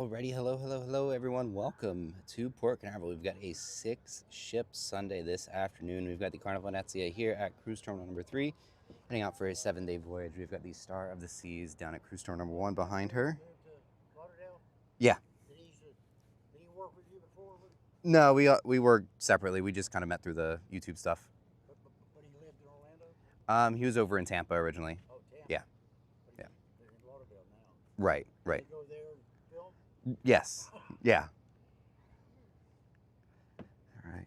Alrighty, hello, everyone. Welcome to Port Canaveral. We've got a 6-ship Sunday this afternoon. We've got the Carnival Venezia here at Cruise Terminal number 3, heading out for a 7-day voyage. We've got the Star of the Seas down at Cruise Terminal number 1 behind her. Yeah. Did he work with you before? No, we worked separately. We just kind of met through the YouTube stuff. But he lived in Orlando? He was over in Tampa originally. Oh, Tampa. Yeah. Yeah. They're in Lauderdale now. Right. Did you go there and film? Yes. Yeah. All right.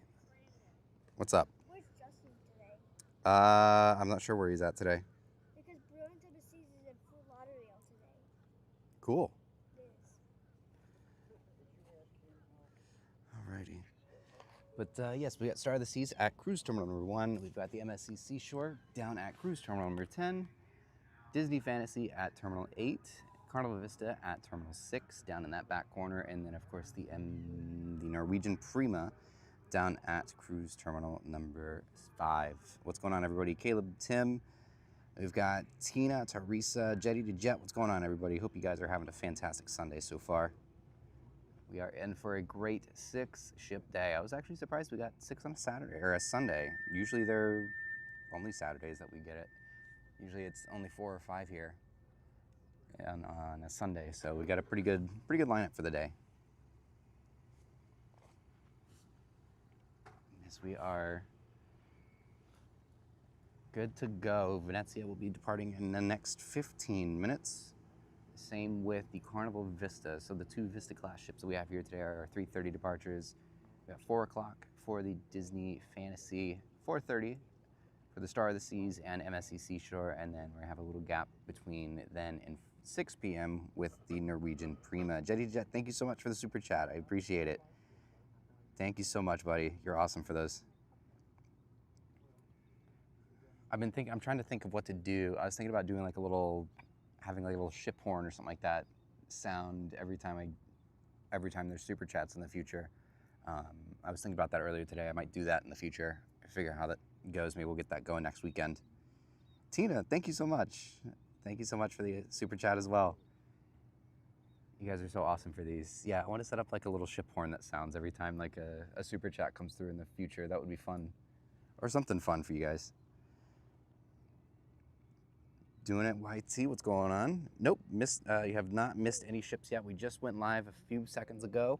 What's up? Where's Justin today? I'm not sure where he's at today. Because Brilliant of the Seas is in Fort Lauderdale today. Cool. It is. Alrighty. But yes, we got Star of the Seas at Cruise Terminal number 1. We've got the MSC Seashore down at Cruise Terminal number 10. Disney Fantasy at Terminal 8. Carnival Vista at Terminal 6 down in that back corner. And then, of course, the Norwegian Prima down at Cruise Terminal number 5. What's going on, everybody? Caleb, Tim. We've got Tina, Teresa, Jetty to Jet. What's going on, everybody? Hope you guys are having a fantastic Sunday so far. We are in for a great 6-ship day. I was actually surprised we got 6 on a Saturday or a Sunday. Usually they're only Saturdays that we get it. Usually it's only 4 or 5 here on a Sunday. So we got a pretty good lineup for the day. Yes, we are good to go. Venezia will be departing in the next 15 minutes. Same with the Carnival Vista. So the 2 Vista class ships that we have here today are our 3:30 departures. We have 4 o'clock for the Disney Fantasy, 4:30 for the Star of the Seas and MSC Seashore, and then we're gonna have a little gap between then and 6 p.m. with the Norwegian Prima. Jetty Jet, thank you so much for the super chat. I appreciate it. Thank you so much, buddy. You're awesome for those. I'm trying to think of what to do. I was thinking about doing like having like a little ship horn or something like that sound every time there's super chats in the future. I was thinking about that earlier today. I might do that in the future. Figure out how that goes. Maybe we'll get that going next weekend. Tina, thank you so much. Thank you so much for the super chat as well. You guys are so awesome for these. Yeah, I want to set up like a little ship horn that sounds every time like a super chat comes through in the future. That would be fun. Or something fun for you guys. Doing it, YT, what's going on? Nope, you have not missed any ships yet. We just went live a few seconds ago,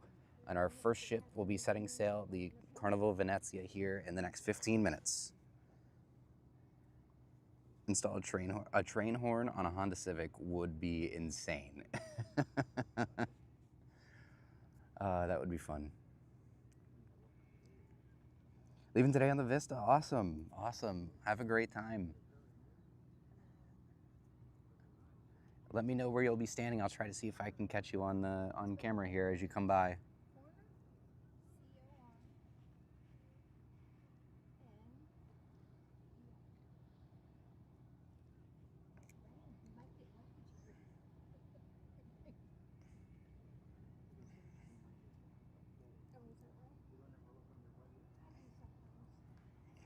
and our first ship will be setting sail, the Carnival Venezia, here in the next 15 minutes. Install a train horn on a Honda Civic would be insane. That would be fun. Leaving today on the Vista, awesome. Have a great time. Let me know where you'll be standing. I'll try to see if I can catch you on camera here as you come by.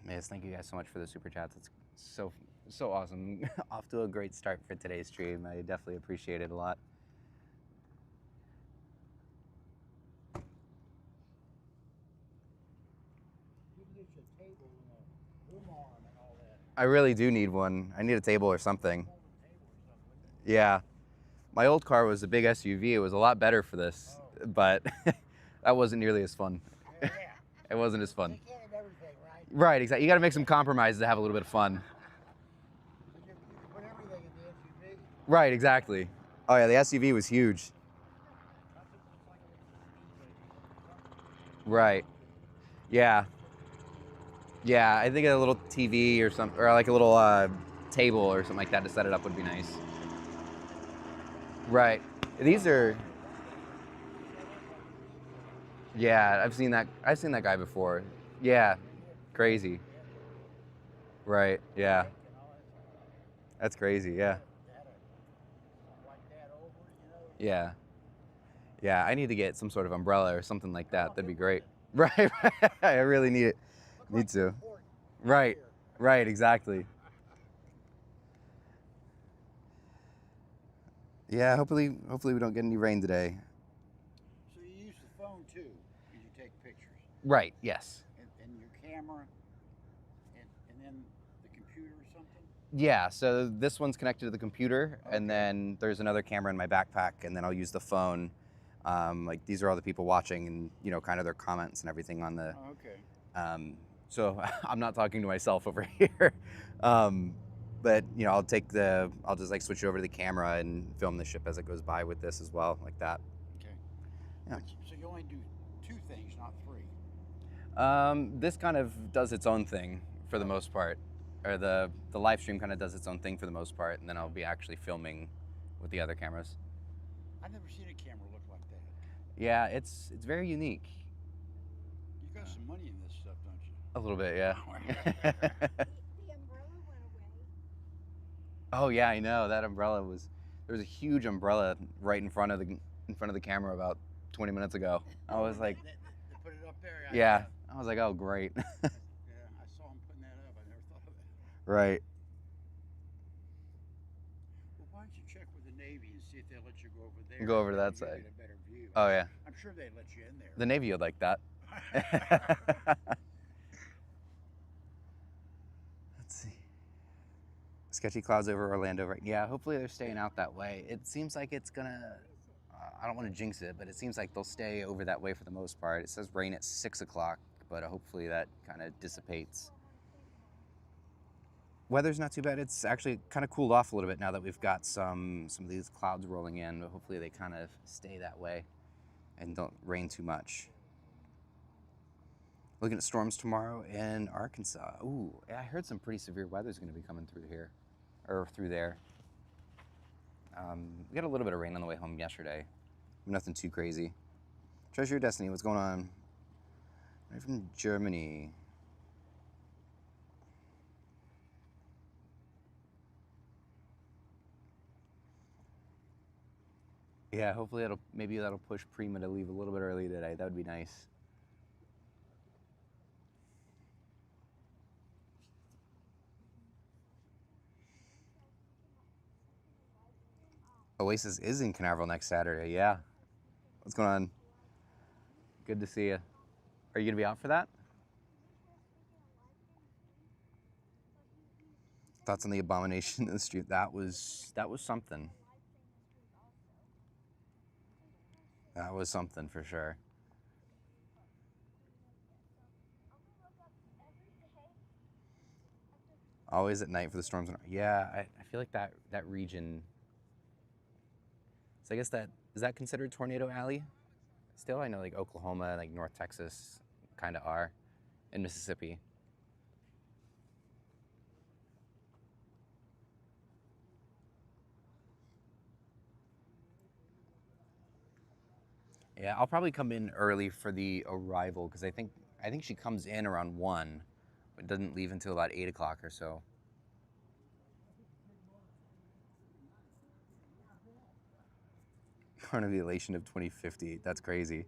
Yes, thank you guys so much for the super chats. It's so awesome. Off to a great start for today's stream. I definitely appreciate it a lot. I really do need one. I need a table or something. Yeah. My old car was a big SUV. It was a lot better for this, but that wasn't nearly as fun. It wasn't as fun. Right, exactly. You got to make some compromises to have a little bit of fun. You can put everything in the SUV. Right, exactly. Oh yeah, the SUV was huge. Right. Yeah. Yeah, I think a little TV or something, or like a little table or something like that to set it up would be nice. Right. These are. Yeah, I've seen that guy before. Yeah. Crazy. Right, yeah. That's crazy, yeah. Yeah. Yeah, I need to get some sort of umbrella or something like that. That'd be great. Right. I really need it. Need to. Right, exactly. Yeah, hopefully we don't get any rain today. Right, yes. and your camera, and then the computer or something? Yeah, so this one's connected to the computer, and Okay. then there's another camera in my backpack, and then I'll use the phone. Like these are all the people watching, and you know, kind of their comments and everything on the. Oh, okay. So I'm not talking to myself over here, but you know, I'll just like switch over to the camera and film the ship as it goes by with this as well, like that. Okay. Yeah. So you only do 2 things, not 3. This kind of does its own thing for the most part, or the live stream kind of does its own thing for the most part, and then I'll be actually filming with the other cameras. I've never seen a camera look like that. Yeah, it's very unique. You've got some money in this stuff, don't you? A little bit, yeah. The umbrella went away. Oh yeah, I know that umbrella was. There was a huge umbrella right in front of the camera about 20 minutes ago. I was like, They put it up there. yeah. I was like, oh great. Yeah, I saw them putting that up. I never thought of that. Right. Well, why don't you check with the Navy and see if they'll let you go over there? Go over to that You'll side. get a better view. Oh yeah. I'm sure they'd let you in there. The Navy would like that. Let's see. Sketchy clouds over Orlando, right? Yeah, hopefully they're staying out that way. It seems like it's gonna. I don't want to jinx it, but it seems like they'll stay over that way for the most part. It says rain at 6 o'clock, but hopefully that kind of dissipates. Weather's not too bad. It's actually kind of cooled off a little bit now that we've got some of these clouds rolling in, but hopefully they kind of stay that way and don't rain too much. Looking at storms tomorrow in Arkansas. Ooh, I heard some pretty severe weather is going to be coming through here, or through there. We got a little bit of rain on the way home yesterday. Nothing too crazy. Treasure Your Destiny, what's going on? Right from Germany. Yeah, hopefully maybe that'll push Prima to leave a little bit early today. That would be nice. Oasis is in Canaveral next Saturday, yeah. What's going on? Good to see you. Are you gonna be out for that? Thoughts on the abomination in the street? That was something. That was something for sure. Always at night for the storms. Yeah, I feel like that region. So I guess is that considered Tornado Alley? Still, I know like Oklahoma, like North Texas, kind of are, and Mississippi. Yeah, I'll probably come in early for the arrival because I think she comes in around 1, but doesn't leave until about 8 o'clock or so. Carnivalation of 2050. That's crazy.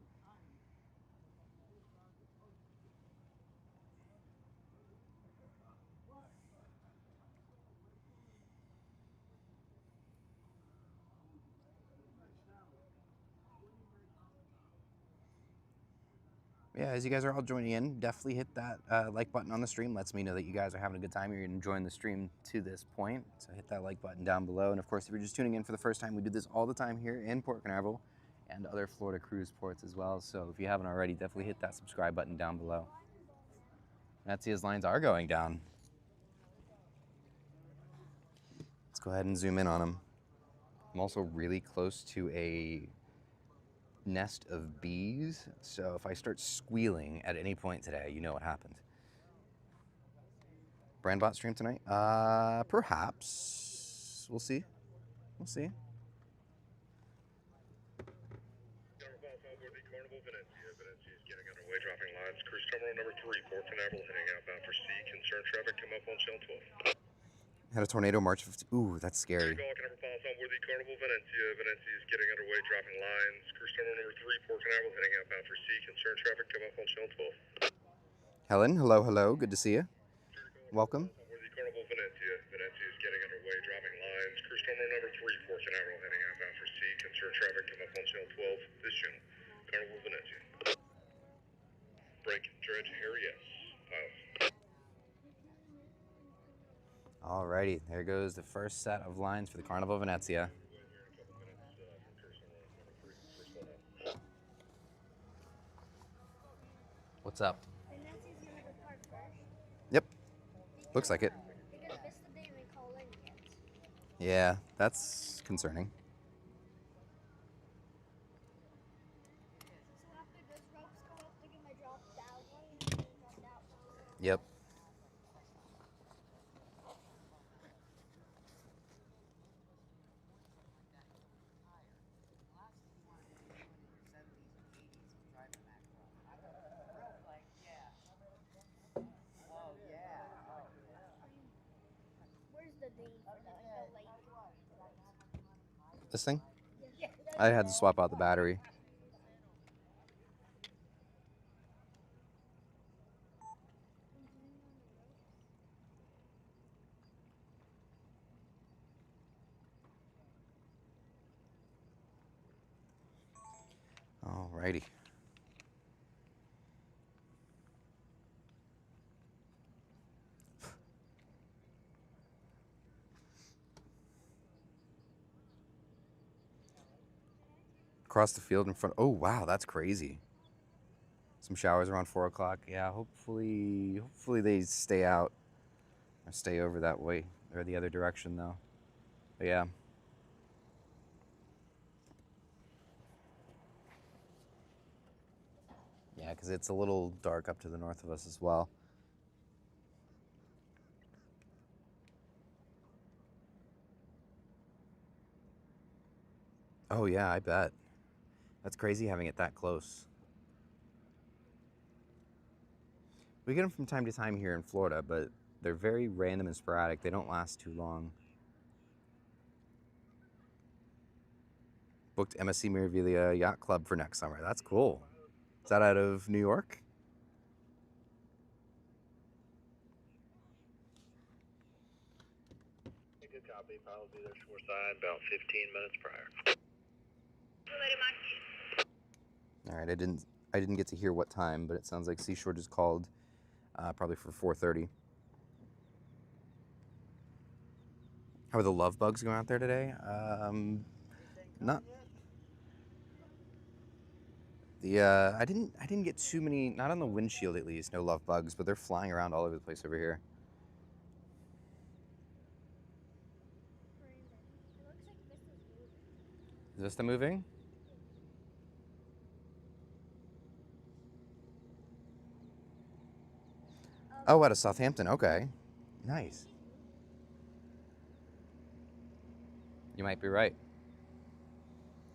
Yeah, as you guys are all joining in, definitely hit that like button on the stream. Lets me know that you guys are having a good time. You're enjoying the stream to this point. So hit that like button down below. And of course, if you're just tuning in for the first time, we do this all the time here in Port Canaveral and other Florida cruise ports as well. So if you haven't already, definitely hit that subscribe button down below. Let's see, his lines are going down. Let's go ahead and zoom in on them. I'm also really close to a nest of bees, so if I start squealing at any point today, you know what happened. Brandbot stream tonight? Perhaps. We'll see. We'll see. Carnival Venezia. Venezia is getting underway, dropping lines. Cruise terminal number 3, Port Canaveral, heading outbound for sea. Concerned traffic, come up on channel 12. Had a tornado March 15th. Ooh, that's scary. Carnival Venezia. Venezia is getting underway, dropping lines. Cruise terminal number 3, Port Canaveral, heading outbound for sea. Concerned traffic, come up on channel 12. Helen, hello, hello. Good to see you. Welcome. Carnival Venezia. Venezia is getting underway, dropping lines. Cruise terminal number 3, Port Canaveral, heading outbound for sea. Concerned traffic, come up on channel 12. This channel. Carnival Venezia. Break. extra edge hair, yes. Alrighty, there goes the first set of lines for the Carnival Venezia. What's up? Venezia's gonna depart first. Yep, looks like it. Because Vista didn't even call in yet. Yeah, that's concerning. So after those ropes go up, they're gonna drop that one and then drop that one. Yep. Where's the name for the lake? This thing? Yeah. I had to swap out the battery. Alrighty. Across the field in front. Oh wow, that's crazy. Some showers around 4 o'clock. Yeah, hopefully they stay out or stay over that way or the other direction though. But yeah. Yeah, because it's a little dark up to the north of us as well. Oh yeah, I bet. That's crazy having it that close. We get them from time to time here in Florida, but they're very random and sporadic. They don't last too long. Booked MSC Seashore Yacht Club for next summer. That's cool. Is that out of New York? Good copy. Pilot will be there shore side about 15 minutes prior. All right, I didn't get to hear what time, but it sounds like Seashore just called, probably for 4:30. How are the love bugs going out there today? Not. I didn't get too many. Not on the windshield at least. No love bugs, but they're flying around all over the place over here. It looks like Vista's moving. Is Vista moving? Oh, out of Southampton. Okay, nice. You might be right.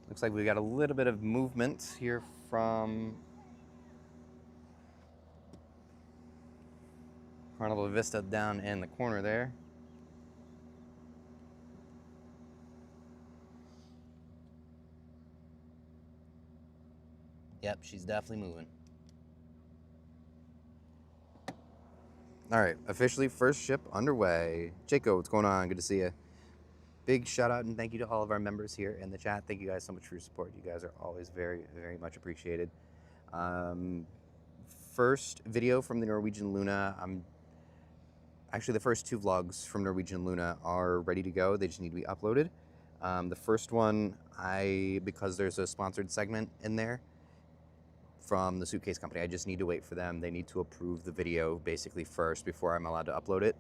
Looks like we got a little bit of movement here from Carnival Vista down in the corner there. Yep, she's definitely moving. All right, officially first ship underway. Jaco, what's going on? Good to see you. Big shout out and thank you to all of our members here in the chat. Thank you guys so much for your support. You guys are always very, very much appreciated. First video from the Norwegian Luna. Actually, the first two vlogs from Norwegian Luna are ready to go. They just need to be uploaded. The first one, because there's a sponsored segment in there from the suitcase company, I just need to wait for them. They need to approve the video basically first before I'm allowed to upload it.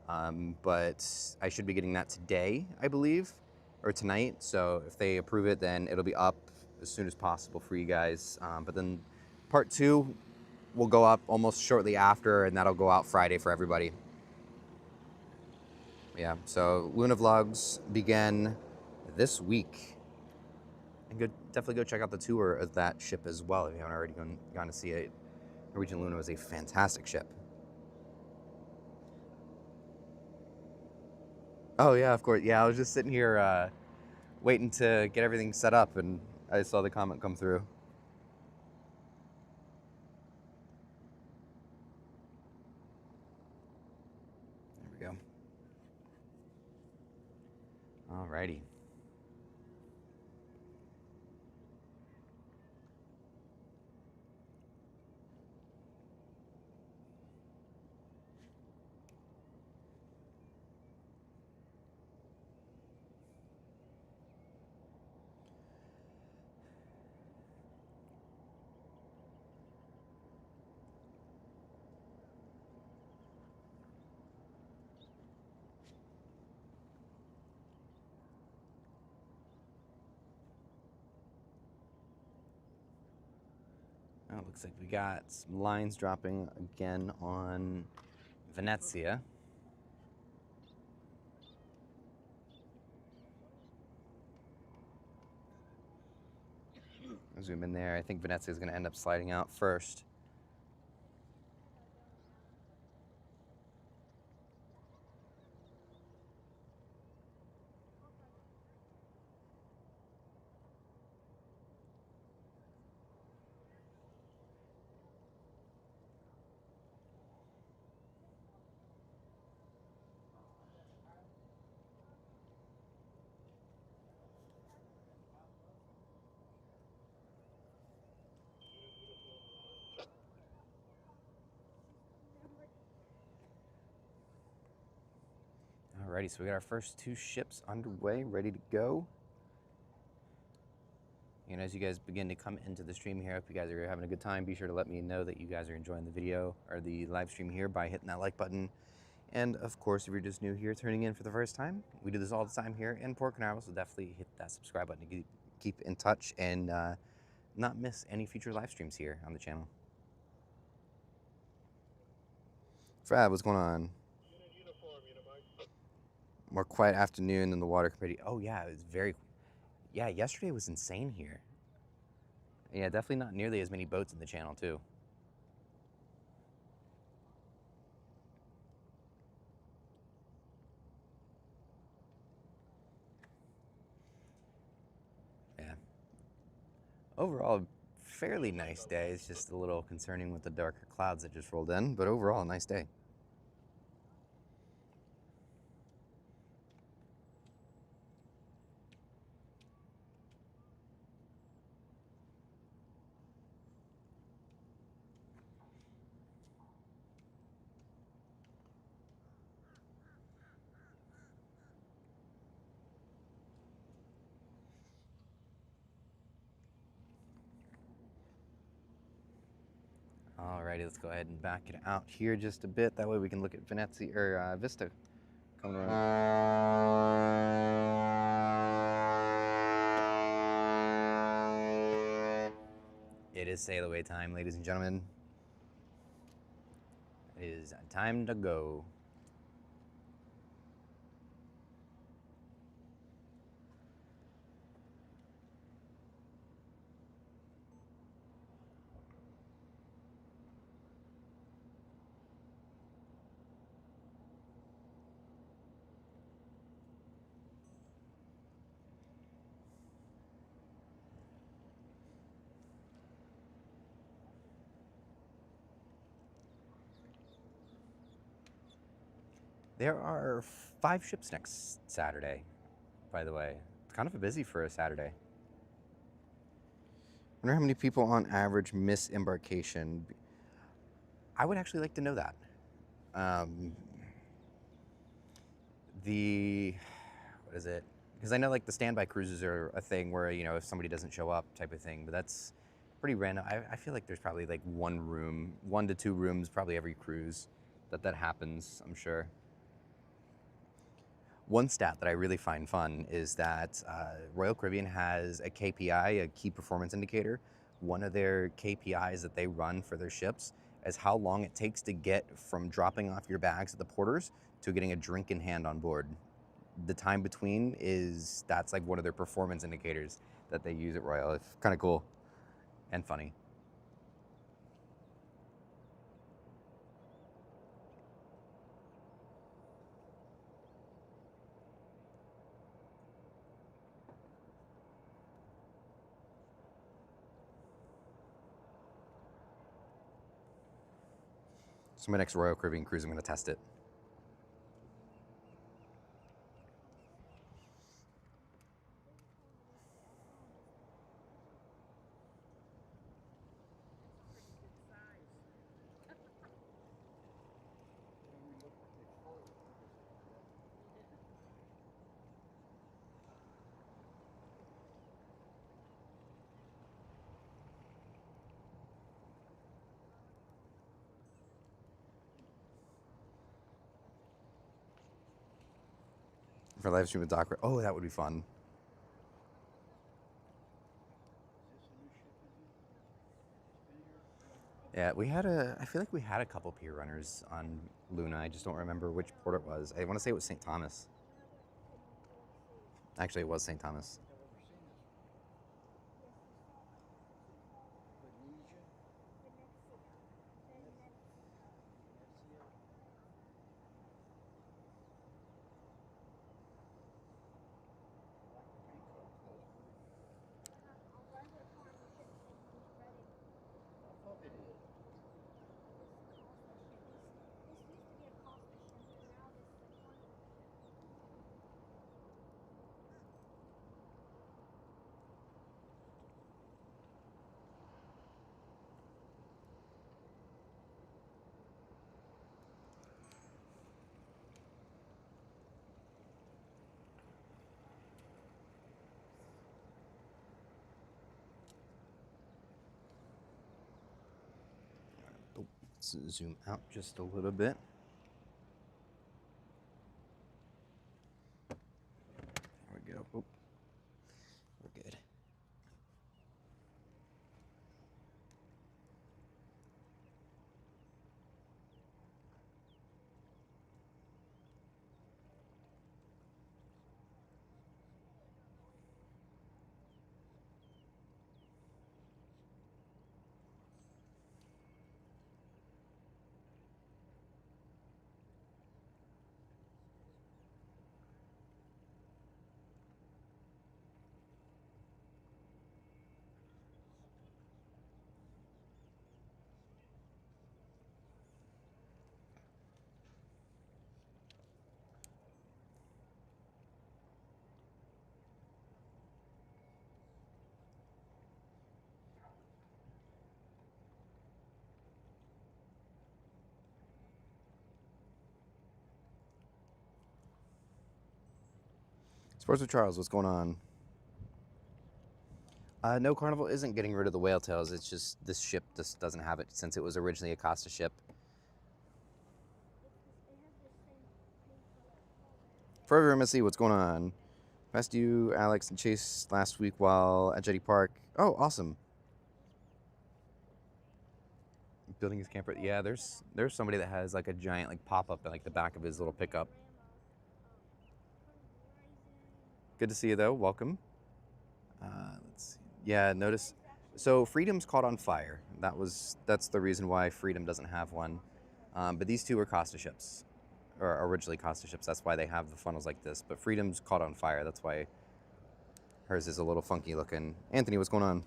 But I should be getting that today, I believe, or tonight. So if they approve it, then it'll be up as soon as possible for you guys. But then part two will go up almost shortly after, and that'll go out Friday for everybody. Yeah, so Luna vlogs begin this week. And definitely go check out the tour of that ship as well if you haven't already gone to see it. Norwegian Luna was a fantastic ship. Oh yeah, of course. Yeah, I was just sitting here waiting to get everything set up, and I saw the comment come through. There we go. Alrighty. Oh, looks like we got some lines dropping again on Venezia. Zoom in there. I think Venezia is going to end up sliding out first. Alrighty, so we got our first two ships underway, ready to go. And as you guys begin to come into the stream here, if you guys are having a good time, be sure to let me know that you guys are enjoying the video or the live stream here by hitting that like button. And of course, if you're just new here, turning in for the first time, we do this all the time here in Port Canaveral, so definitely hit that subscribe button to keep in touch and not miss any future live streams here on the channel. Fab, what's going on? More quiet afternoon than the water committee. Oh yeah, it was very, yeah, yesterday was insane here. Yeah, definitely not nearly as many boats in the channel too. Yeah. Overall, fairly nice day. It's just a little concerning with the darker clouds that just rolled in, but overall, a nice day. Alrighty, let's go ahead and back it out here just a bit. That way we can look at Venezia or Vista coming around. It is sail away time, ladies and gentlemen. It is time to go. There are 5 ships next Saturday, by the way. It's kind of a busy for a Saturday. I wonder how many people on average miss embarkation. I would actually like to know that. What is it? Because I know like the standby cruises are a thing where, you know, if somebody doesn't show up type of thing, but that's pretty random. I feel like there's probably like 1 to 2 rooms probably every cruise that happens, I'm sure. One stat that I really find fun is that Royal Caribbean has a KPI, a key performance indicator. One of their KPIs that they run for their ships is how long it takes to get from dropping off your bags at the porters to getting a drink in hand on board. The time between that's like one of their performance indicators that they use at Royal. It's kind of cool and funny. So my next Royal Caribbean cruise, I'm going to test it. For live stream with Doc. Oh, that would be fun. Yeah, I feel like we had a couple pier runners on Luna. I just don't remember which port it was. I want to say it was St. Thomas. Actually, it was St. Thomas. I've never seen this one. Venezia, Venezia. I like the paint colors. Those blue. I thought they did. Let's zoom out just a little bit. There we go. Oh, we're good. Sports with Charles, what's going on? No, Carnival isn't getting rid of the whale tails. It's just this ship just doesn't have it since it was originally a Costa ship. Forever MSC, what's going on? Passed you, Alex, and Chase last week while at Jetty Park. Oh, awesome. Building his camper. Yeah, there's somebody that has like a giant like pop-up at like the back of his little pickup. Good to see you though. Welcome. Let's see. Yeah, notice. So Freedom's caught on fire. That's the reason why Freedom doesn't have one. But these two are Costa ships, or originally Costa ships. That's why they have the funnels like this. But Freedom's caught on fire. That's why hers is a little funky looking. Anthony, what's going on?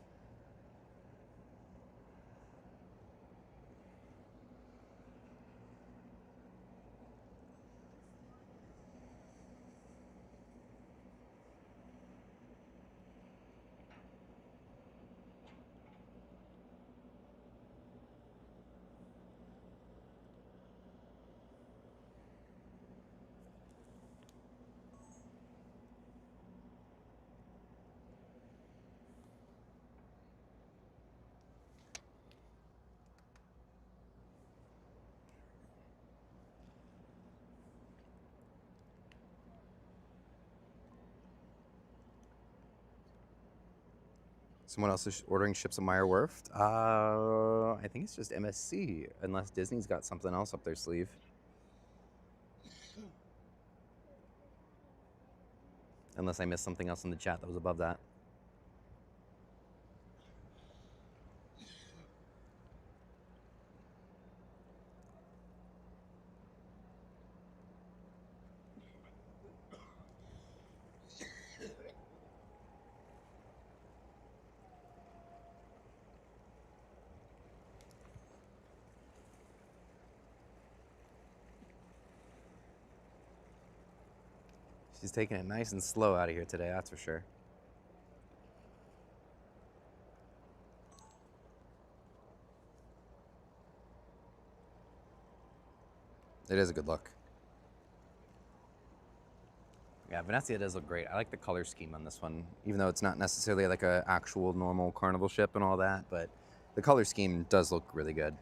Someone else is ordering ships at Meyer Werft? I think it's just MSC, unless Disney's got something else up their sleeve. Unless I missed something else in the chat that was above that. She's taking it nice and slow out of here today, that's for sure. It is a good look. Yeah, Venezia does look great. I like the color scheme on this one, even though it's not necessarily like an actual normal Carnival ship and all that, but the color scheme does look really good.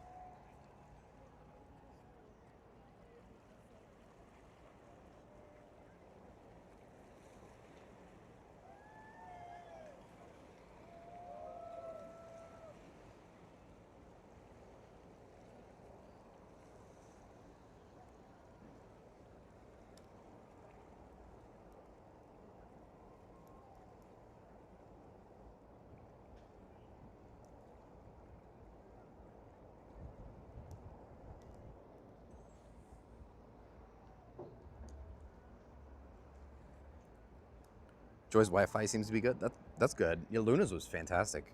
Joy's Wi-Fi seems to be good. That's good. Yeah, Luna's was fantastic.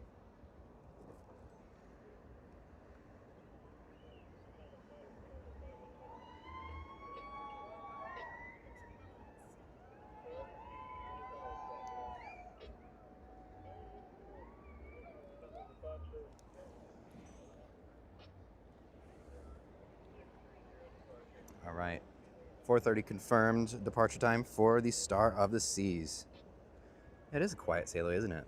All right. 4:30 confirmed departure time for the Star of the Seas. It is a quiet sailway, isn't it?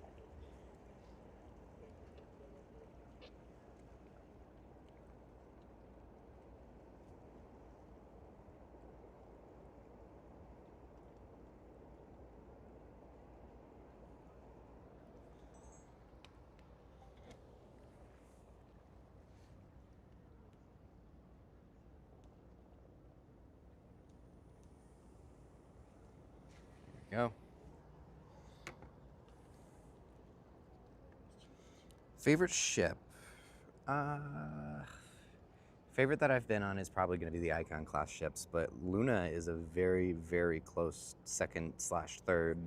Go. Favorite ship? Favorite that I've been on is probably going to be the Icon class ships, but Luna is a very, very close second/third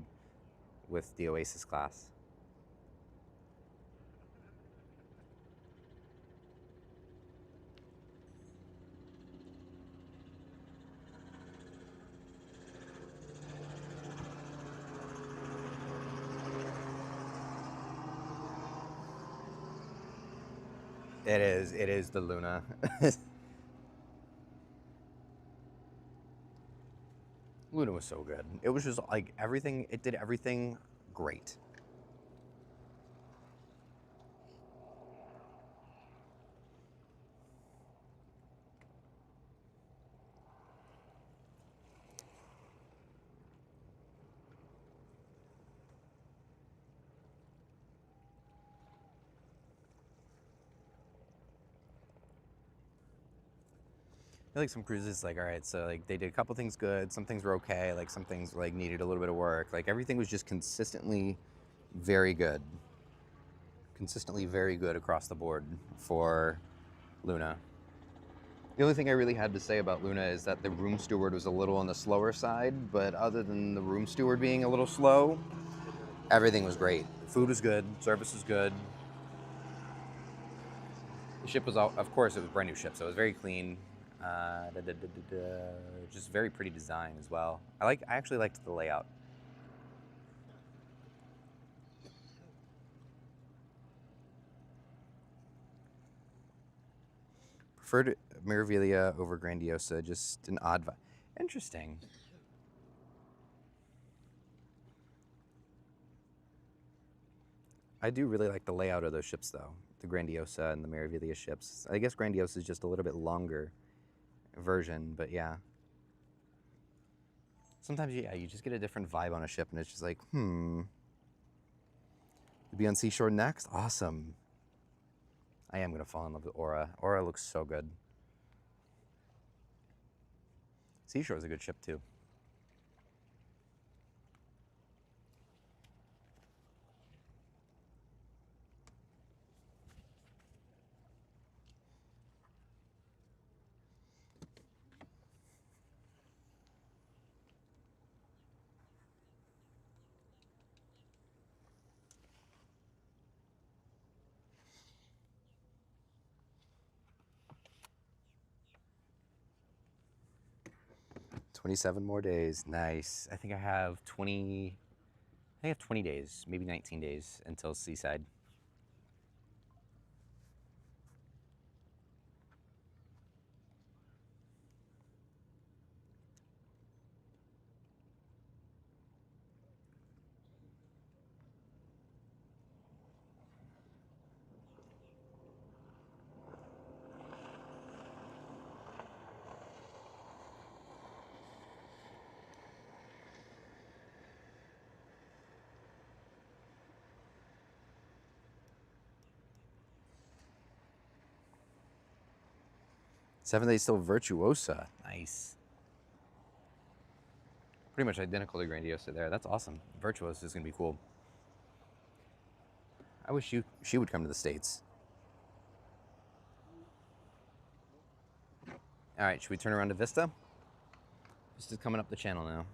with the Oasis class. It is the Luna. Luna was so good. It was just like everything, it did everything great. I feel like some cruises, like, all right, so like they did a couple things good, some things were okay, like some things like needed a little bit of work. Like everything was just consistently very good. Consistently very good across the board for Luna. The only thing I really had to say about Luna is that the room steward was a little on the slower side, but other than the room steward being a little slow, everything was great. Food was good, service was good. The ship was, of course, it was a brand new ship, so it was very clean. Just very pretty design as well. I actually liked the layout. Preferred Meraviglia over Grandiosa, just an odd vibe. Interesting. I do really like the layout of those ships, though. The Grandiosa and the Meraviglia ships. I guess Grandiosa is just a little bit longer version, but yeah. Sometimes, yeah, you just get a different vibe on a ship, and it's just like, To be on Seashore next? Awesome. I am going to fall in love with Aura. Aura looks so good. Seashore is a good ship, too. "27 more days. Nice. I think I have 20 days, maybe 19 days until Seaside. Seventh day still Virtuosa. Nice. Pretty much identical to Grandiosa there. That's awesome. Virtuosa is going to be cool. I wish she would come to the States. All right, should we turn around to Vista? Vista's coming up the channel now.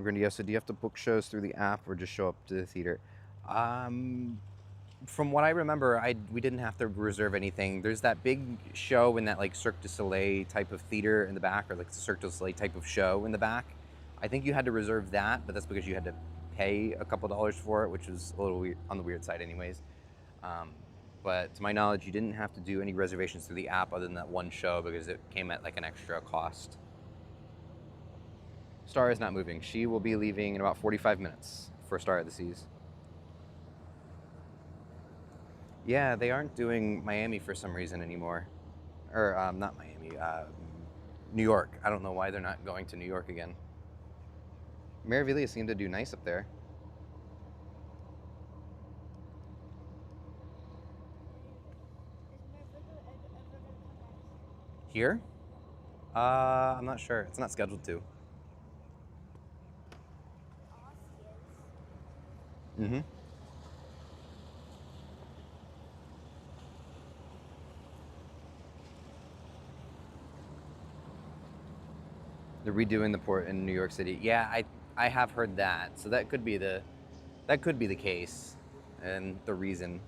Grandiosa, do you have to book shows through the app or just show up to the theater? Um, from what I remember, we didn't have to reserve anything. There's that big show in that like Cirque du Soleil type of theater in the back, or like the Cirque du Soleil type of show in the back. I think you had to reserve that, but that's because you had to pay a couple dollars for it, which was a little weird, on the weird side anyways. Um, but to my knowledge, you didn't have to do any reservations through the app other than that one show because it came at like an extra cost. Star is not moving. She will be leaving in about 45 minutes for Star of the Seas. Yeah, they aren't doing Miami for some reason anymore. Or, not Miami, New York. I don't know why they're not going to New York again. Marivelia seemed to do nice up there. Here? I'm not sure. It's not scheduled to. Mm-hmm. They're redoing the port in New York City. Yeah, I have heard that. So that could be the case and the reason.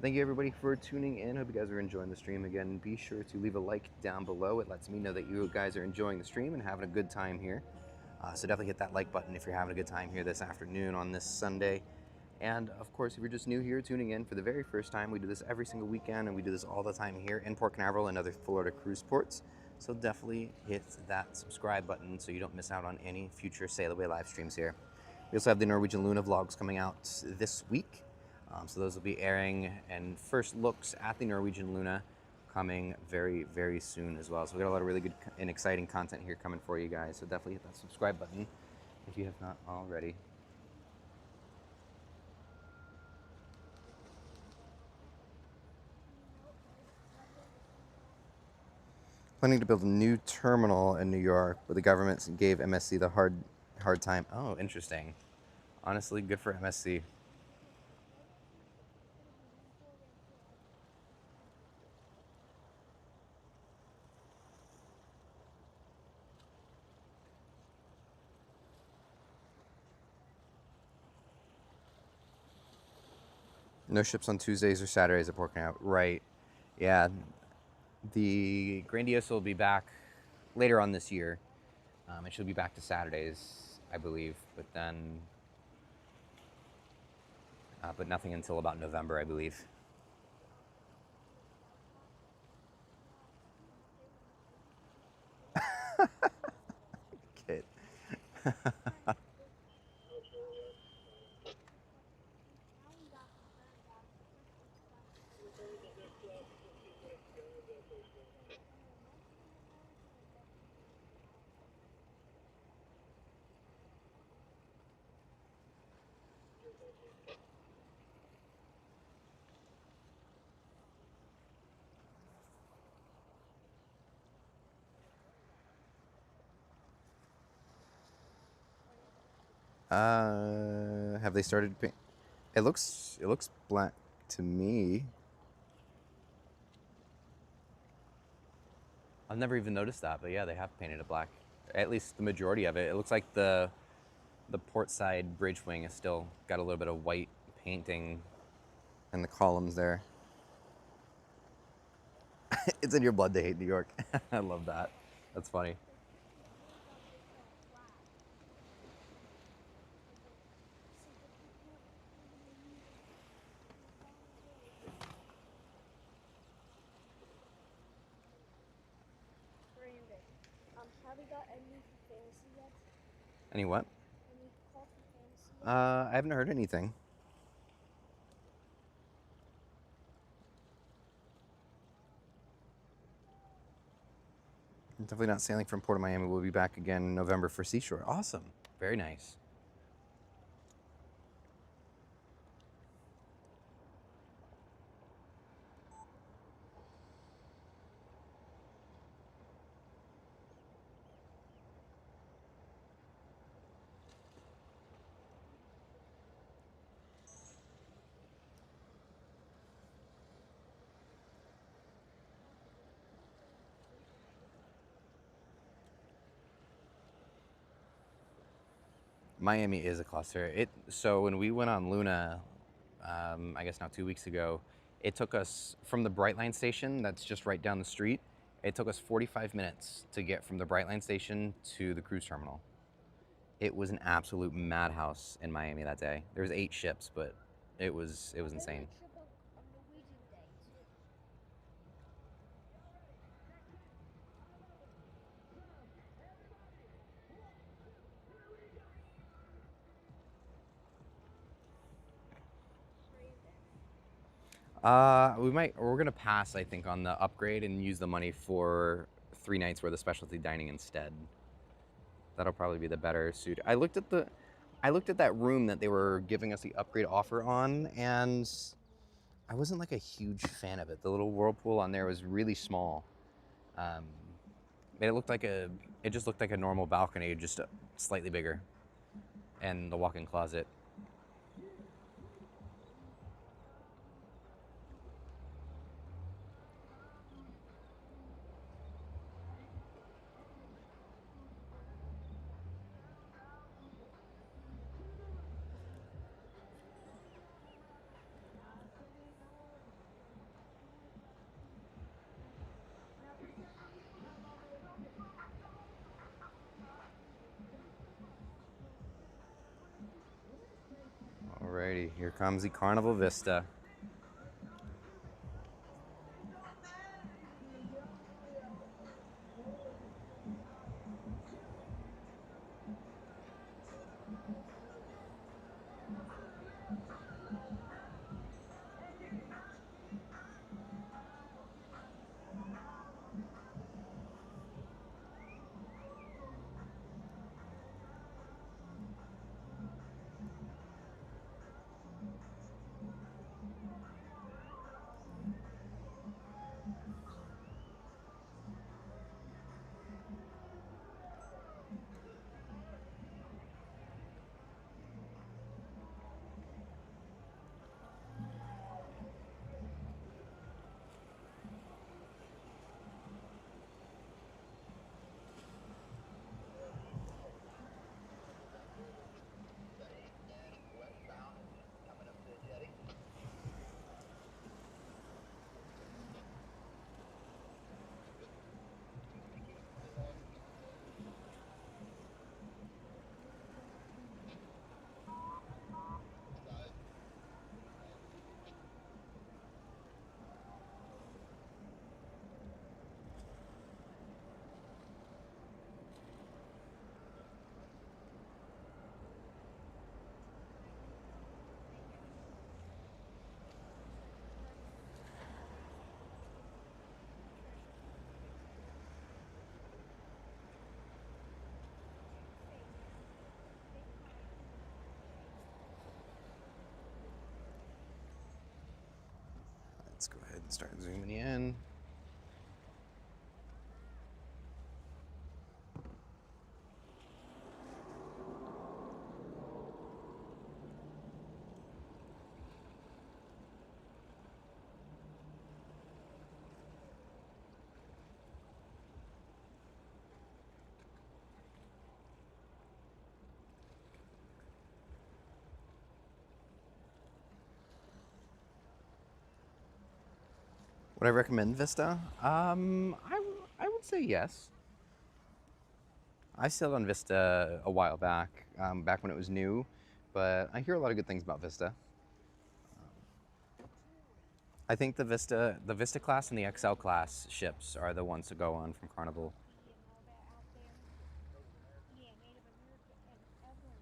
Thank you everybody for tuning in. Hope you guys are enjoying the stream. Again, be sure to leave a like down below. It lets me know that you guys are enjoying the stream and having a good time here. So definitely hit that like button if you're having a good time here this afternoon on this Sunday. And of course, if you're just new here tuning in for the very first time, we do this every single weekend and we do this all the time here in Port Canaveral and other Florida cruise ports. So definitely hit that subscribe button so you don't miss out on any future Sail Away live streams here. We also have the Norwegian Luna vlogs coming out this week. So those will be airing and first looks at the Norwegian Luna coming very, very soon as well. So we got a lot of really good and exciting content here coming for you guys. So definitely hit that subscribe button if you have not already. Planning to build a new terminal in New York, but the government gave MSC the hard time. Oh, interesting. Honestly, good for MSC. No ships on Tuesdays or Saturdays at Port Canaveral. Right. Yeah. The Grandiosa will be back later on this year. And she'll be back to Saturdays, I believe. But then, but nothing until about November, I believe. Kid. Have they started? It looks black to me. I've never even noticed that, but yeah, they have painted it black. At least the majority of it. It looks like the port side bridge wing has still got a little bit of white painting in the columns there. It's in your blood to hate New York. I love that. That's funny. Have we got any fantasy yet? Any what? Any call for fantasy yet? I haven't heard anything. Definitely not sailing from Port of Miami. We'll be back again in November for Seashore. Awesome. Very nice. Miami is a cluster. So when we went on Luna, I guess now 2 weeks ago, it took us from the Brightline station that's just right down the street. It took us 45 minutes to get from the Brightline station to the cruise terminal. It was an absolute madhouse in Miami that day. There was 8 ships, but it was insane. We're gonna pass, I think, on the upgrade and use the money for 3 nights worth of specialty dining instead. That'll probably be the better suit. I looked at that room that they were giving us the upgrade offer on, and I wasn't like a huge fan of it. The little whirlpool on there was really small. Um, it just looked like a normal balcony, just slightly bigger, and the walk-in closet. Alrighty, here comes the Carnival Vista. Let's go ahead and start zooming in. Would I recommend Vista? I would say yes. I sailed on Vista a while back, back when it was new, but I hear a lot of good things about Vista. I think the Vista class and the XL class ships are the ones to go on from Carnival. Yeah, Native American and Evelyn,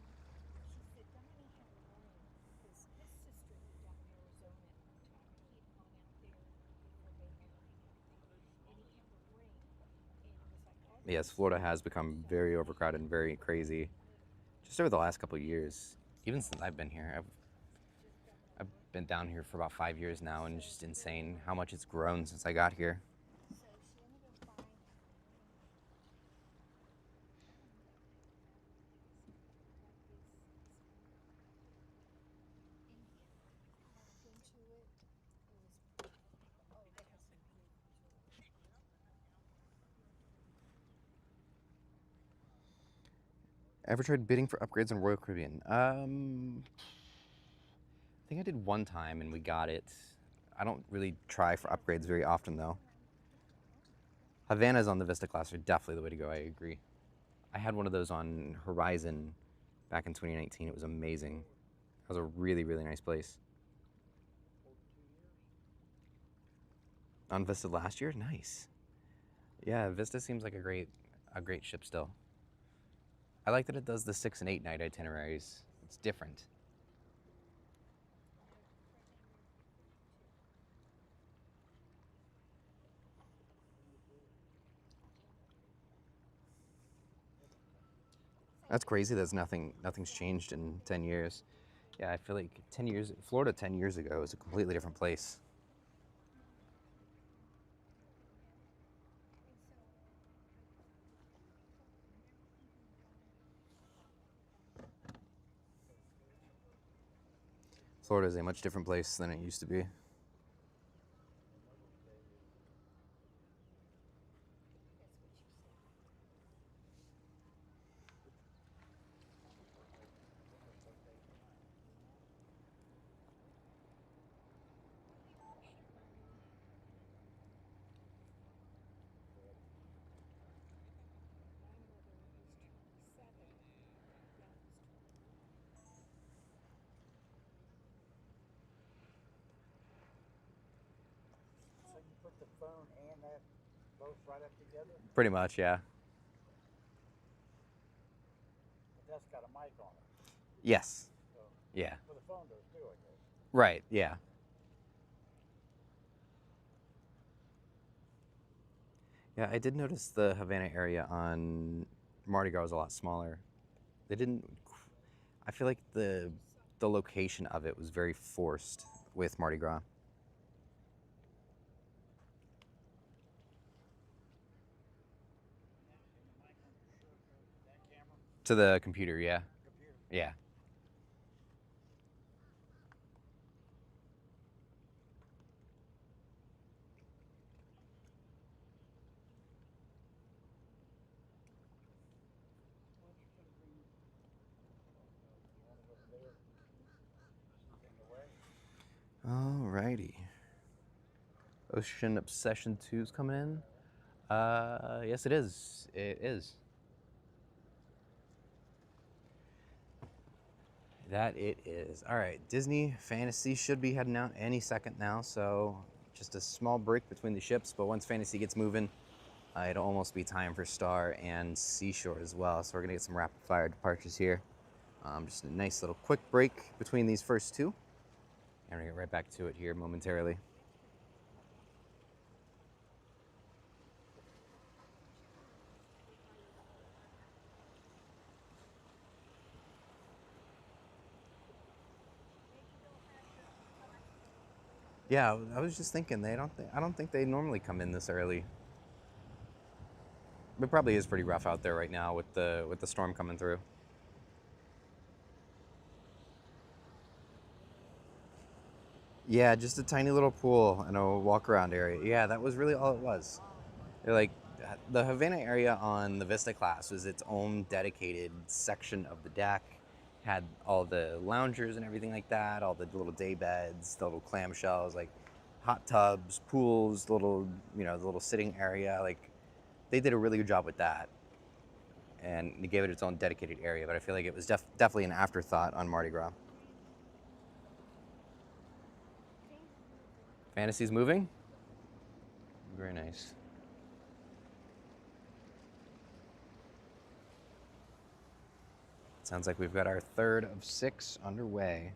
she said Donnie had to learn because his sister lived out in Arizona at one time, and he had gone out there before they married and everything, and he kept a ring, and it was like all Yes, these Florida has become very overcrowded and very crazy just over the last couple of years. Even since I've been here, I've been down here for about 5 years now, and it's just insane how much it's grown since I got here. So she ended up buying a ring. Carved into it. It was, oh, they have some beautiful jewelry. Ever tried bidding for upgrades on Royal Caribbean? I think I did one time and we got it. I don't really try for upgrades very often though. Havanas on the Vista class are definitely the way to go, I agree. I had one of those on Horizon back in 2019. It was amazing. That was a really, really nice place. On Vista last year? Nice. Yeah, Vista seems like a great ship still. I like that it does the 6 and 8 night itineraries. It's different. That's crazy. Nothing's changed in 10 years. Yeah, I feel like Florida 10 years ago was a completely different place. Florida is a much different place than it used to be. So you put the phone and that both right up together? Pretty much, yeah. But that's got a mic on it. Yes. So, Yeah. well, the phone does too, I guess. Right, yeah. Yeah, I did notice the Havana area on Mardi Gras was a lot smaller. I feel like the location of it was very forced with Mardi Gras. To the computer, yeah. Yeah. Alrighty. Ocean Obsession 2 is coming in. Yes, it is. It is. That it is. All right, Disney Fantasy should be heading out any second now, so just a small break between the ships, but once Fantasy gets moving, it'll almost be time for Star and Seashore as well, so we're gonna get some rapid fire departures here. Just a nice little quick break between these first two, and we're gonna get right back to it here momentarily. Yeah, I was just thinking I don't think they normally come in this early. It probably is pretty rough out there right now with the storm coming through. Yeah, just a tiny little pool and a walk around area. Yeah, that was really all it was. They're like the Havana area on the Vista class was its own dedicated section of the deck. Had all the loungers and everything like that, all the little day beds, the little clamshells, like hot tubs, pools, the little sitting area. Like they did a really good job with that, and they gave it its own dedicated area. But I feel like it was definitely an afterthought on Mardi Gras. Fantasy's moving. Very nice. Sounds like we've got our third of 6 underway.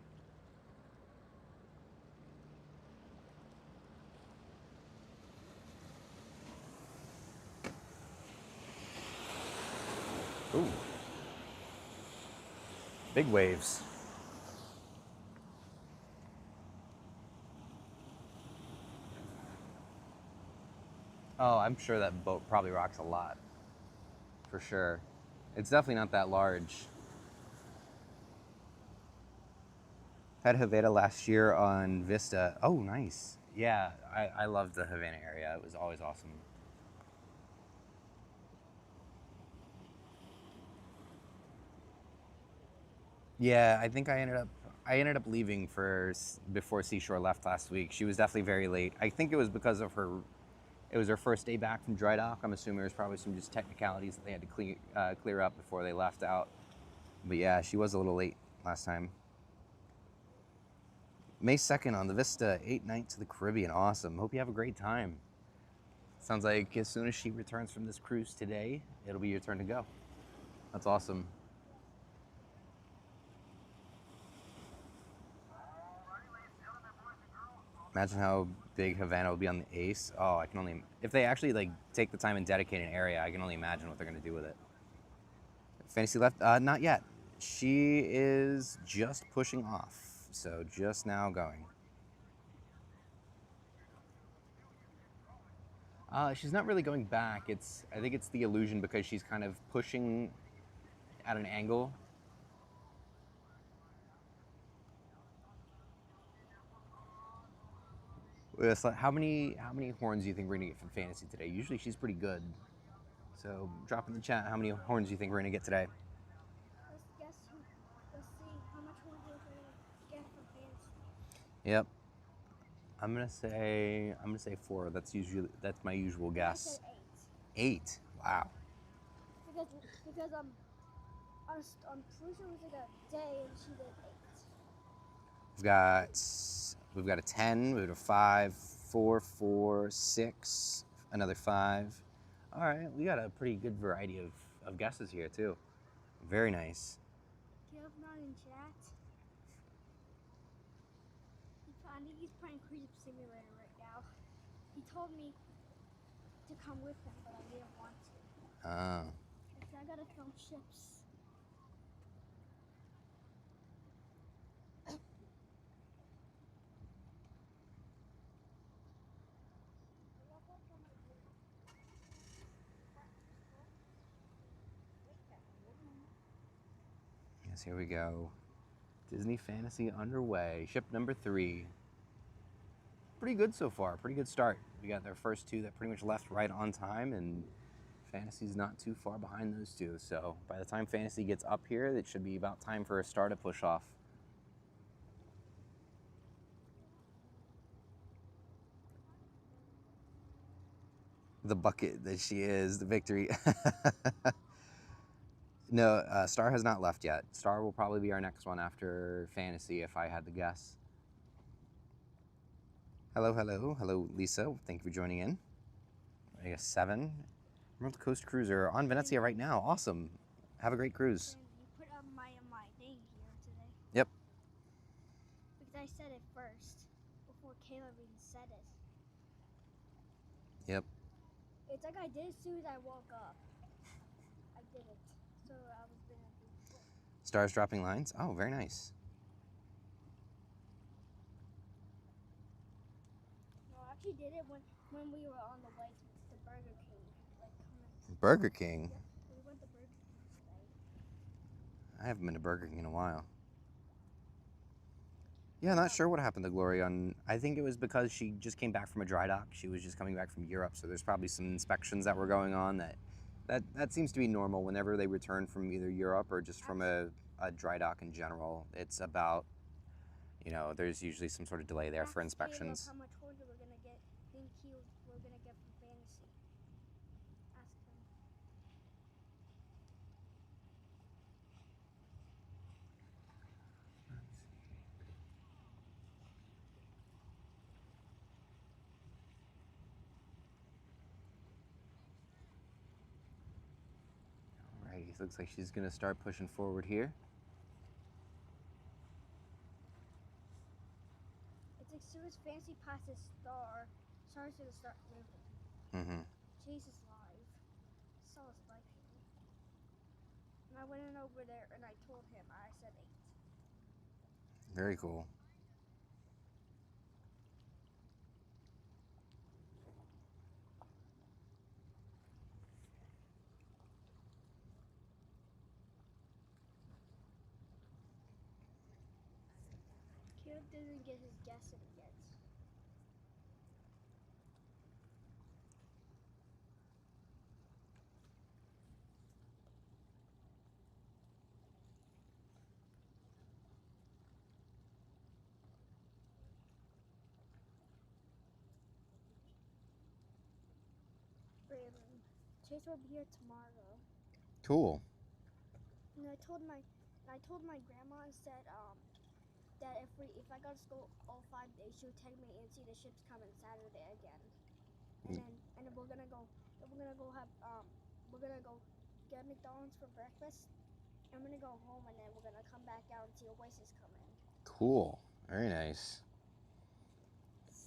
Ooh. Big waves. Oh, I'm sure that boat probably rocks a lot. For sure. It's definitely not that large. Had Havana last year on Vista. Oh, nice. Yeah, I loved the Havana area. It was always awesome. Yeah, I think I ended up leaving before Seashore left last week. She was definitely very late. I think it was because of it was her first day back from dry dock. I'm assuming there's probably some just technicalities that they had to clear up before they left out. But yeah, she was a little late last time. May 2nd on the Vista, 8 nights to the Caribbean. Awesome. Hope you have a great time. Sounds like as soon as she returns from this cruise today, it'll be your turn to go. That's awesome. Imagine how big Havana will be on the Ace. Oh, I can only, if they actually like take the time and dedicate an area, I can only imagine what they're gonna do with it. Fantasy left? Not yet. She is just pushing off, so just now going. She's not really going back. I think it's the illusion because she's kind of pushing at an angle. How many horns do you think we're gonna get from Fantasy today? Usually she's pretty good. So drop in the chat how many horns do you think we're gonna get today? Let's see how much more we're gonna get from Fantasy. Yep. I'm gonna say 4. That's my usual guess. I said 8. Wow. Because on Pluto was like a day and she did 8. We've got a 10, we've got a 5, 4, 4, 6, another 5. All right, we got a pretty good variety of guesses here too. Very nice. Caleb's not in chat. I think he's playing Cruise Simulator right now. He told me to come with him, but I didn't want to. Oh. Because I gotta film ships. Yes, here we go. Disney Fantasy underway. Ship number 3. Pretty good so far. Pretty good start. We got their first 2 that pretty much left right on time, and Fantasy's not too far behind those 2. So by the time Fantasy gets up here, it should be about time for a Star to push off. The bucket that she is, the victory. No, Star has not left yet. Star will probably be our next one after Fantasy, if I had to guess. Hello, hello. Hello, Lisa. Thank you for joining in. I guess 7. Emerald Coast Cruiser on Venezia right now. Awesome. Have a great cruise. And you put up my name here today. Yep. Because I said it first, before Caleb even said it. Yep. It's like I did as soon as I woke up. I did it. So I was gonna do it. Star's dropping lines. Oh, very nice. No, I actually did it when we were on the way to Burger King. Like coming. Burger King? Yeah, we went to Burger King today. I haven't been to Burger King in a while. Yeah, not sure what happened to Glory I think it was because she just came back from a dry dock. She was just coming back from Europe, so there's probably some inspections that were going on that seems to be normal whenever they return from either Europe or just from a dry dock in general. It's about, there's usually some sort of delay there for inspections. Caleb how much horns we're gonna get? Think we're gonna get from Fantasy? Ask him. Alrighty, looks like she's gonna start pushing forward here. It's like soon as Fantasy passes Star's gonna start moving. Mm-hmm. Chase is live. Saw his live here. And I went in over there and I told him, I said 8. Very cool. Caleb didn't get his guess in yet. Chase will be here tomorrow. Cool. And I told my grandma and said that if I go to school all 5 days, she would take me and see the ships coming Saturday again. And then we're gonna go get McDonald's for breakfast. I'm gonna go home and then we're gonna come back out and see Oasis come in. Cool. Very nice.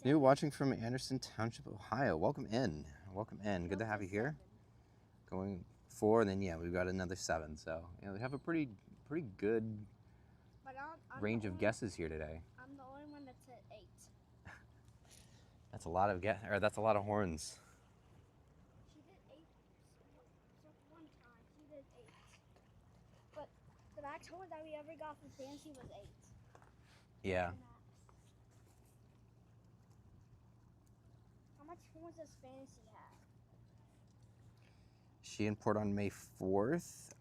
You're watching from Anderson Township, Ohio. Welcome in. Welcome in. Good to have you here. Going 4, and then yeah, we've got another 7. So yeah, we have a pretty good range of guesses here today. I'm the only one that said 8. That's a lot of that's a lot of horns. She did 8. So one time she did 8. But the max horn that we ever got from Fancy was 8. Yeah. How much horns does Fantasy have? She in port on May 4th.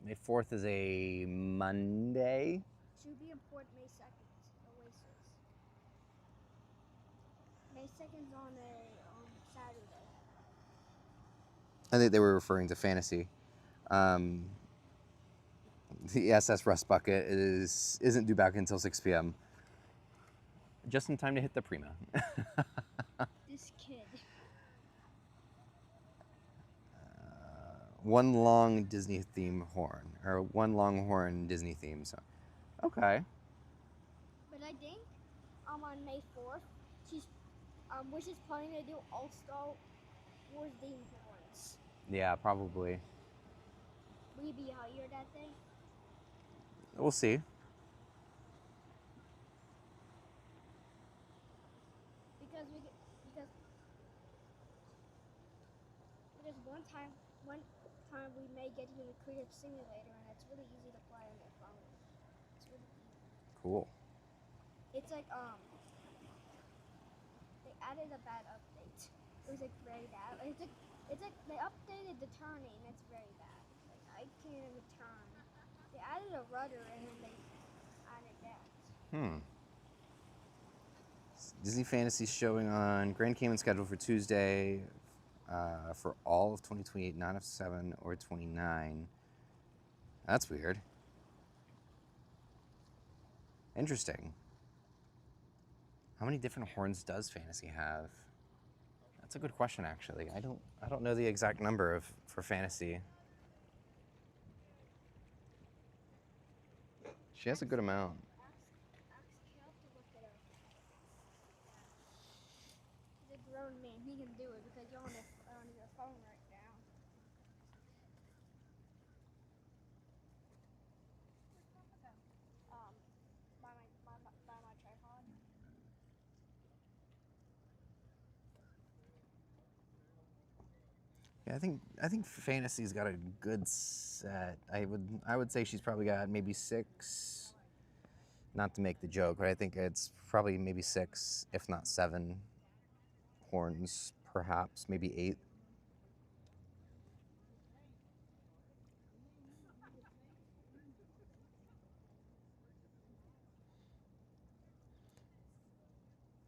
May 4th is a Monday. She'll be in port May 2nd. Oasis. May 2nd's on a Saturday. I think they were referring to Fantasy. The SS Rust Bucket isn't due back until 6 p.m. Just in time to hit the Prima. This kid. One long Disney theme horn, or one long horn Disney theme. So, okay. But I think on May 4th, she's Wish is planning to do All-Star Wars themed horns. Yeah, probably. Will you be out here that day? We'll see. Because one time we may get you in a creative simulator, and it's really easy to play on your phone. It's really easy. Cool. It's like they added a bad update. It was like very bad. It's like they updated the turning, and it's very bad. Like I can't even turn. They added a rudder, and then they added that. Disney Fantasy showing on Grand Cayman schedule for Tuesday for all of 2028, 9 of 7 or 29. That's weird. Interesting. How many different horns does Fantasy have? That's a good question, actually. I don't know the exact number for Fantasy. She has a good amount. Ask Cal to look it up. He's a grown man. He can do it because you're on your phone right now. By my tripod. Yeah, I think Fantasy's got a good set. I would say she's probably got maybe 6. Not to make the joke, but I think it's probably maybe 6, if not 7 horns, perhaps maybe 8.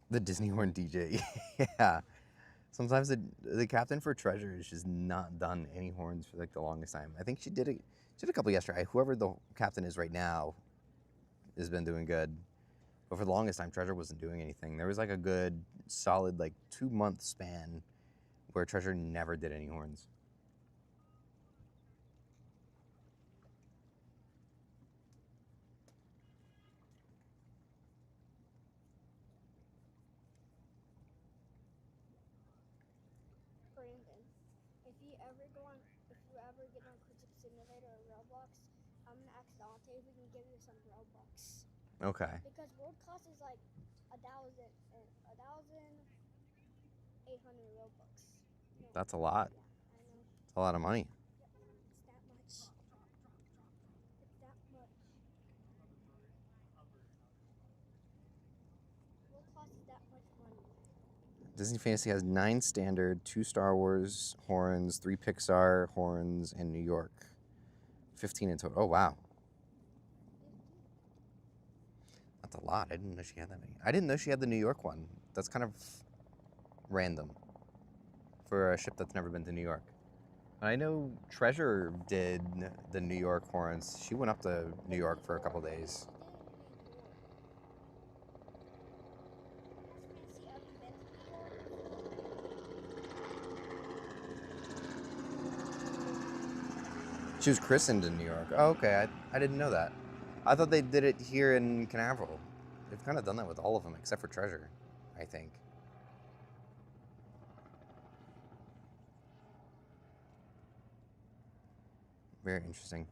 The Disney horn DJ, yeah. Sometimes the captain for Treasure has just not done any horns for like the longest time. I think she did a couple yesterday. Whoever the captain is right now has been doing good. But for the longest time, Treasure wasn't doing anything. There was like a good, solid, like 2-month span where Treasure never did any horns. Brandon, if you ever get on Creative Simulator or Roblox, I'm gonna ask Dante if we can give you some Robux. Okay. Because world class is like 1,800 Robux. No. That's a lot. Yeah, I know. It's a lot of money. Yep, it's that much. It's that much. World class is that much money. Disney Fantasy has 9 standard, 2 Star Wars horns, 3 Pixar horns, and New York. 15 in total. Oh, wow. That's a lot. I didn't know she had that many. I didn't know she had the New York one. That's kind of random. for a ship that's never been to New York. And I know Treasure did the New York horns. She went up to New York for a couple days. She was christened in New York. Oh, okay. I didn't know that. I thought they did it here in Canaveral. They've kind of done that with all of them except for Treasure, I think. Very interesting.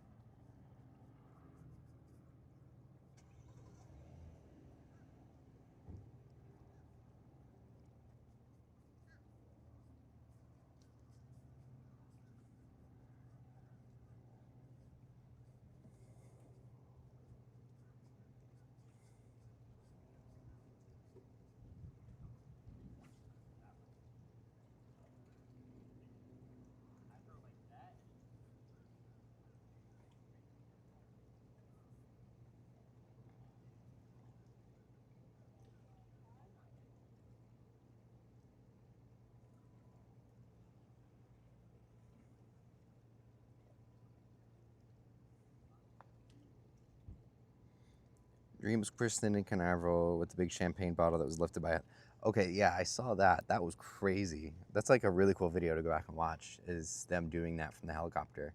Dream was christened in Canaveral with the big champagne bottle that was lifted by it. Okay, yeah, I saw that. That was crazy. That's like a really cool video to go back and watch, is them doing that from the helicopter.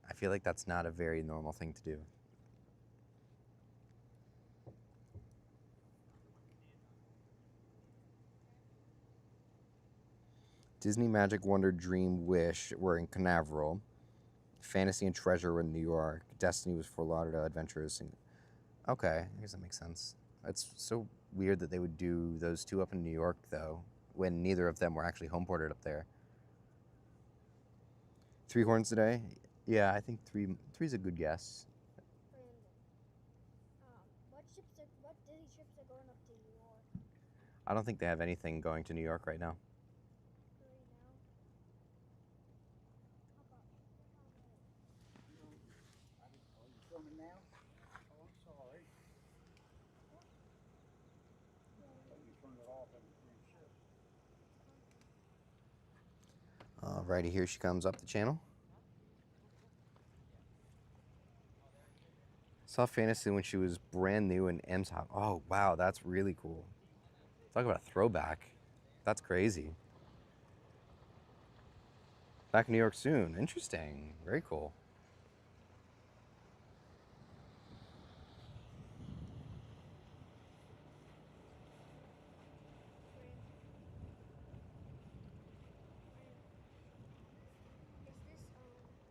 I feel like that's not a very normal thing to do. Disney Magic Wonder Dream Wish were in Canaveral. Fantasy and Treasure were in New York. Destiny was Fort Lauderdale Adventures. Okay, I guess that makes sense. It's so weird that they would do those two up in New York, though, when neither of them were actually homeported up there. 3 horns today? Yeah, I think three's a good guess. Brandon, what Disney ships are going up to New York I don't think they have anything going to New York right now. right now? Are you filming now? Oh, I'm sorry. Let me turn it off and shit. Alrighty, here she comes up the channel. Saw Fantasy when she was brand new in M's Hop. Oh, wow, that's really cool. Talk about a throwback. That's crazy. Back in New York soon. Interesting. Very cool.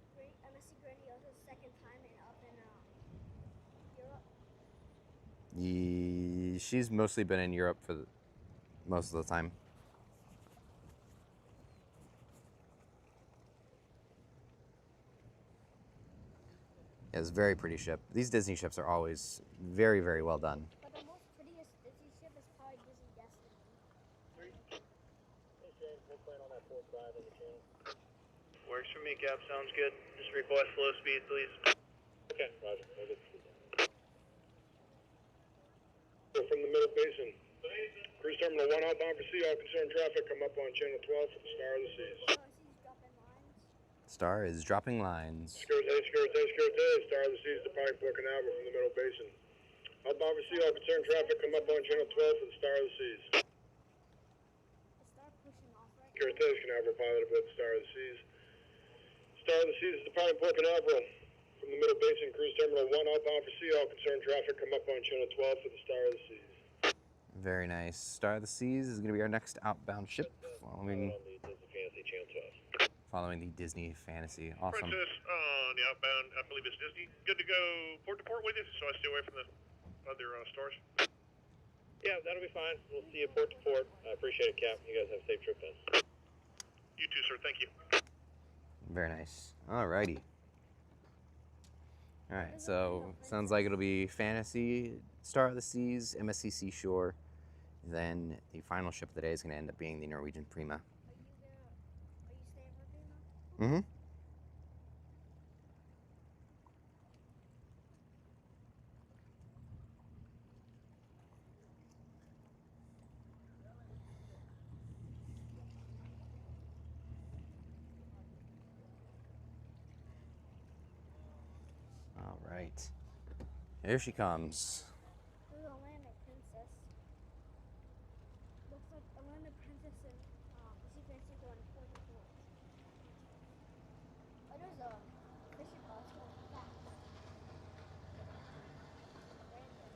Is this MSC Grandiosa's second time up in Europe? She's mostly been in Europe for most of the time. Yeah, it's a very pretty ship. These Disney ships are always very, very well done. But the most prettiest Disney ship is probably Disney Destiny. Works for me, Cap. Sounds good. Just request slow speed, please. Okay, roger. From the Middle Basin. Cruise Terminal 1 outbound for sea. All concerned traffic come up on Channel 12 for the Star of the Seas. Star is dropping lines. Security, Star of the Seas departing Port Canaveral from the Middle Basin. Outbound for sea. All concerned traffic come up on Channel 12 for the Star of the Seas. Security, Canaveral piloted by the Star of the Seas. Star of the Seas is departing Port Canaveral from the Middle Basin. Cruise Terminal 1 outbound for sea. All concerned traffic come up on Channel 12 for the Star of the Seas. Very nice. Star of the Seas is going to be our next outbound ship following the Disney Fantasy. Awesome. Princess on the outbound, I believe it's Disney. Good to go port to port with you, so I stay away from the other stars. Yeah, that'll be fine. We'll see you port to port. I appreciate it, Cap. You guys have a safe trip then. You too, sir. Thank you. Very nice. Alrighty. Alright, so sounds like it'll be Fantasy, Star of the Seas, MSC Seashore. Then the final ship of the day is going to end up being the Norwegian Prima. Are you staying for Prima? Mm-hmm. All right. Here she comes. There's a land of princess. Looks like a land of princess in Secret Secret on Port Canaveral. Oh, there's a fishing boat going fast. Random.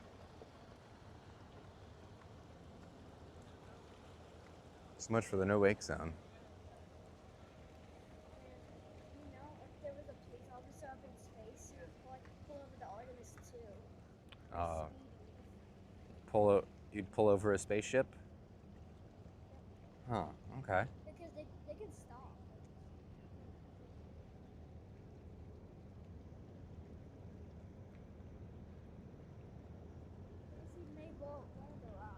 So much for the no wake zone. And you know, if there was a police officer up in space, he'd like pull over the Artemis 2. Uh, Speedy. You'd pull over a spaceship? Huh, okay. Because they can stop. Because he made one of the horns down the way.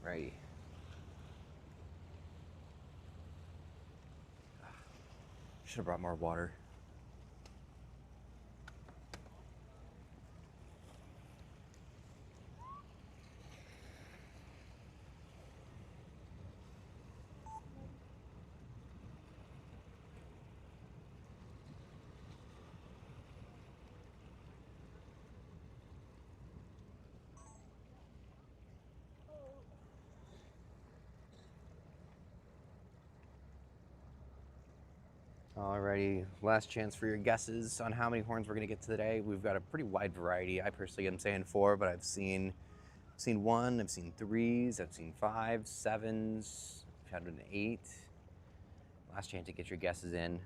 Alrighty. Should have brought more water. Alrighty, last chance for your guesses on how many horns we're gonna get today. We've got a pretty wide variety. I personally am saying 4, but I've seen 1, I've seen 3s, I've seen 5s, 7s, I've had an 8. Last chance to get your guesses in.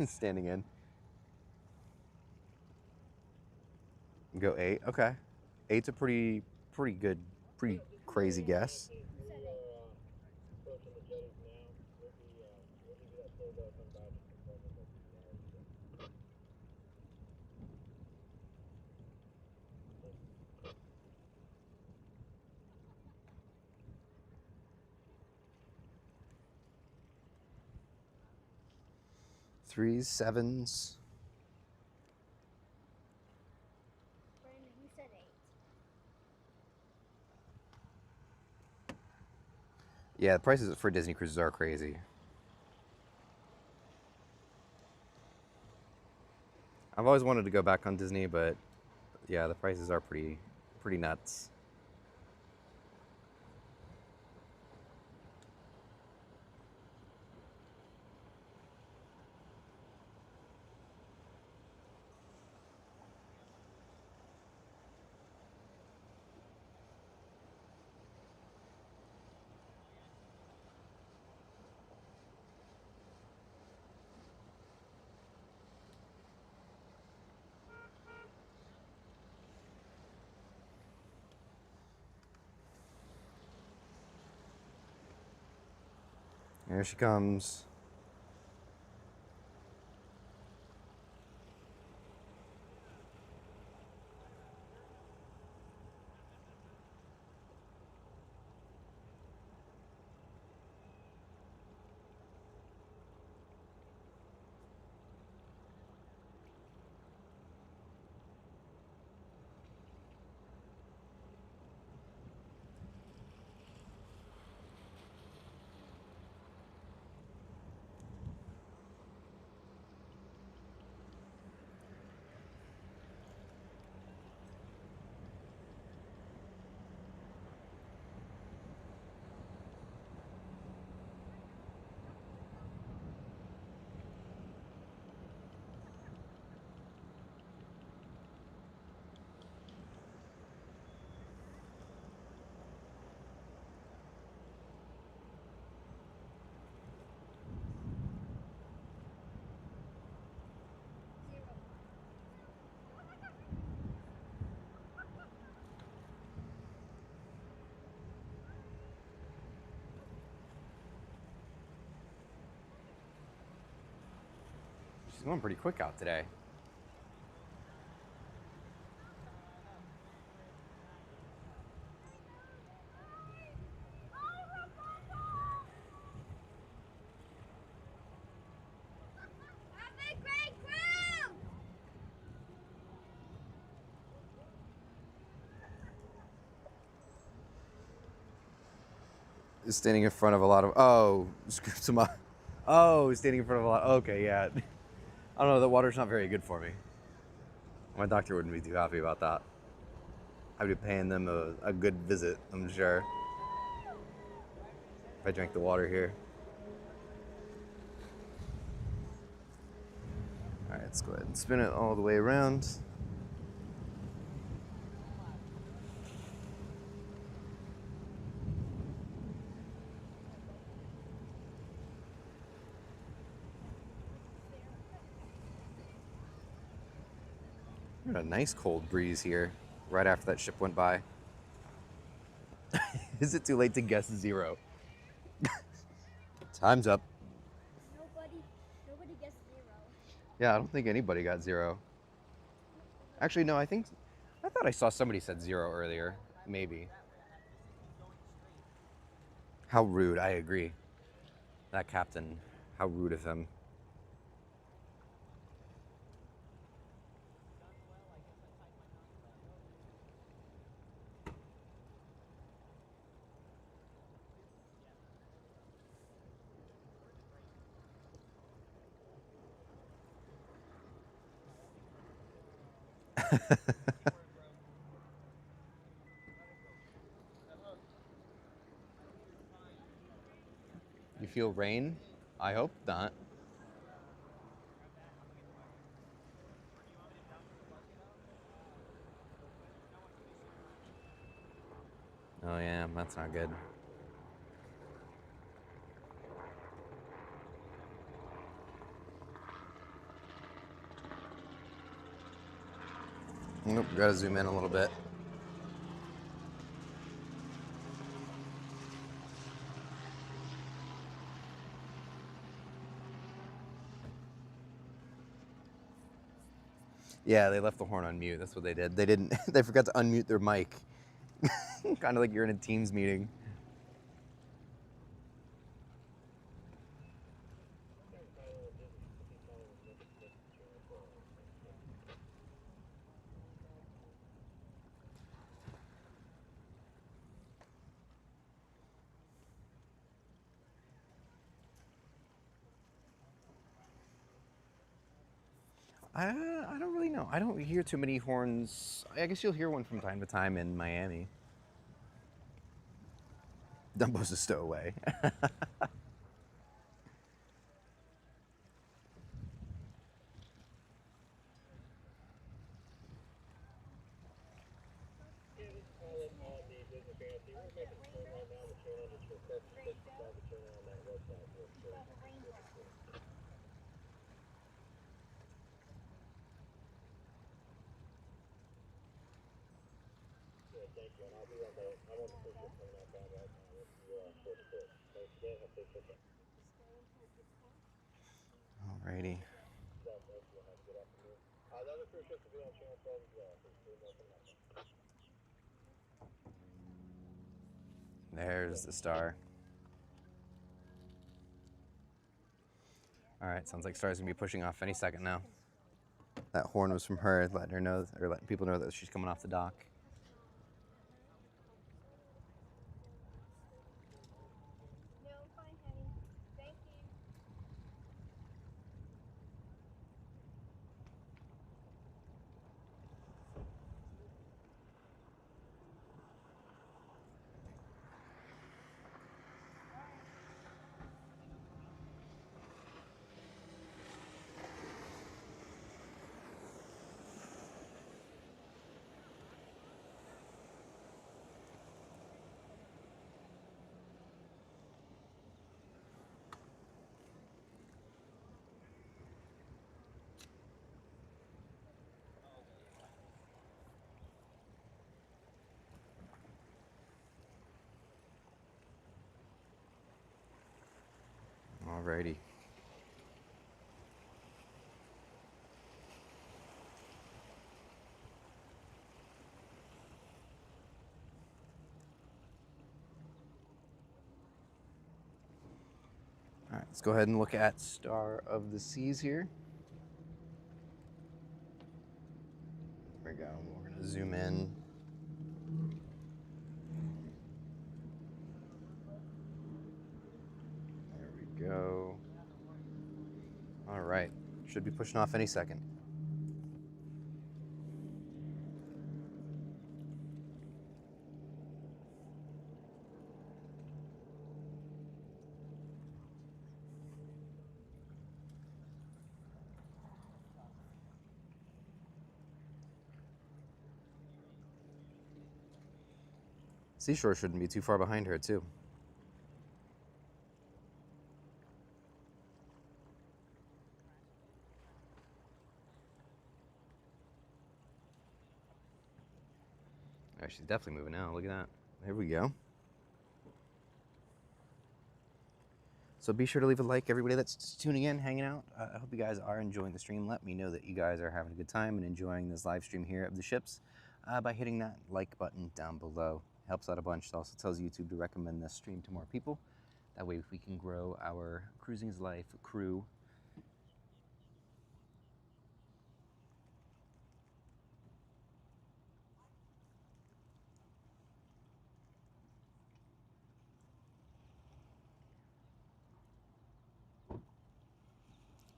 Standing in. Go 8. Okay. 8's a pretty good, pretty crazy guess. Who said it? Threes, 7s. Brandon, who said 8? Yeah, the prices for Disney cruises are crazy. I've always wanted to go back on Disney, but yeah, the prices are pretty nuts. Here she comes. going pretty quick out today. Is standing in front of a lot of, oh, scoops him up. Oh, standing in front of a lot. Okay, yeah. I don't know, the water's not very good for me. My doctor wouldn't be too happy about that. I'd be paying them a good visit, I'm sure, if I drank the water here. All right, let's go ahead and spin it all the way around. We had a nice cold breeze here right after that ship went by. Is it too late to guess 0? Time's up. Nobody gets 0. Yeah, I don't think anybody got 0. Actually, no, I thought I saw somebody said 0 earlier. Maybe. How rude, I agree. That captain, how rude of him. You feel rain? I hope not. Oh yeah, that's not good. Nope, gotta zoom in a little bit. Yeah, they left the horn on mute. That's what they did. They didn't. They forgot to unmute their mic. Kind of like you're in a Teams meeting. I don't really know. I don't hear too many horns. I guess you'll hear one from time to time in Miami. Dumbo's a stowaway. Alrighty. There's the star. All right, sounds like Star's gonna be pushing off any second now. That horn was from her, letting her know, or letting people know that she's coming off the dock. No, fine, honey. Thank you. Alrighty. All right, let's go ahead and look at Star of the Seas here. There we go. We're going to zoom in. There we go. All right. Should be pushing off any second. Seashore shouldn't be too far behind her, too. Oh, she's definitely moving now. Look at that. There we go. So be sure to leave a like, everybody that's tuning in, hanging out. I hope you guys are enjoying the stream. Let me know that you guys are having a good time and enjoying this live stream here of the ships by hitting that like button down below. Helps out a bunch. It also tells YouTube to recommend this stream to more people. That way we can grow our Cruising is Life crew.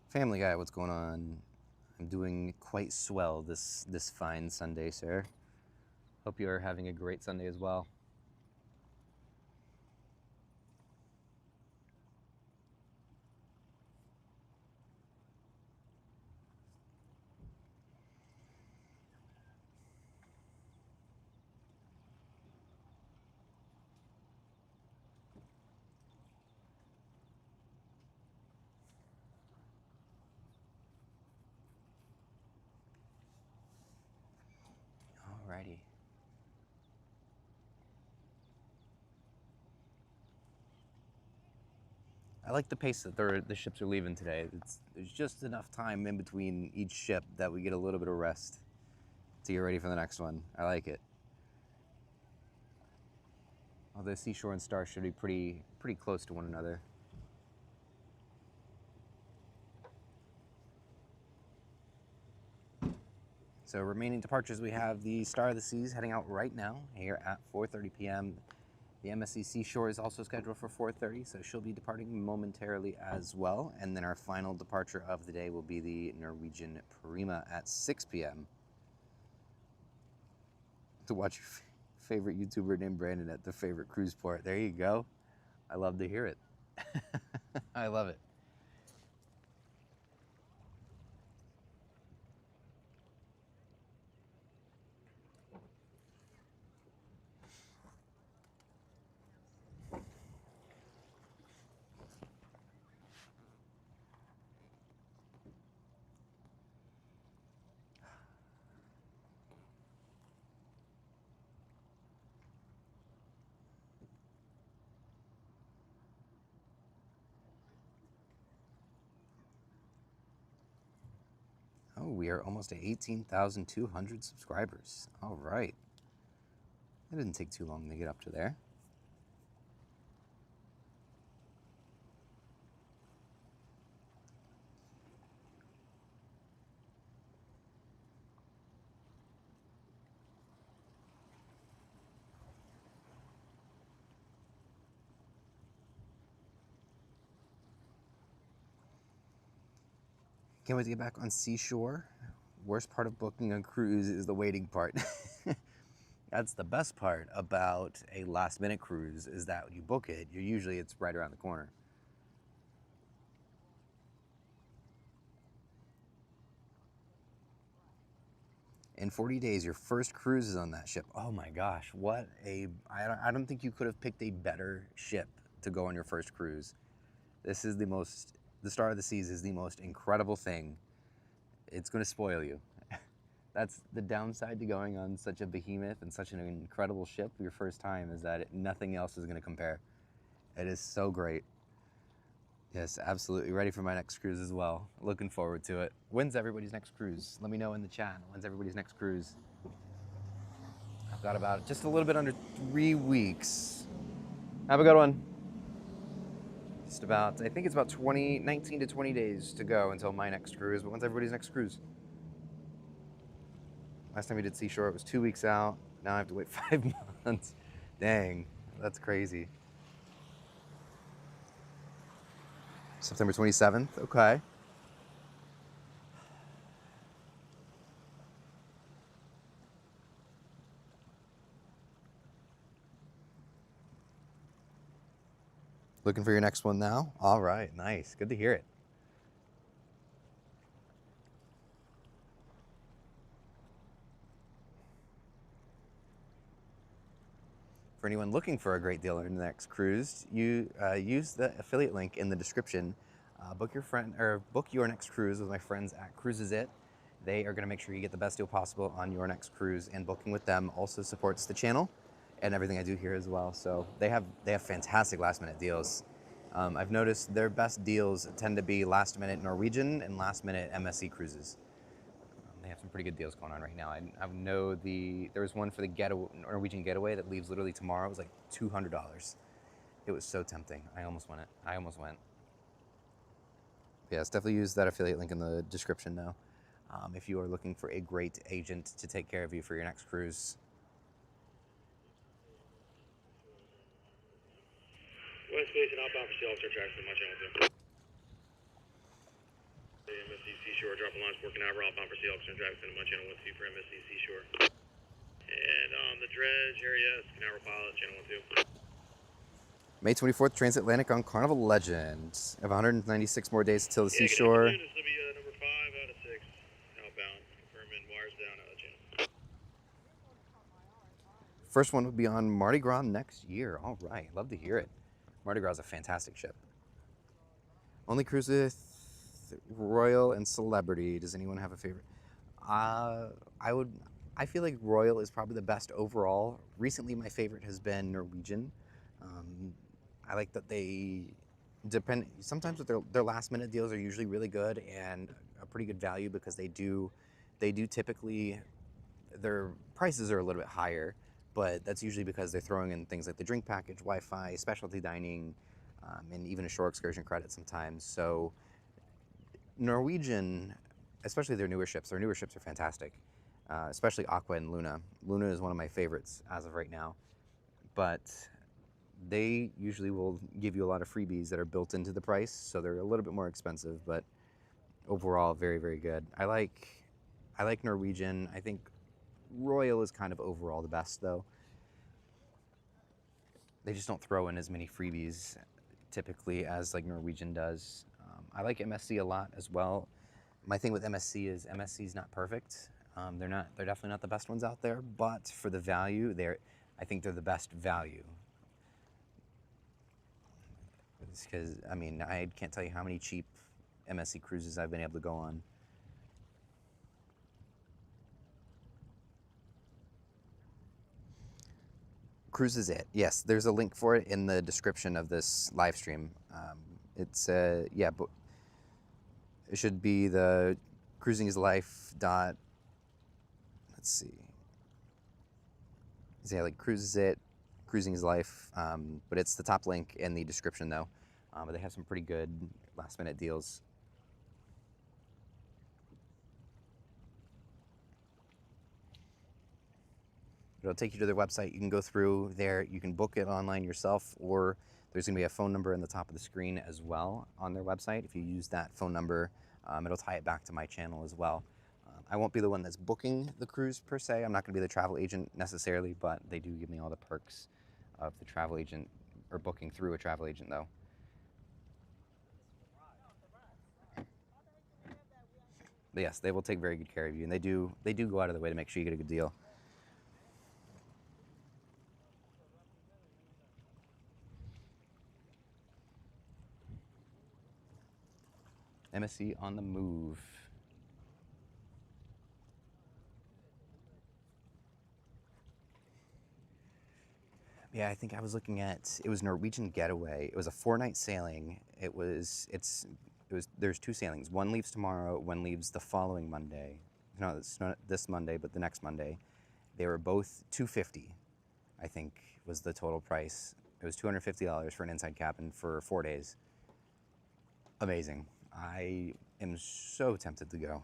Family Guy, what's going on? I'm doing quite swell this fine Sunday, sir. Hope you are having a great Sunday as well. Alrighty. I like the pace that the ships are leaving today. There's just enough time in between each ship that we get a little bit of rest to get ready for the next one. I like it. Although Seashore and Star should be pretty close to one another. So remaining departures, we have the Star of the Seas heading out right now here at 4:30 p.m. The MSC Seashore is also scheduled for 4:30, so she'll be departing momentarily as well. And then our final departure of the day will be the Norwegian Prima at 6 p.m. to watch your favorite YouTuber named Brandon at the favorite cruise port. There you go. I love to hear it. I love it. Oh, we are almost at 18,200 subscribers. All right. That didn't take too long to get up to there. Can't wait to get back on Seashore. Worst part of booking a cruise is the waiting part. That's the best part about a last minute cruise, is that when you book it, usually it's right around the corner. In 40 days, your first cruise is on that ship. Oh my gosh, I don't think you could have picked a better ship to go on your first cruise. This is the Star of the Seas is the most incredible thing. It's going to spoil you. That's the downside to going on such a behemoth and such an incredible ship your first time, is that nothing else is going to compare. It is so great. Yes, absolutely. Ready for my next cruise as well. Looking forward to it. When's everybody's next cruise? Let me know in the chat. When's everybody's next cruise? I've got about just a little bit under 3 weeks. Have a good one. Just about, I think it's about 19 to 20 days to go until my next cruise, but when's everybody's next cruise? Last time we did Seashore, it was 2 weeks out. Now I have to wait 5 months. Dang, that's crazy. September 27th, okay. Looking for your next one now? All right, nice, good to hear it. For anyone looking for a great deal on the next cruise, you use the affiliate link in the description. Book your next cruise with my friends at Cruises It. They are going to make sure you get the best deal possible on your next cruise, and booking with them also supports the channel and everything I do here as well. So they have fantastic last minute deals. I've noticed their best deals tend to be last minute Norwegian and last minute MSC cruises. They have some pretty good deals going on right now. I know there was one for the Norwegian Getaway that leaves literally tomorrow. It was like $200. It was so tempting. I almost went. Yes, definitely use that affiliate link in the description now. If you are looking for a great agent to take care of you for your next cruise. West Station, outbound for Sea Officer tracks on my channel 2. MSC Seashore, dropping lines, Port Canaveral, outbound for Sea Officer traffic on my channel 1-2 for MSC Seashore. And the dredge area, Canaveral pilot, channel 1-2. May 24th, transatlantic on Carnival Legend. I have 196 more days till the Seashore. This will be number 5 out of 6 outbound. Confirming wires down out of the channel. First one will be on Mardi Gras next year. All right, love to hear it. Mardi Gras is a fantastic ship. Only cruise with Royal and Celebrity. Does anyone have a favorite? I feel like Royal is probably the best overall. Recently, my favorite has been Norwegian. I like that they sometimes with their last minute deals are usually really good and a pretty good value, because they do typically, their prices are a little bit higher, but that's usually because they're throwing in things like the drink package, Wi-Fi, specialty dining, and even a shore excursion credit sometimes. So Norwegian, especially their newer ships are fantastic, especially Aqua and Luna. Luna is one of my favorites as of right now, but they usually will give you a lot of freebies that are built into the price, so they're a little bit more expensive, but overall very, very good. I like Norwegian. I think Royal is kind of overall the best though. They just don't throw in as many freebies typically as like Norwegian does. I like MSC a lot as well. My thing with MSC is MSC is not perfect. They're definitely not the best ones out there, but for the value, I think they're the best value. Because, I mean, I can't tell you how many cheap MSC cruises I've been able to go on. Cruises It. Yes, there's a link for it in the description of this live stream. It's, yeah, but it should be the cruising-is-life dot, let's see. Yeah, like Cruises It, Cruising is Life, but it's the top link in the description though. But they have some pretty good last minute deals. It'll take you to their website. You can go through there. You can book it online yourself, or there's going to be a phone number in the top of the screen as well on their website. If you use that phone number, it'll tie it back to my channel as well. I won't be the one that's booking the cruise per se. I'm not going to be the travel agent necessarily, but they do give me all the perks of the travel agent, or booking through a travel agent though. But yes, they will take very good care of you, and they do go out of their way to make sure you get a good deal. MSC on the move. Yeah, I think I was looking at, it was Norwegian Getaway. It was a 4-night sailing. There's 2 sailings. One leaves tomorrow, one leaves the following Monday. No, it's not this Monday, but the next Monday. They were both $250, I think was the total price. It was $250 for an inside cabin for 4 days. amazing. I am so tempted to go.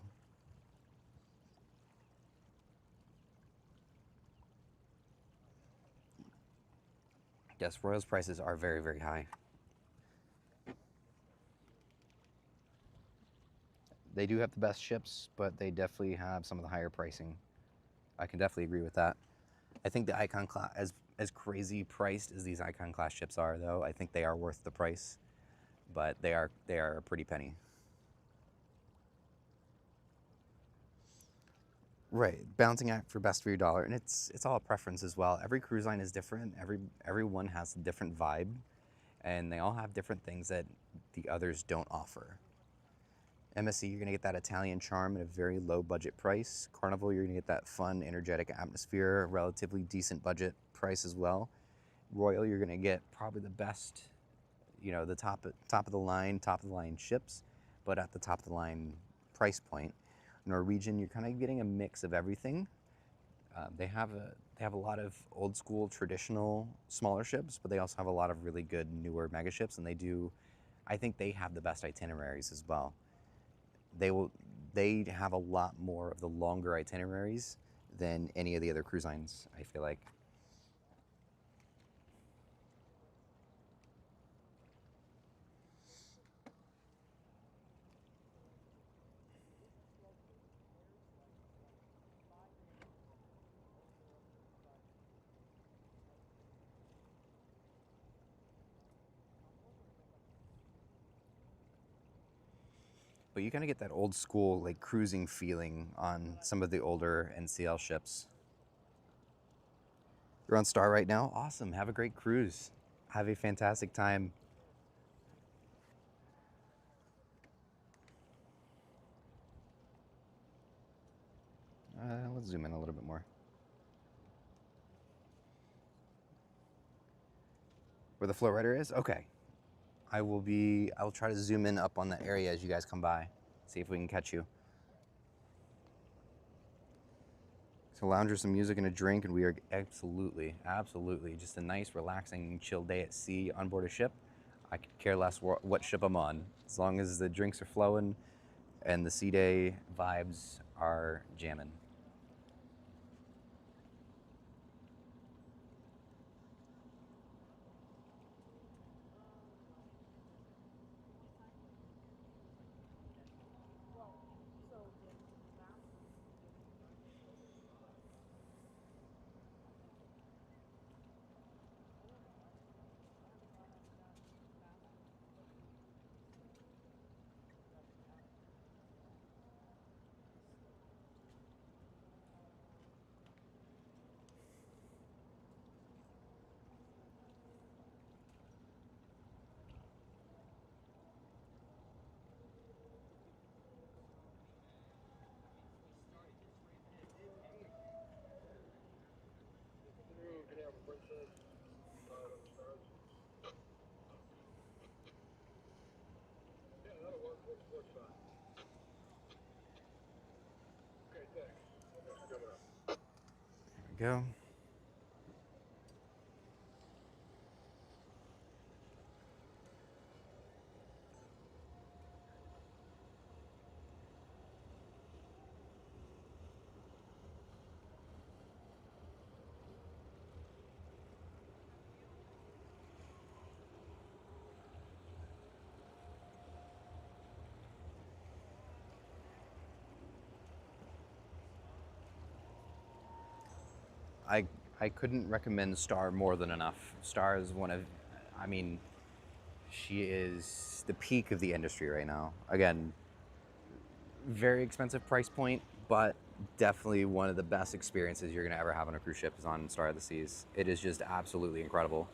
Yes, Royal's prices are very, very high. They do have the best ships, but they definitely have some of the higher pricing. I can definitely agree with that. I think the Icon class, as crazy priced as these Icon class ships are, though, I think they are worth the price, but they are a pretty penny. Right, balancing act for best for your dollar, and it's all a preference as well. Every cruise line is different. Everyone has a different vibe, and they all have different things that the others don't offer. MSC, you're gonna get that Italian charm at a very low budget price. Carnival, you're gonna get that fun, energetic atmosphere, relatively decent budget price as well. Royal, you're gonna get probably the best, you know, the top of the line ships, but at the top of the line price point. Norwegian, you're kind of getting a mix of everything. They have a lot of old school traditional smaller ships, but they also have a lot of really good newer mega ships, and I think they have the best itineraries as well. They have a lot more of the longer itineraries than any of the other cruise lines, I feel like. But you kind of get that old school like cruising feeling on some of the older NCL ships. You're on Star right now? Awesome. Have a great cruise. Have a fantastic time. Let's zoom in a little bit more. Where the flow rider is? Okay. I will try to zoom in up on the area as you guys come by. See if we can catch you. So lounge, some music and a drink, and we are absolutely just a nice, relaxing, chill day at sea on board a ship. I could care less what ship I'm on, as long as the drinks are flowing and the sea day vibes are jamming. There we go. I couldn't recommend Star more than enough. Star is I mean, she is the peak of the industry right now. Again, very expensive price point, but definitely one of the best experiences you're gonna ever have on a cruise ship is on Star of the Seas. It is just absolutely incredible.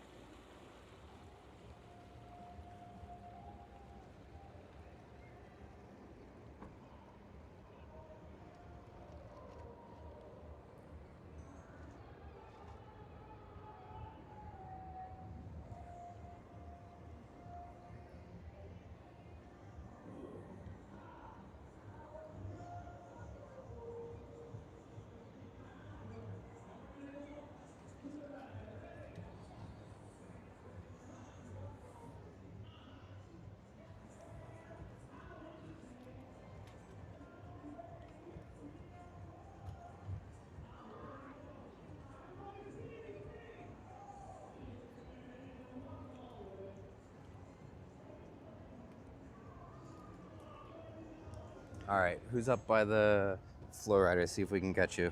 All right, who's up by the flow rider? See if we can catch you.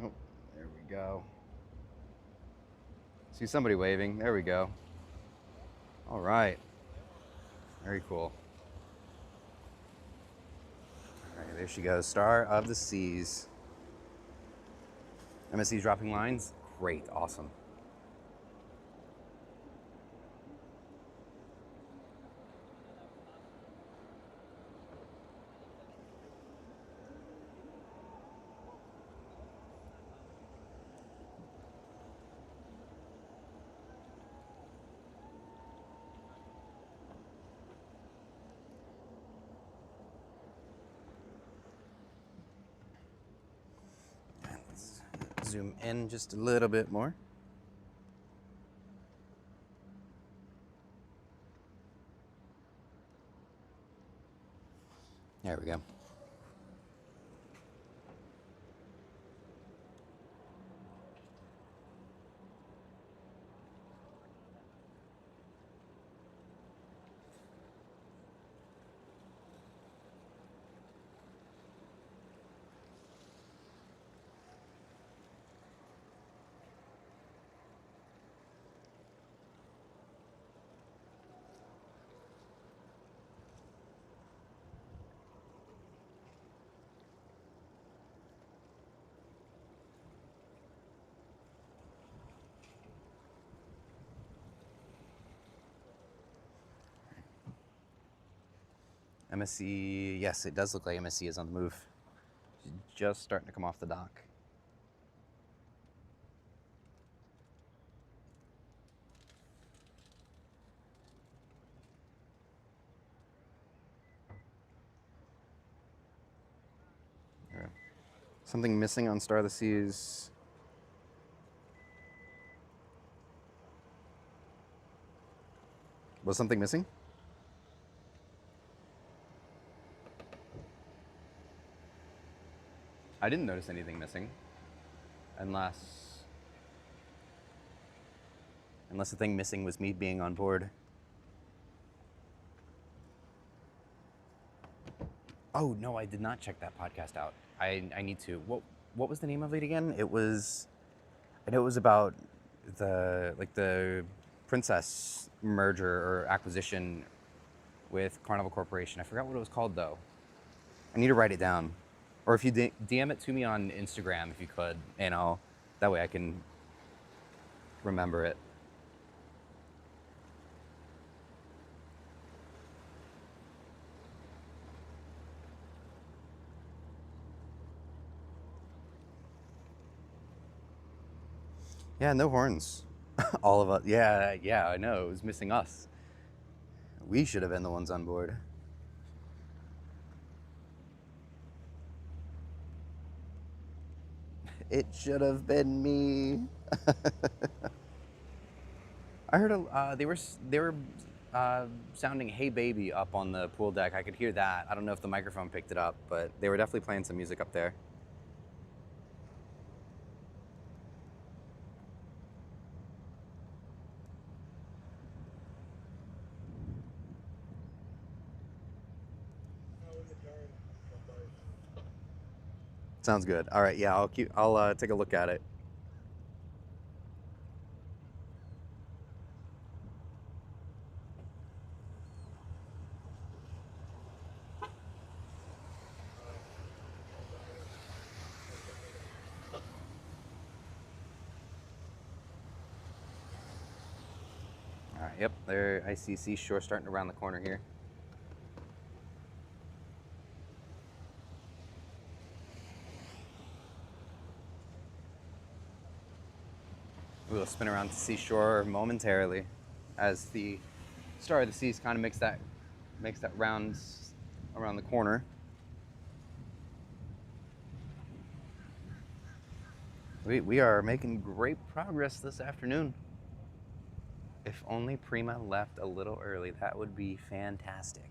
Oh, there we go. See somebody waving. There we go. All right. Very cool. All right, there she goes. Star of the Seas. MSC dropping lines. Great. Awesome. Zoom in just a little bit more. There we go. MSC, yes, it does look like MSC is on the move. She's just starting to come off the dock. There. Something missing on Star of the Seas. Was something missing? I didn't notice anything missing, unless the thing missing was me being on board. Oh no, I did not check that podcast out. I need to. What was the name of it again? I know it was about the Princess merger or acquisition with Carnival Corporation. I forgot what it was called though. I need to write it down. Or if you DM it to me on Instagram, if you could, that way I can remember it. Yeah, no horns. All of us. Yeah, I know. It was missing us. We should have been the ones on board. It should have been me. I heard they were sounding "Hey Baby" up on the pool deck. I could hear that. I don't know if the microphone picked it up, but they were definitely playing some music up there. Sounds good. All right, yeah, I'll take a look at it. All right, yep, there I see Seashore starting to round the corner here. We'll spin around to Seashore momentarily as the Star of the Seas kind of makes that round around the corner. We are making great progress this afternoon. If only Prima left a little early, that would be fantastic.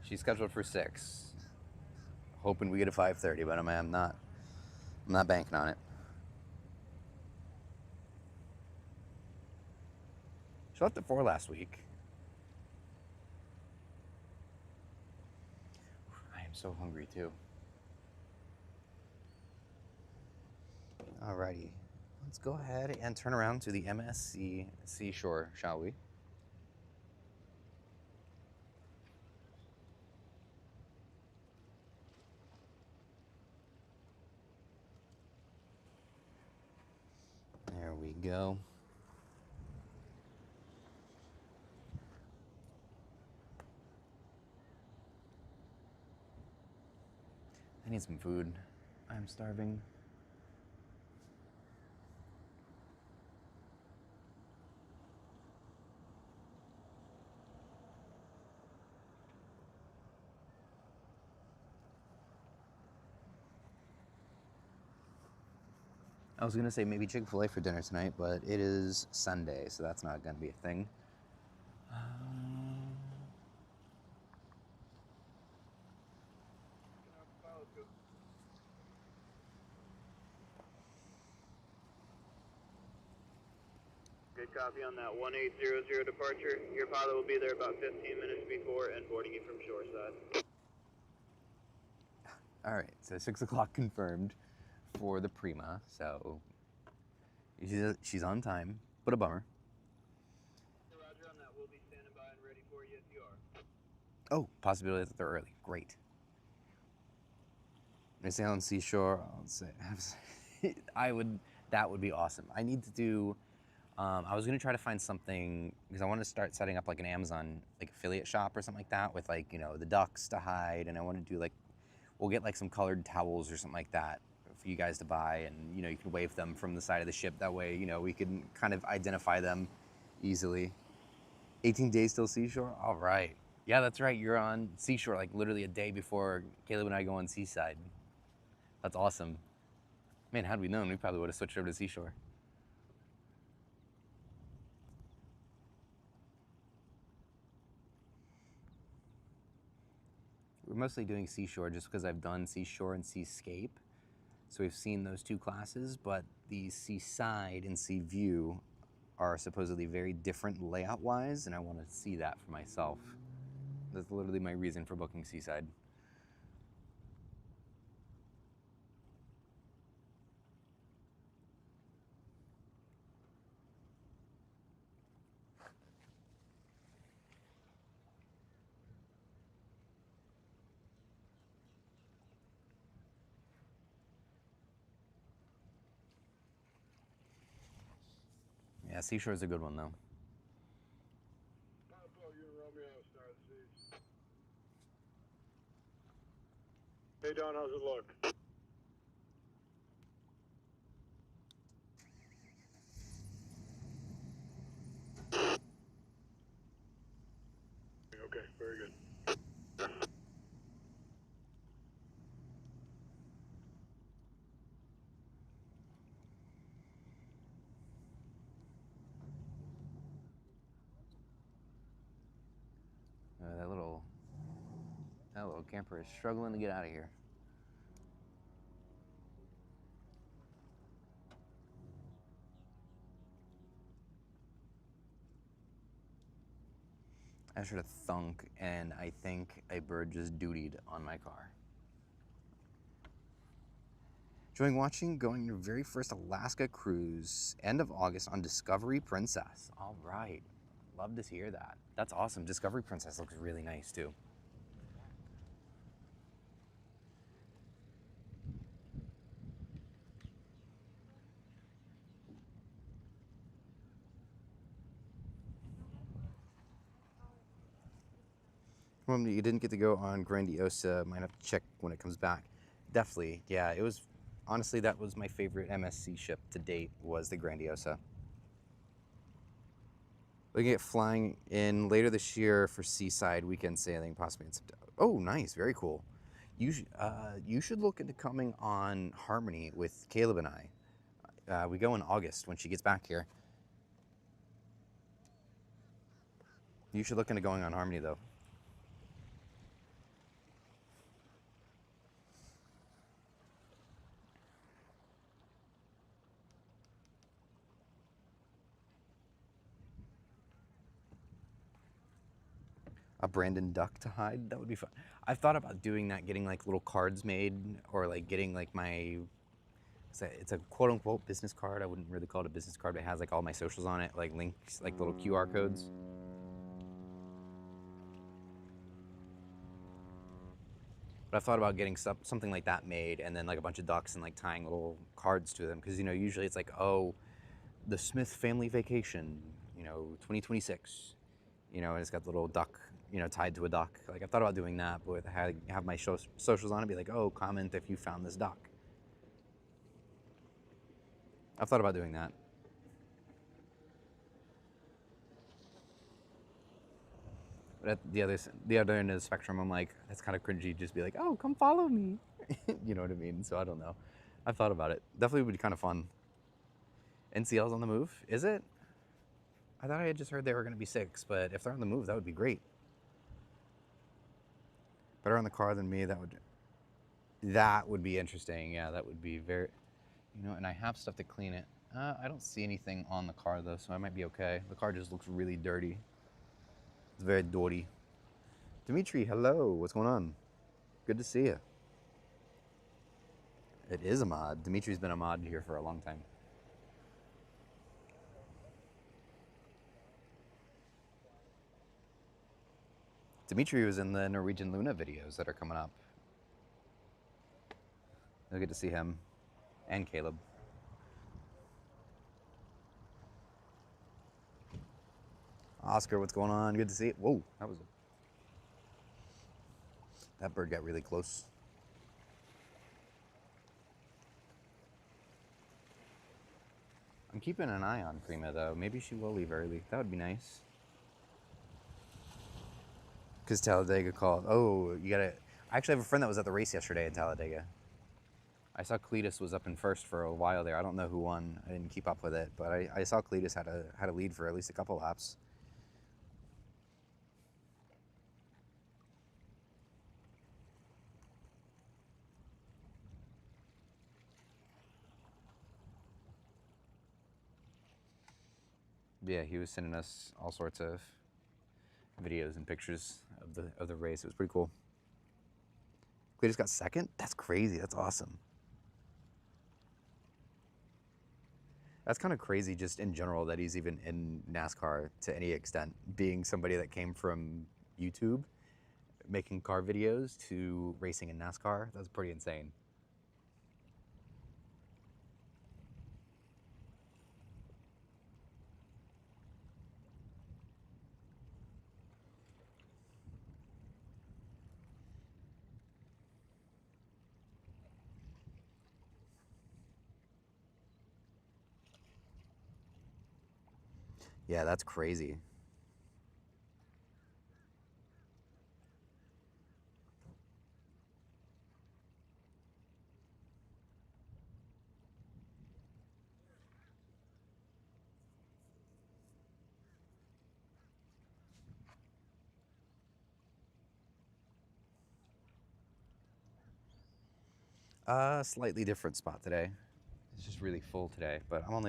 She's scheduled for 6. hoping we get a 5:30, but I'm not banking on it. She left at 4 last week. I am so hungry too. Alrighty, let's go ahead and turn around to the MSC Seashore, shall we? There we go. I need some food. I'm starving. I was gonna say maybe Chick-fil-A for dinner tonight, but it is Sunday, so that's not gonna be a thing. Good copy on that 1800 departure. Your pilot will be there about 15 minutes before and boarding you from shoreside. All right, so 6 o'clock confirmed for the Prima, so she's on time, but a bummer. Roger on that. We'll be standing by and ready for you if you are. Oh, possibility that they're early. Great. When I say on Seashore, I'll say that would be awesome. I need to do. I was gonna try to find something because I want to start setting up like an Amazon like affiliate shop or something like that with like the ducks to hide, and I want to do like we'll get like some colored towels or something like that for you guys to buy, and you can wave them from the side of the ship. That way we can kind of identify them easily. 18 days till Seashore. All right. Yeah, that's right. You're on Seashore like literally a day before Caleb and I go on Seaside. That's awesome. Man, had we known, we probably would have switched over to Seashore. We're mostly doing Seashore just because I've done Seashore and Seascape. So we've seen those two classes, but the Seaside and Sea View are supposedly very different layout-wise, and I want to see that for myself. That's literally my reason for booking Seaside. Yeah, Seashore is a good one, though. Hey, Don, how's it look? Okay, very good. That little camper is struggling to get out of here. I just heard a thunk, and I think a bird just dutied on my car. Enjoying watching going your very first Alaska cruise, end of August on Discovery Princess. All right, love to hear that. That's awesome. Discovery Princess looks really nice too. Well, you didn't get to go on Grandiosa. Might have to check when it comes back. Definitely, yeah. It was honestly that was my favorite MSC ship to date was the Grandiosa. Looking at flying in later this year for Seaside weekend sailing, possibly in September. Oh, nice, very cool. You should look into coming on Harmony with Caleb and I. We go in August when she gets back here. You should look into going on Harmony though. A Brandon duck to hide. That would be fun. I've thought about doing that, getting like little cards made, or like getting like my, it's a quote unquote business card. I wouldn't really call it a business card, but it has like all my socials on it, like links, like little QR codes. But I've thought about getting something like that made, and then like a bunch of ducks and like tying little cards to them, because you know usually it's like, oh, the Smith family vacation, you know, 2026, you know, and it's got the little duck, you know, tied to a duck. Like I've thought about doing that, but have my socials on it, be like, oh, comment if you found this duck. I've thought about doing that. But at the other end of the spectrum, I'm like, that's kind of cringy. Just be like, oh, come follow me. You know what I mean? So I don't know. I've thought about it. Definitely would be kind of fun. NCL's on the move, is it? I thought I had just heard they were going to be 6, but if they're on the move, that would be great. Better on the car than me. That would be interesting. Yeah, that would be very, you know. And I have stuff to clean it. I don't see anything on the car though, so I might be okay. The car just looks really dirty. It's very dirty. Dimitri, hello. What's going on? Good to see you. It is a mod. Dimitri's been a mod here for a long time. Dimitri was in the Norwegian Luna videos that are coming up. You'll get to see him and Caleb. Oscar, what's going on? Good to see you. Whoa, that bird got really close. I'm keeping an eye on Prima though. Maybe she will leave early. That would be nice. Because Talladega called. Oh, you gotta. I actually have a friend that was at the race yesterday in Talladega. I saw Cletus was up in first for a while there. I don't know who won. I didn't keep up with it, but I saw Cletus had a lead for at least a couple laps. Yeah, he was sending us all sorts of videos and pictures of the race. It was pretty cool. Cletus got second? That's crazy. That's awesome. That's kind of crazy just in general that he's even in NASCAR to any extent, being somebody that came from YouTube, making car videos, to racing in NASCAR. That's pretty insane. Yeah, that's crazy. Slightly different spot today. It's just really full today, but I'm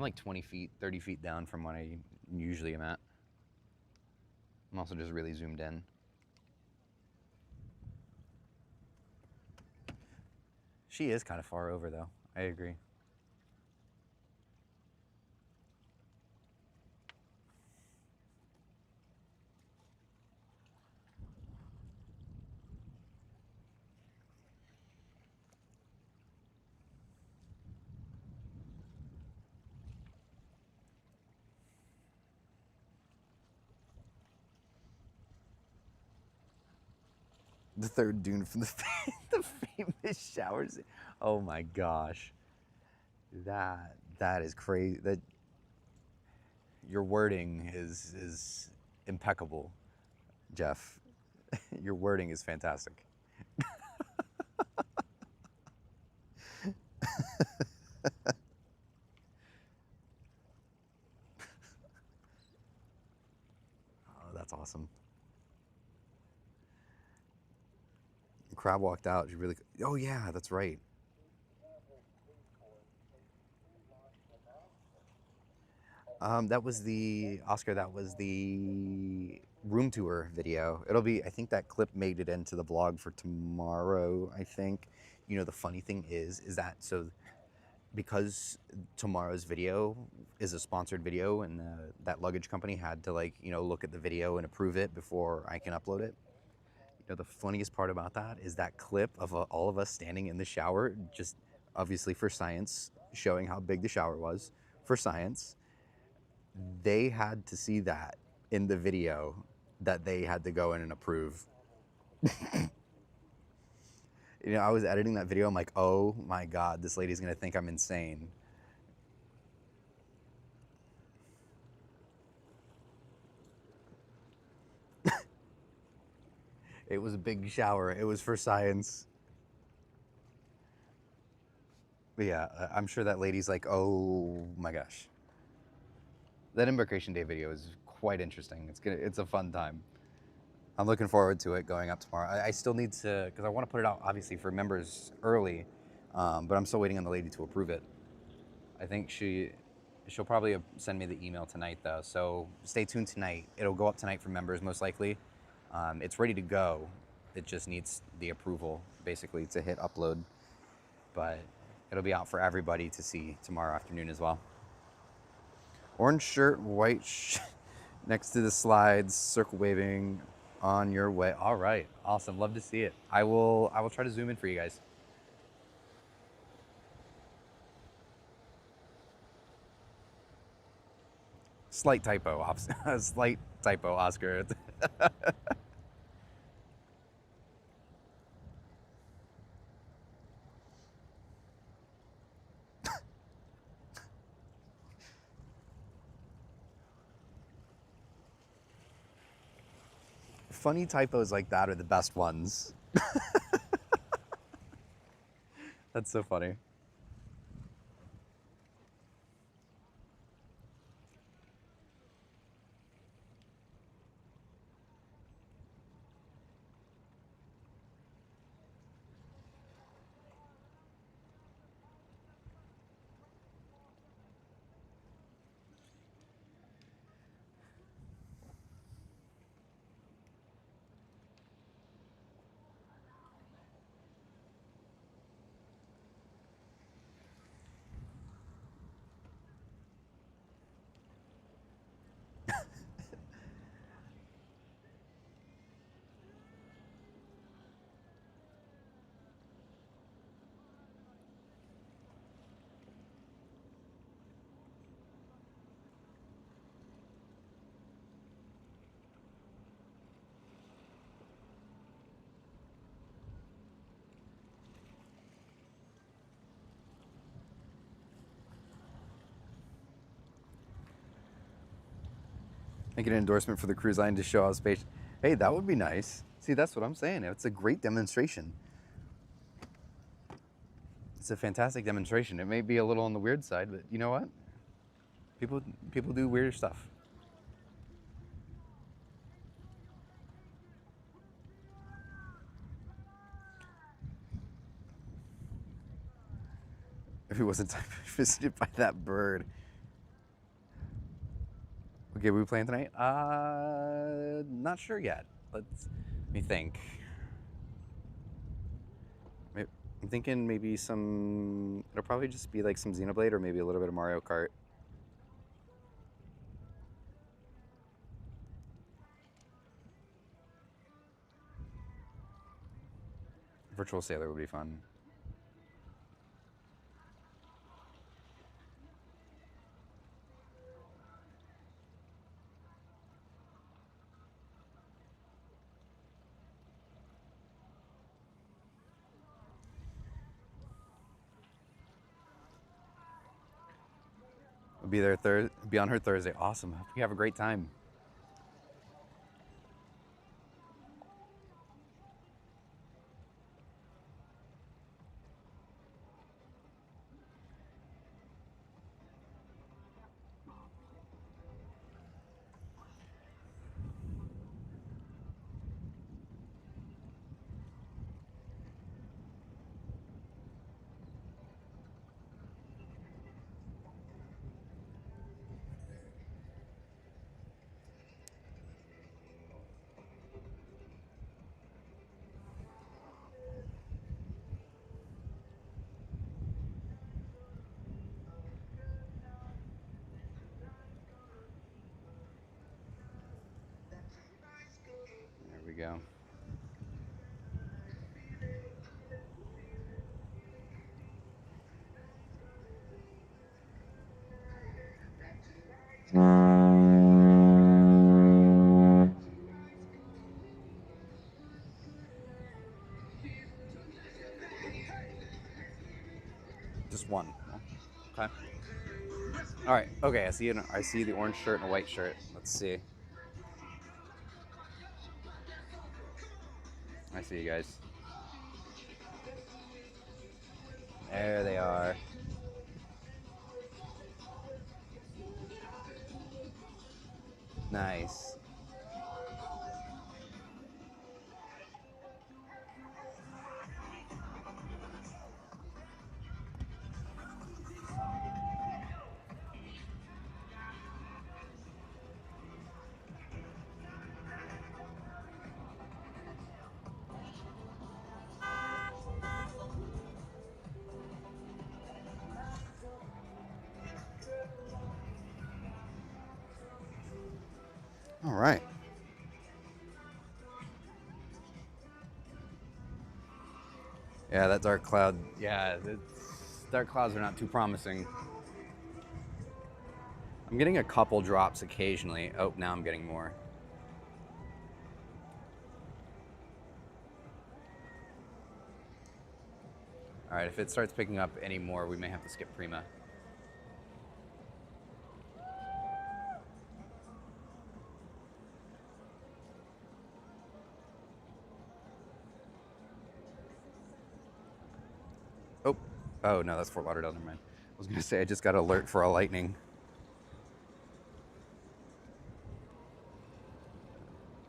like 20 feet, 30 feet down from what I usually am at. I'm also just really zoomed in. She is kind of far over though. I agree. The third dune from the famous showers. Oh my gosh. That is crazy. That your wording is impeccable, Jeff. Your wording is fantastic. Oh, that's awesome. Crab walked out. She really. Oh yeah, that's right. That was the Oscar. That was the room tour video. It'll be, I think that clip made it into the vlog for tomorrow, I think. You know, the funny thing is that, so because tomorrow's video is a sponsored video and that luggage company had to, like, you know, look at the video and approve it before I can upload it. You know, the funniest part about that is that clip of all of us standing in the shower, just obviously for science, showing how big the shower was for science. They had to see that in the video that they had to go in and approve. You know, I was editing that video. I'm like, oh my God, this lady's gonna think I'm insane. It was a big shower. It was for science. But yeah, I'm sure that lady's like, oh my gosh. That Embarkation Day video is quite interesting. It's a fun time. I'm looking forward to it going up tomorrow. I still need to, because I want to put it out obviously for members early, but I'm still waiting on the lady to approve it. I think she'll probably send me the email tonight though, so stay tuned tonight. It'll go up tonight for members most likely. It's ready to go. It just needs the approval basically to hit upload, but it'll be out for everybody to see tomorrow afternoon as well. Orange shirt, white next to the slides, circle waving on your way. All right, awesome, love to see it. I will try to zoom in for you guys. Slight typo, Oscar. Funny typos like that are the best ones. That's so funny. Make an endorsement for the cruise line to show how spacious. Hey, that would be nice. See, that's what I'm saying. It's a great demonstration. It's a fantastic demonstration. It may be a little on the weird side, but you know what? People do weird stuff. If he wasn't visited by that bird. Okay, we playing tonight? Not sure yet. Let me think. I'm thinking maybe it'll probably just be like some Xenoblade or maybe a little bit of Mario Kart. Virtual Sailor would be fun. We'll be there be on her Thursday. Awesome. Hope you have a great time. we go. Just one. Okay. All right. Okay. I see the orange shirt and a white shirt. Let's see. I see you guys. There they are. Nice. All right. Yeah, that dark cloud. Yeah, the dark clouds are not too promising. I'm getting a couple drops occasionally. Oh, now I'm getting more. All right, if it starts picking up any more, we may have to skip Prima. Oh no, that's Fort Lauderdale. Never mind. I was gonna say I just got an alert for a lightning.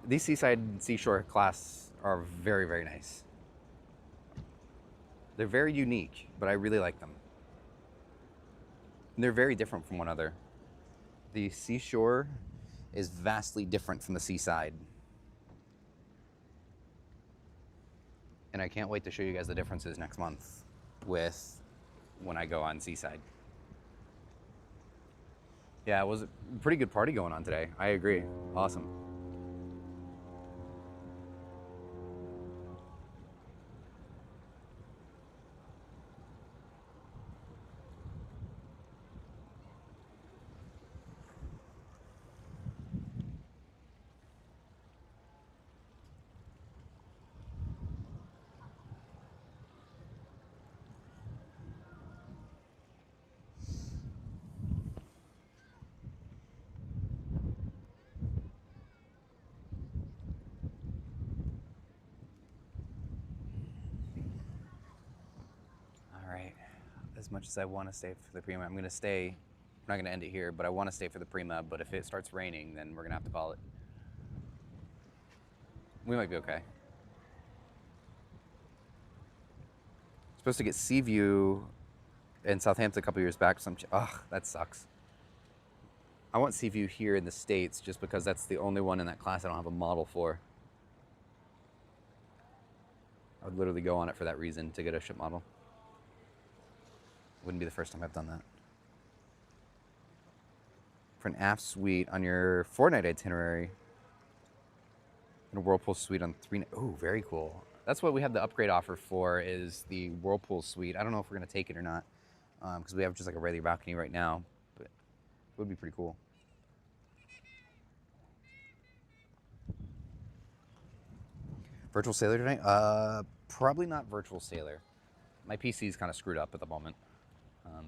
These seashore class are very, very nice. They're very unique, but I really like them. And they're very different from one another. The seashore is vastly different from the seaside. And I can't wait to show you guys the differences next month with when I go on seaside. Yeah, it was a pretty good party going on today. I agree. Awesome. As much as I want to stay for the Prima, I'm going to stay. I'm not going to end it here, but I want to stay for the Prima. But if it starts raining, then we're going to have to call it. We might be okay. Supposed to get Seaview in Southampton a couple years back. Ugh, that sucks. I want Seaview here in the States just because that's the only one in that class I don't have a model for. I would literally go on it for that reason, to get a ship model. Wouldn't be the first time I've done that. For an aft suite on your 4-night itinerary, and a Whirlpool suite on 3 nights. Oh, very cool. That's what we have the upgrade offer for, is the Whirlpool suite. I don't know if we're going to take it or not, because we have just like a regular balcony right now, but it would be pretty cool. Virtual Sailor tonight? Probably not Virtual Sailor. My PC is kind of screwed up at the moment.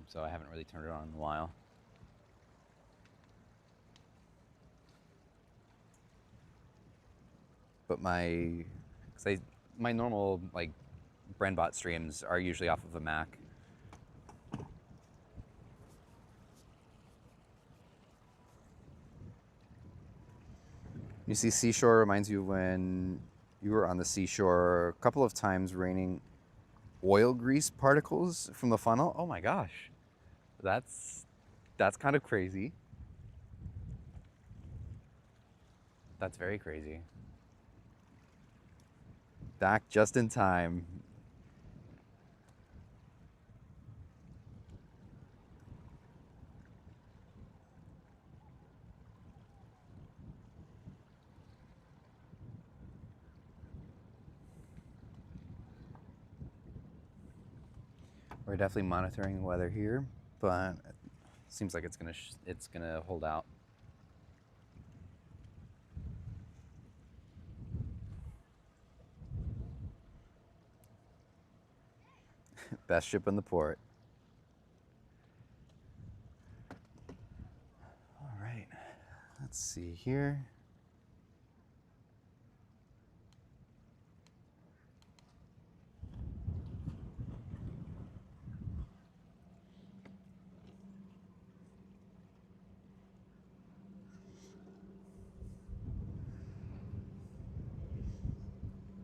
So I haven't really turned it on in a while. But my normal like Brandbot streams are usually off of a Mac. You see, Seashore reminds you when you were on the seashore a couple of times, raining oil grease particles from the funnel. Oh my gosh. That's kind of crazy. That's very crazy. Back just in time. We're definitely monitoring the weather here, but it seems like it's gonna hold out. Best ship in the port. All right, let's see here.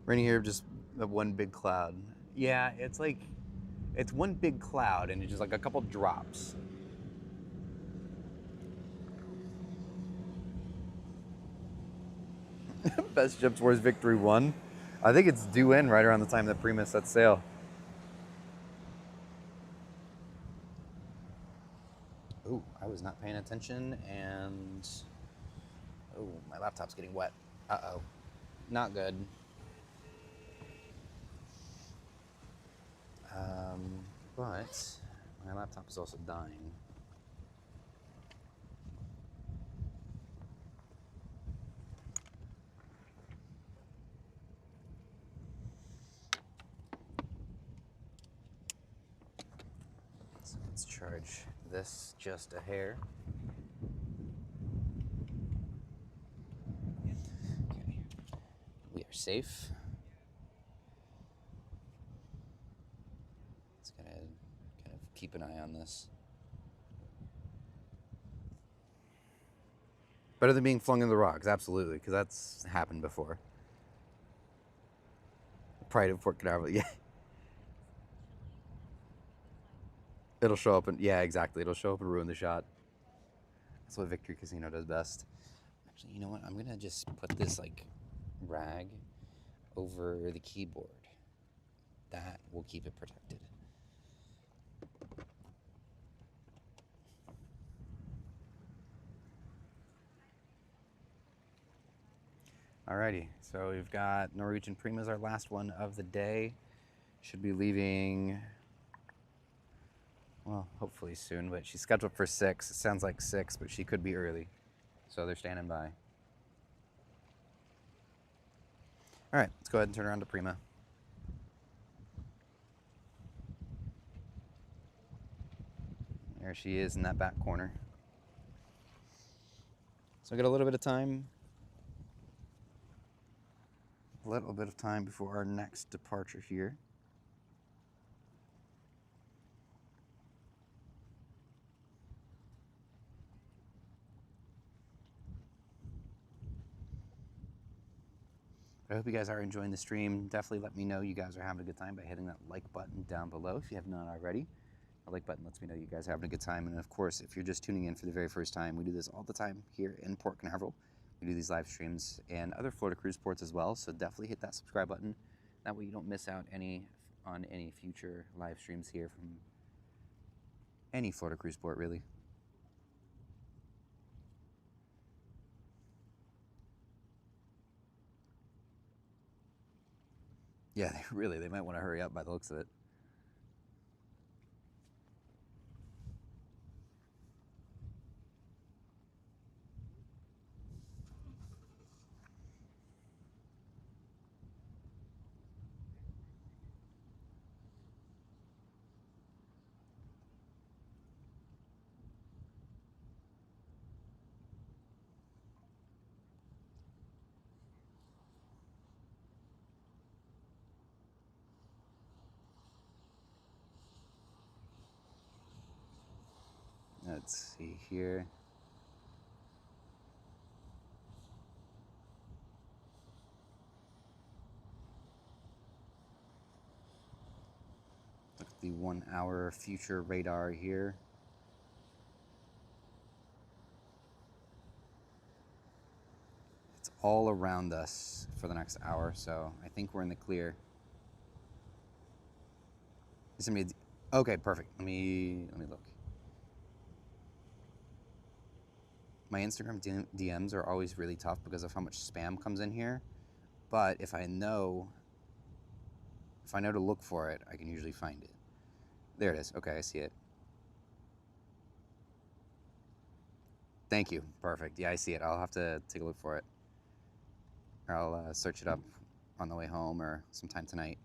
Right here, just one big cloud. Yeah, it's like, it's one big cloud and it's just like a couple drops. Best ships, where's Victory 1? I think it's due in right around the time that Prima sets sail. Oh, I was not paying attention and, oh, my laptop's getting wet. Uh-oh, not good. But my laptop is also dying. So let's charge this just a hair. Okay, we are safe. It's gonna kind of keep an eye on this. Better than being flung in the rocks, absolutely, because that's happened before. Pride of Port Canaveral, yeah. It'll show up and, yeah, exactly. It'll show up and ruin the shot. That's what Victory Casino does best. Actually, you know what? I'm gonna just put this like rag over the keyboard. That will keep it protected. Alrighty, so we've got Norwegian Prima as our last one of the day. Should be leaving, well, hopefully soon, but she's scheduled for 6. It sounds like 6, but she could be early. So they're standing by. All right, let's go ahead and turn around to Prima. There she is in that back corner. So I got a little bit of time. A little bit of time before our next departure here. I hope you guys are enjoying the stream. Definitely let me know you guys are having a good time by hitting that like button down below if you have not already. The like button lets me know you guys are having a good time. And of course, if you're just tuning in for the very first time, we do this all the time here in Port Canaveral. We do these live streams and other Florida cruise ports as well. So definitely hit that subscribe button. That way you don't miss out on any future live streams here from any Florida cruise port, really. Yeah, they might want to hurry up by the looks of it. Let's see here. Look at the 1 hour future radar here. It's all around us for the next hour, so I think we're in the clear. Okay, perfect. Let me look. My Instagram DMs are always really tough because of how much spam comes in here. But if I know to look for it, I can usually find it. There it is. Okay, I see it. Thank you. Perfect. Yeah, I see it. I'll have to take a look for it. Or I'll search it up on the way home or sometime tonight.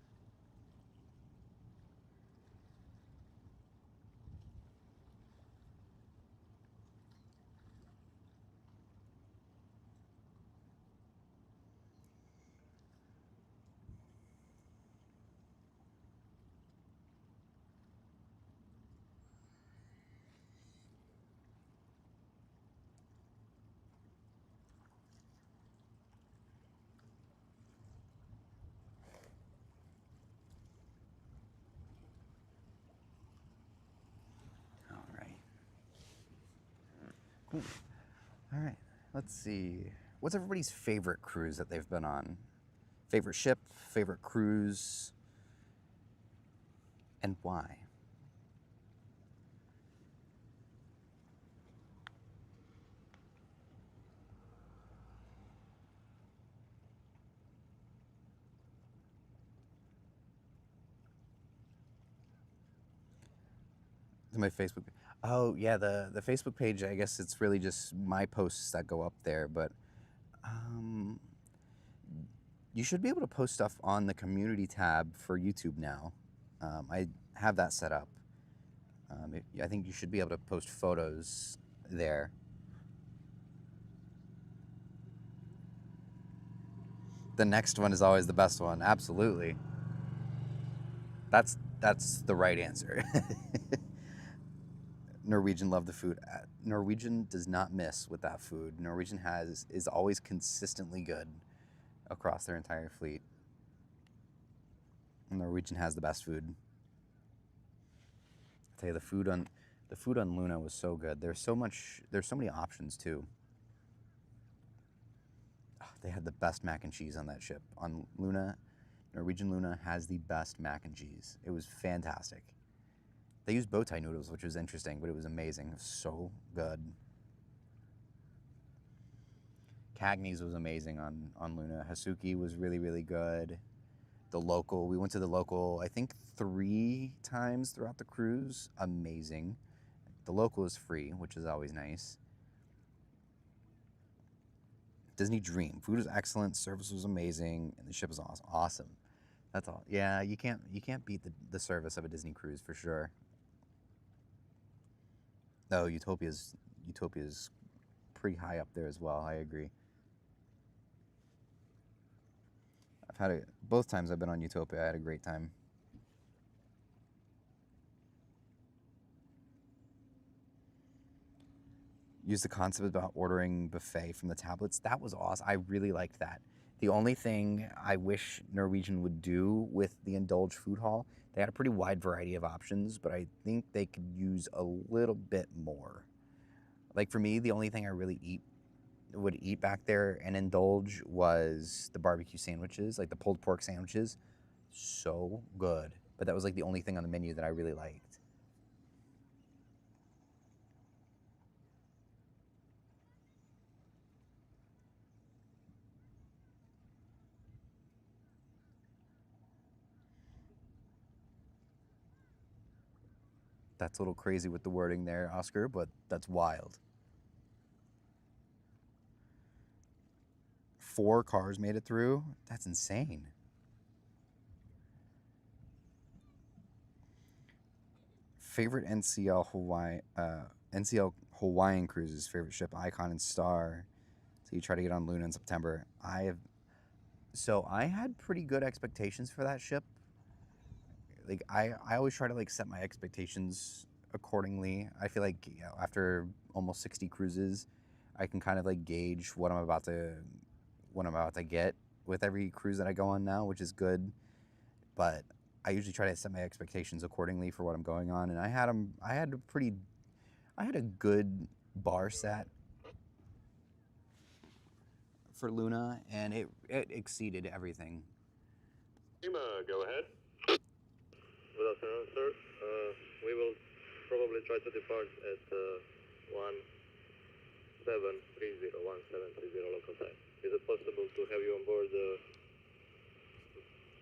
All right. Cool. All right. Let's see. What's everybody's favorite cruise that they've been on? Favorite ship, favorite cruise, and why? My Facebook. Oh yeah, the Facebook page. I guess it's really just my posts that go up there. But um, you should be able to post stuff on the community tab for YouTube now. I have that set up. I think you should be able to post photos there. The next one is always the best one. Absolutely. That's the right answer. Norwegian love the food. Norwegian does not miss with that food. Norwegian is always consistently good across their entire fleet. Norwegian has the best food. I tell you, the food on Luna was so good. There's so many options too. Oh, they had the best mac and cheese on that ship. On Luna, Norwegian Luna has the best mac and cheese. It was fantastic. They used bow tie noodles, which was interesting, but it was amazing. It was so good. Cagney's was amazing on Luna. Hasuki was really, really good. The local, we went to the local, I think 3 times throughout the cruise. Amazing. The local is free, which is always nice. Disney Dream. Food was excellent, service was amazing, and the ship was awesome. That's all. Yeah, you can't beat the service of a Disney cruise for sure. Oh, Utopia's pretty high up there as well. I agree. Both times I've been on Utopia, I had a great time. Use the concept about ordering buffet from the tablets. That was awesome. I really liked that. The only thing I wish Norwegian would do with the Indulge food hall, they had a pretty wide variety of options, but I think they could use a little bit more. Like for me, the only thing I really would eat back there and indulge was the barbecue sandwiches, like the pulled pork sandwiches. So good. But that was like the only thing on the menu that I really liked. That's a little crazy with the wording there, Oscar, but that's wild. 4 cars made it through? That's insane. Favorite NCL Hawaiian cruises, favorite ship, Icon and Star. So you try to get on Luna in September. I had pretty good expectations for that ship. Like I always try to like set my expectations accordingly. I feel like after almost 60 cruises, I can kind of like gauge what I'm about to get with every cruise that I go on now, which is good. But I usually try to set my expectations accordingly for what I'm going on, and I had a good bar set for Luna, and it exceeded everything. Prima, go ahead. Good afternoon, sir. We will probably try to depart at 1730 local time. Is it possible to have you on board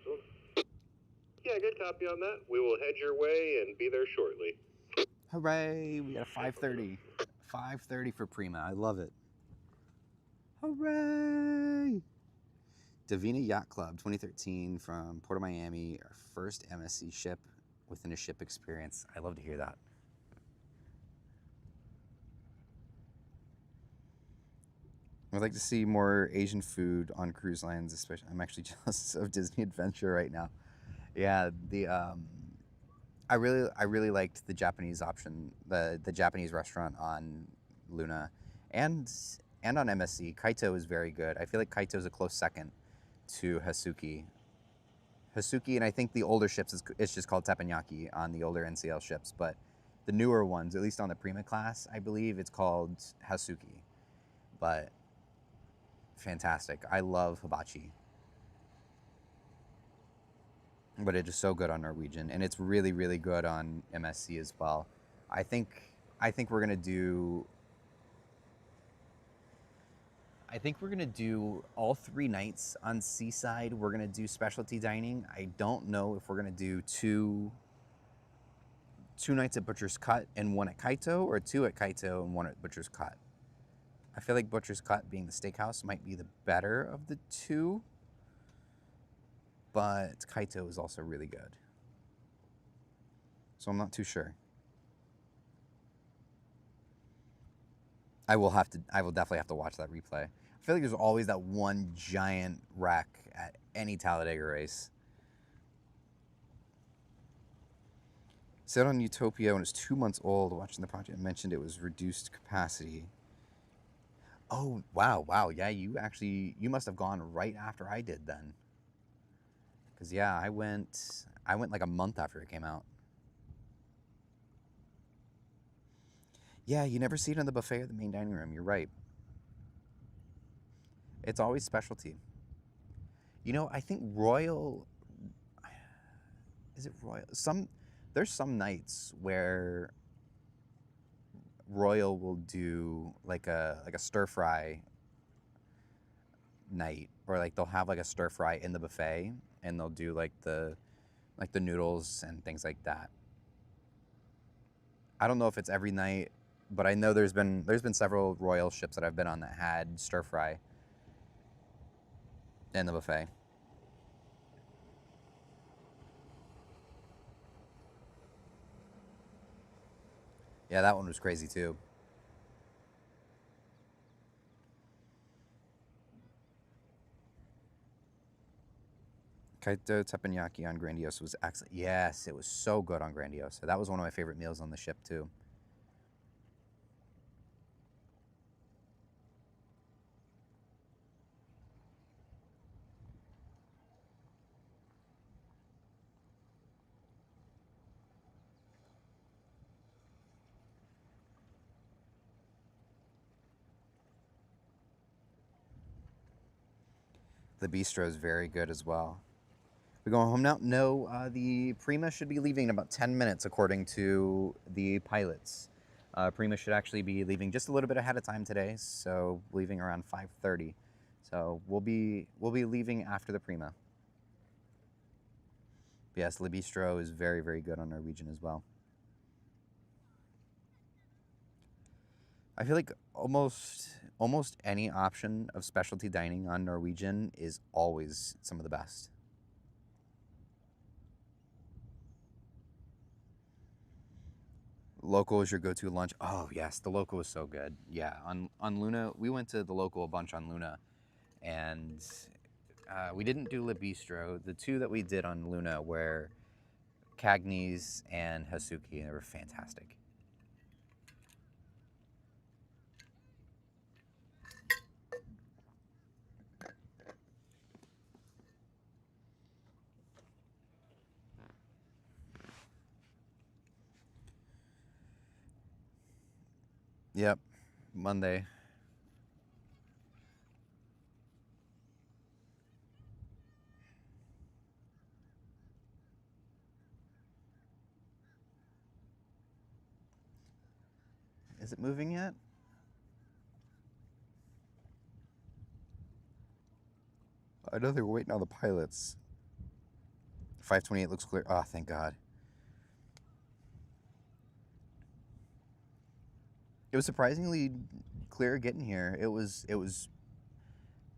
soon? Yeah, good. copy on that. We will head your way and be there shortly. Hooray! We got a 5:30. 5:30 for Prima. I love it. Hooray! Davina Yacht Club 2013 from Port of Miami, our first MSC ship within a ship experience. I love to hear that. I'd like to see more Asian food on cruise lines, especially. I'm actually jealous of Disney Adventure right now. Yeah, I really liked the Japanese option, the Japanese restaurant on Luna, and on MSC. Kaito is very good. I feel like Kaito is a close second to Hasuki. Hasuki, and I think the older ships it's just called teppanyaki on the older NCL ships, but the newer ones, at least on the Prima class, I believe it's called Hasuki. But fantastic. I love hibachi. But it is so good on Norwegian, and it's really, really good on MSC as well. I think we're gonna do. I think we're gonna do all 3 nights on Seaside. We're gonna do specialty dining. I don't know if we're gonna do two nights at Butcher's Cut and 1 at Kaito, or 2 at Kaito and 1 at Butcher's Cut. I feel like Butcher's Cut, being the steakhouse, might be the better of the 2. But Kaito is also really good. So I'm not too sure. I will definitely have to watch that replay. I feel like there's always that one giant wreck at any Talladega race. Said on Utopia when it was 2 months old, watching the project, mentioned it was reduced capacity. Oh, wow. Yeah, you must have gone right after I did then. Because, yeah, I went like a month after it came out. Yeah, you never see it in the buffet or the main dining room. You're right. It's always specialty. You know, I think Royal... Is it Royal? There's some nights where Royal will do like a stir-fry night. Or like they'll have like a stir-fry in the buffet. And they'll do like the noodles and things like that. I don't know if it's every night, but I know there's been several Royal ships that I've been on that had stir fry in the buffet. Yeah, that one was crazy too. Kaito teppanyaki on Grandiosa was excellent. Yes, it was so good on Grandiosa. That was one of my favorite meals on the ship too. The bistro is very good as well. We're going home now? No, the Prima should be leaving in about 10 minutes according to the pilots. Prima should actually be leaving just a little bit ahead of time today, so leaving around 5:30. So we'll be leaving after the Prima. But yes, Le Bistro is very, very good on Norwegian as well. I feel like almost any option of specialty dining on Norwegian is always some of the best. Local is your go-to lunch. Oh yes, the local is so good. Yeah, on Luna, we went to the local a bunch on Luna, and we didn't do Le Bistro. The 2 that we did on Luna were Cagney's and Hasuki, and they were fantastic. Yep, Monday. Is it moving yet? I know they were waiting on the pilots. 528 looks clear. Oh, thank God. It was surprisingly clear getting here.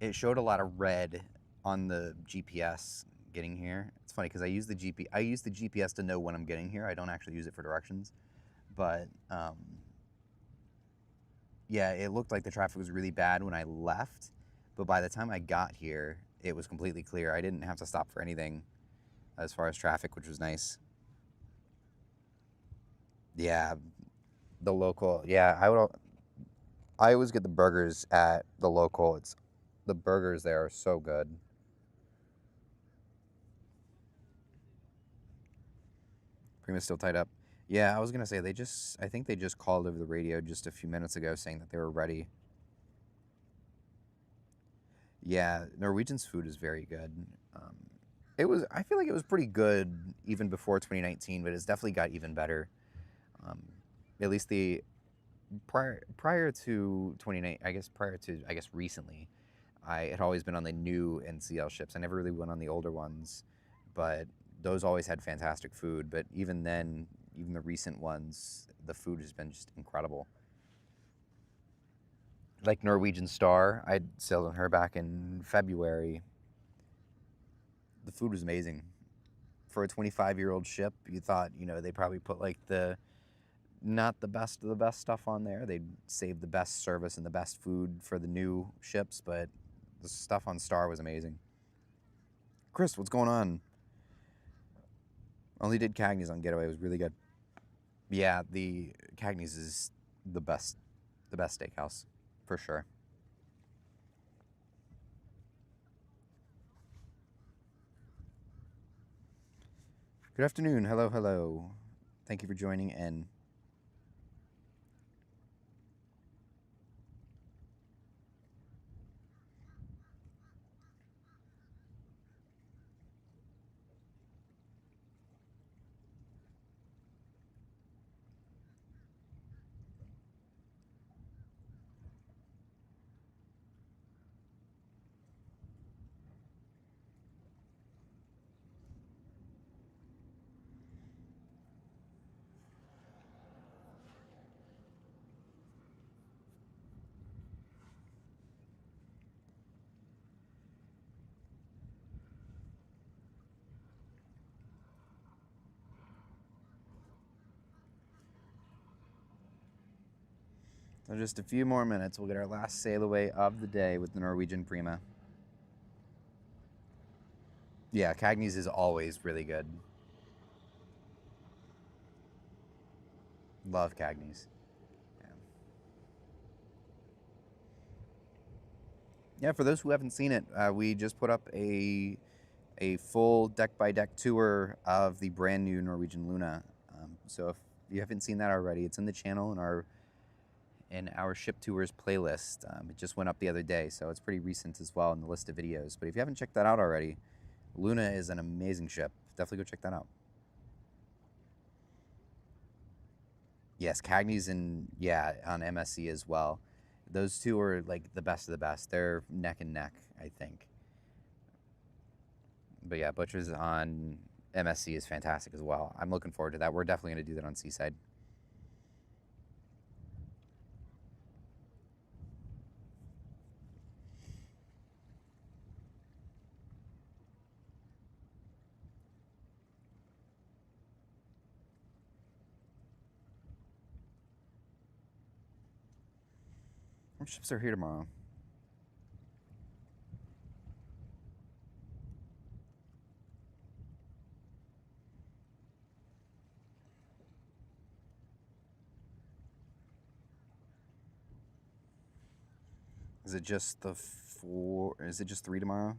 It showed a lot of red on the GPS getting here. It's funny because I use the GPS to know when I'm getting here. I don't actually use it for directions, but yeah, it looked like the traffic was really bad when I left, but by the time I got here, it was completely clear. I didn't have to stop for anything as far as traffic, which was nice. Yeah, the local. Yeah, I always get the burgers at the local. The burgers there are so good. Prima's still tied up. Yeah, I was gonna say I think they just called over the radio just a few minutes ago saying that they were ready. Yeah, Norwegian's food is very good. I feel like it was pretty good even before 2019, but it's definitely got even better. At least prior to 2019, I guess recently, I had always been on the new NCL ships. I never really went on the older ones, but those always had fantastic food. But even then, even the recent ones, the food has been just incredible. Like Norwegian Star, I sailed on her back in February. The food was amazing. For a 25-year-old ship, you thought, they probably put like not the best of the best stuff on there. They'd save the best service and the best food for the new ships, but the stuff on Star was amazing. Chris, what's going on? Only did Cagney's on Getaway. It was really good. Yeah, the Cagney's is the best steakhouse, for sure. Good afternoon. Hello, hello. Thank you for joining in. So just a few more minutes, we'll get our last sail away of the day with the Norwegian Prima. Yeah, Cagney's is always really good. Love Cagney's. Yeah, for those who haven't seen it, we just put up a full deck-by-deck tour of the brand new Norwegian Luna. So if you haven't seen that already, it's in the channel in our ship tours playlist. It just went up the other day, so it's pretty recent as well in the list of videos. But if you haven't checked that out already, Luna is an amazing ship. Definitely go check that out. Yes, Cagney's on MSC as well. Those two are like the best of the best. They're neck and neck, I think. But yeah, Butcher's on MSC is fantastic as well. I'm looking forward to that. We're definitely going to do that on Seaside. What ships are here tomorrow? Is it just is it just 3 tomorrow?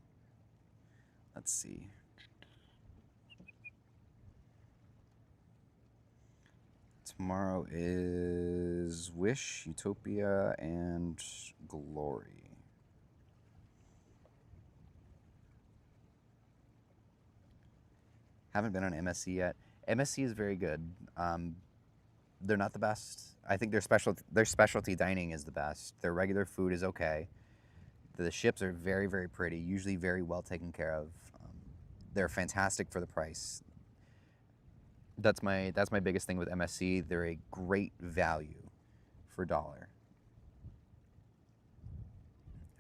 Let's see. Tomorrow is Wish, Utopia, and Glory. Haven't been on MSC yet. MSC is very good. They're not the best. I think their specialty dining is the best. Their regular food is okay. The ships are very, very pretty, usually very well taken care of. they're fantastic for the price. That's my biggest thing with MSC. They're a great value for $1.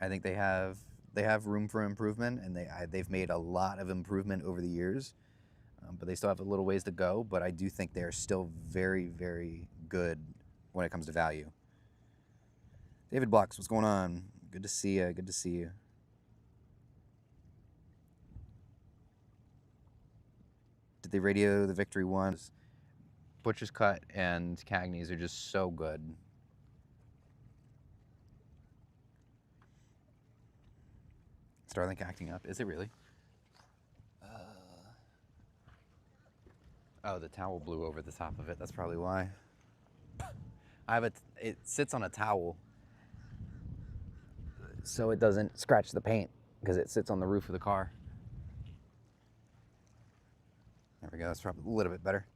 I think they have room for improvement, and they've made a lot of improvement over the years, but they still have a little ways to go. But I do think they're still very, very good when it comes to value. David Blocks, what's going on? Good to see you. Good to see you. Did they radio the Victory once? Butcher's Cut and Cagney's are just so good. Starlink acting up. Is it really? Oh, the towel blew over the top of it. That's probably why. It sits on a towel, so it doesn't scratch the paint because it sits on the roof of the car. There we go. That's probably a little bit better.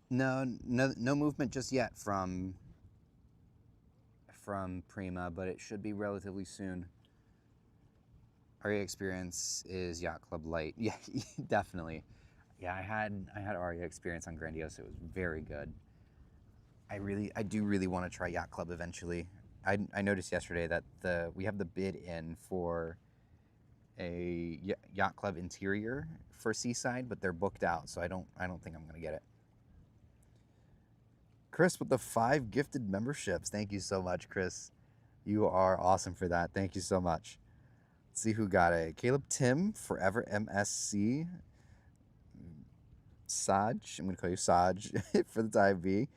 No movement just yet from Prima, but it should be relatively soon. Aria Experience is Yacht Club Light. Yeah, definitely. Yeah, I had Aria Experience on Grandiosa. It was very good. I do really want to try Yacht Club eventually. I noticed yesterday that we have the bid in for a Yacht Club interior for Seaside, but they're booked out, so I don't think I'm gonna get it. Chris with the 5 gifted memberships. Thank you so much, Chris. You are awesome for that. Thank you so much. Let's see who got it. Caleb Tim, Forever MSC. Saj, I'm going to call you Saj for the time being.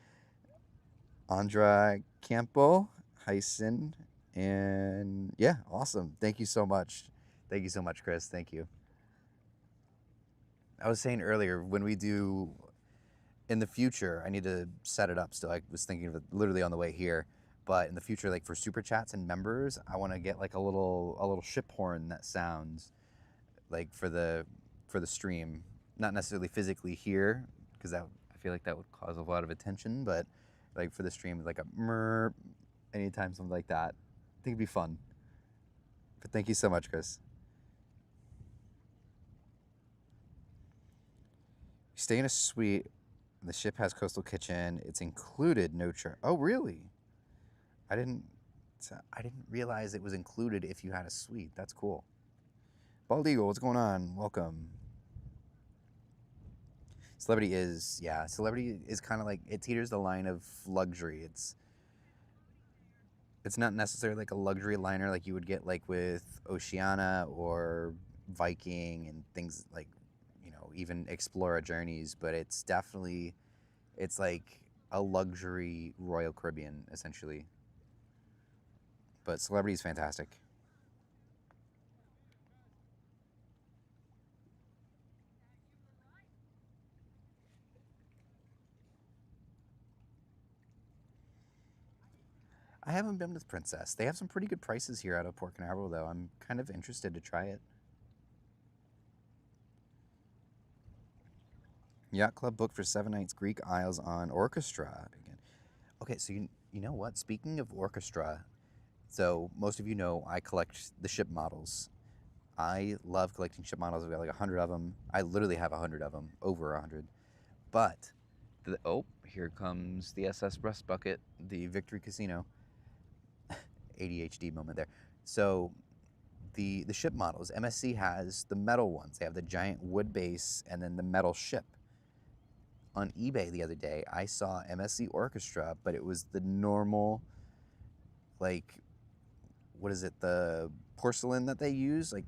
Andra Campo, Hyson, and yeah, awesome. Thank you so much. Thank you so much, Chris. Thank you. I was saying earlier, when we do in the future, I need to set it up still. I was thinking of it literally on the way here, but in the future, like for super chats and members, I want to get like a little ship horn that sounds like for the stream, not necessarily physically here, because I feel like that would cause a lot of attention, but like for the stream, like a murr, anytime something like that, I think it'd be fun. But thank you so much, Chris. Stay in a suite. The ship has coastal kitchen. It's included, no charge. Oh, really? I didn't realize it was included if you had a suite. That's cool. Bald Eagle, what's going on? Welcome. Celebrity is kind of like, it teeters the line of luxury. It's not necessarily like a luxury liner like you would get like with Oceana or Viking and things like, even Explorer Journeys, but it's like a luxury Royal Caribbean, essentially. But Celebrity is fantastic. I haven't been with Princess. They have some pretty good prices here out of Port Canaveral, though. I'm kind of interested to try it. Yacht Club booked for 7 nights, Greek Isles on Orchestra again. Okay, so you know what? Speaking of Orchestra, so most of you know I collect the ship models. I love collecting ship models. I've got like 100 of them. I literally have 100 of them, over 100. But, here comes the SS Rust Bucket, the Victory Casino. ADHD moment there. So, the ship models, MSC has the metal ones. They have the giant wood base and then the metal ship. On eBay the other day, I saw MSC Orchestra, but it was the normal, like, what is it, the porcelain that they use? Like,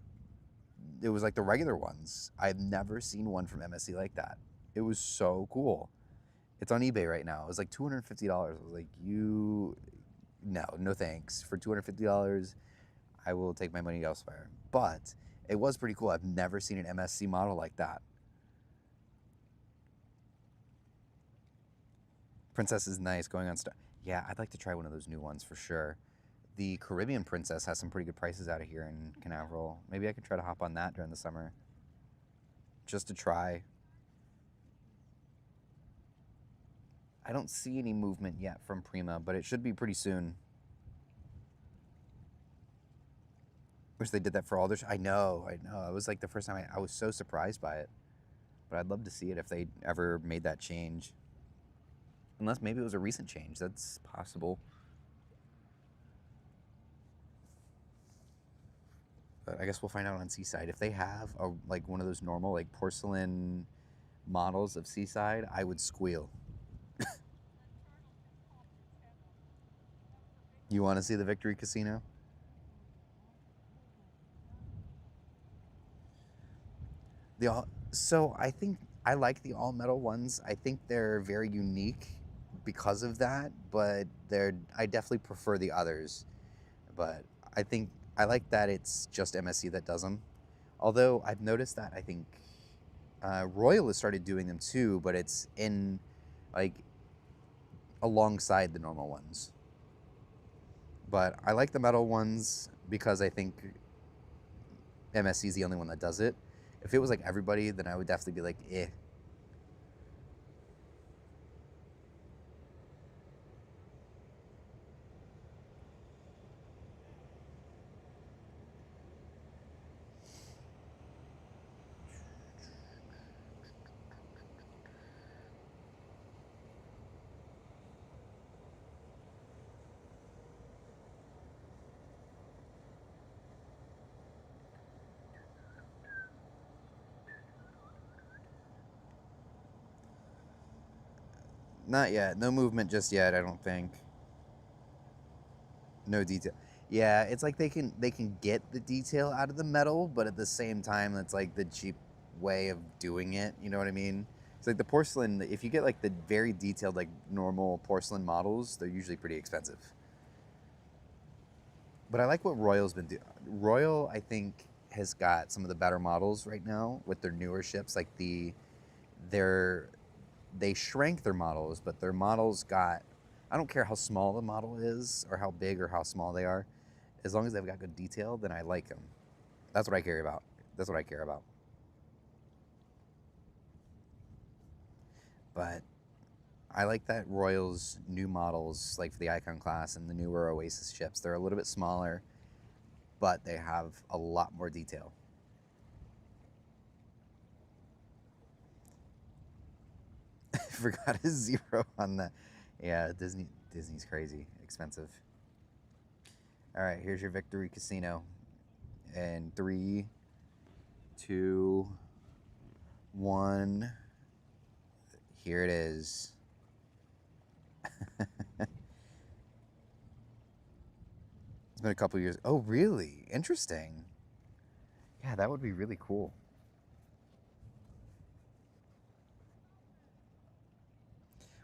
it was like the regular ones. I've never seen one from MSC like that. It was so cool. It's on eBay right now. It was like $250. I was like, no thanks. For $250, I will take my money elsewhere. But it was pretty cool. I've never seen an MSC model like that. Princess is nice, going on Star. Yeah, I'd like to try one of those new ones for sure. The Caribbean Princess has some pretty good prices out of here in Canaveral. Maybe I could try to hop on that during the summer. Just to try. I don't see any movement yet from Prima, but it should be pretty soon. Wish they did that for all their... I know. It was like the first time I was so surprised by it. But I'd love to see it if they ever made that change. Unless maybe it was a recent change. That's possible. But I guess we'll find out on Seaside. If they have like one of those normal like porcelain models of Seaside, I would squeal. You want to see the Victory Casino? So I think I like the all metal ones. I think they're very unique because of that, but I definitely prefer the others. But I think I like that it's just MSC that does them. Although I've noticed that I think Royal has started doing them too, but it's in like alongside the normal ones. But I like the metal ones because I think MSC is the only one that does it. If it was like everybody, then I would definitely be like, eh. Not yet. No movement just yet, I don't think. No detail. Yeah, it's like they can get the detail out of the metal, but at the same time, it's like the cheap way of doing it. You know what I mean? It's like the porcelain. If you get like the very detailed, like normal porcelain models, they're usually pretty expensive. But I like what Royal's been doing. Royal, I think, has got some of the better models right now with their newer ships. Like they shrank their models, but their models got, I don't care how small the model is or how big or how small they are. As long as they've got good detail, then I like them. That's what I care about. That's what I care about. But I like that Royal's new models, like for the Icon class and the newer Oasis ships, they're a little bit smaller, but they have a lot more detail. Forgot a zero on that. Yeah, Disney's crazy expensive. All right, here's your Victory Casino. And 3, 2, 1. Here it is. It's been a couple years. Oh, really? Interesting. Yeah, that would be really cool.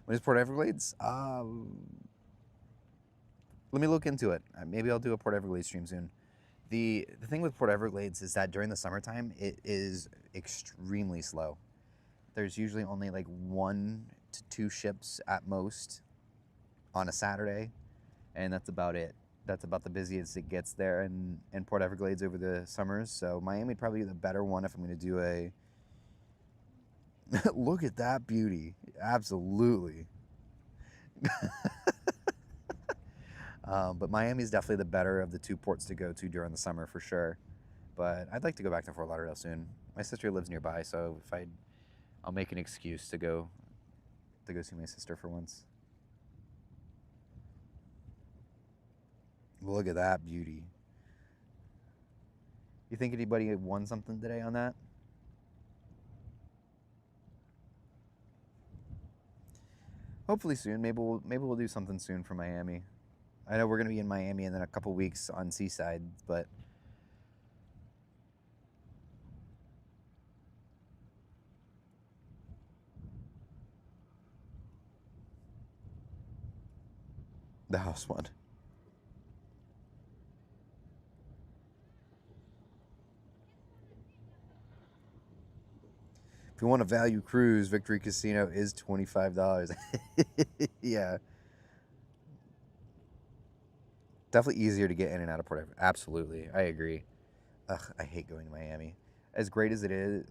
When is Port Everglades? Let me look into it. Maybe I'll do a Port Everglades stream soon. The thing with Port Everglades is that during the summertime, it is extremely slow. There's usually only like 1 to 2 ships at most on a Saturday, and that's about it. That's about the busiest it gets there in Port Everglades over the summers. So Miami would probably be the better one if I'm going to do a... Look at that beauty. Absolutely. But Miami is definitely the better of the 2 ports to go to during the summer for sure. But I'd like to go back to Fort Lauderdale soon. My sister lives nearby, so I'll make an excuse to go see my sister for once. Look at that beauty. You think anybody won something today on that? Hopefully soon. Maybe we'll do something soon for Miami. I know we're gonna be in Miami in then a couple weeks on Seaside, but the house one. If you want a value cruise, Victory Casino is $25. Yeah. Definitely easier to get in and out of Port Everett. Absolutely. I agree. Ugh, I hate going to Miami. As great as it is,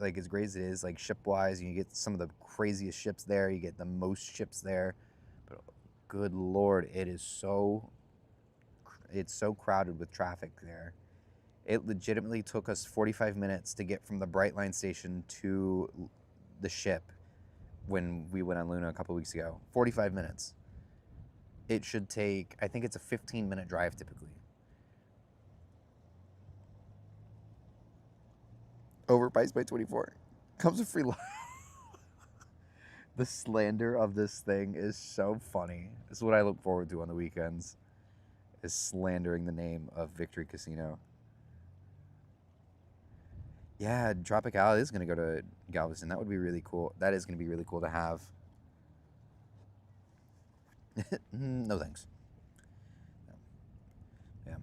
like ship-wise, you get some of the craziest ships there. You get the most ships there. good Lord, it's so crowded with traffic there. It legitimately took us 45 minutes to get from the Brightline station to the ship when we went on Luna a couple weeks ago. 45 minutes. It should take, I think it's a 15-minute drive typically. Overpriced by 24. Comes with free lunch. The slander of this thing is so funny. This is what I look forward to on the weekends, is slandering the name of Victory Casino. Yeah, Tropical is going to go to Galveston. That would be really cool. That is going to be really cool to have. No thanks. Yeah.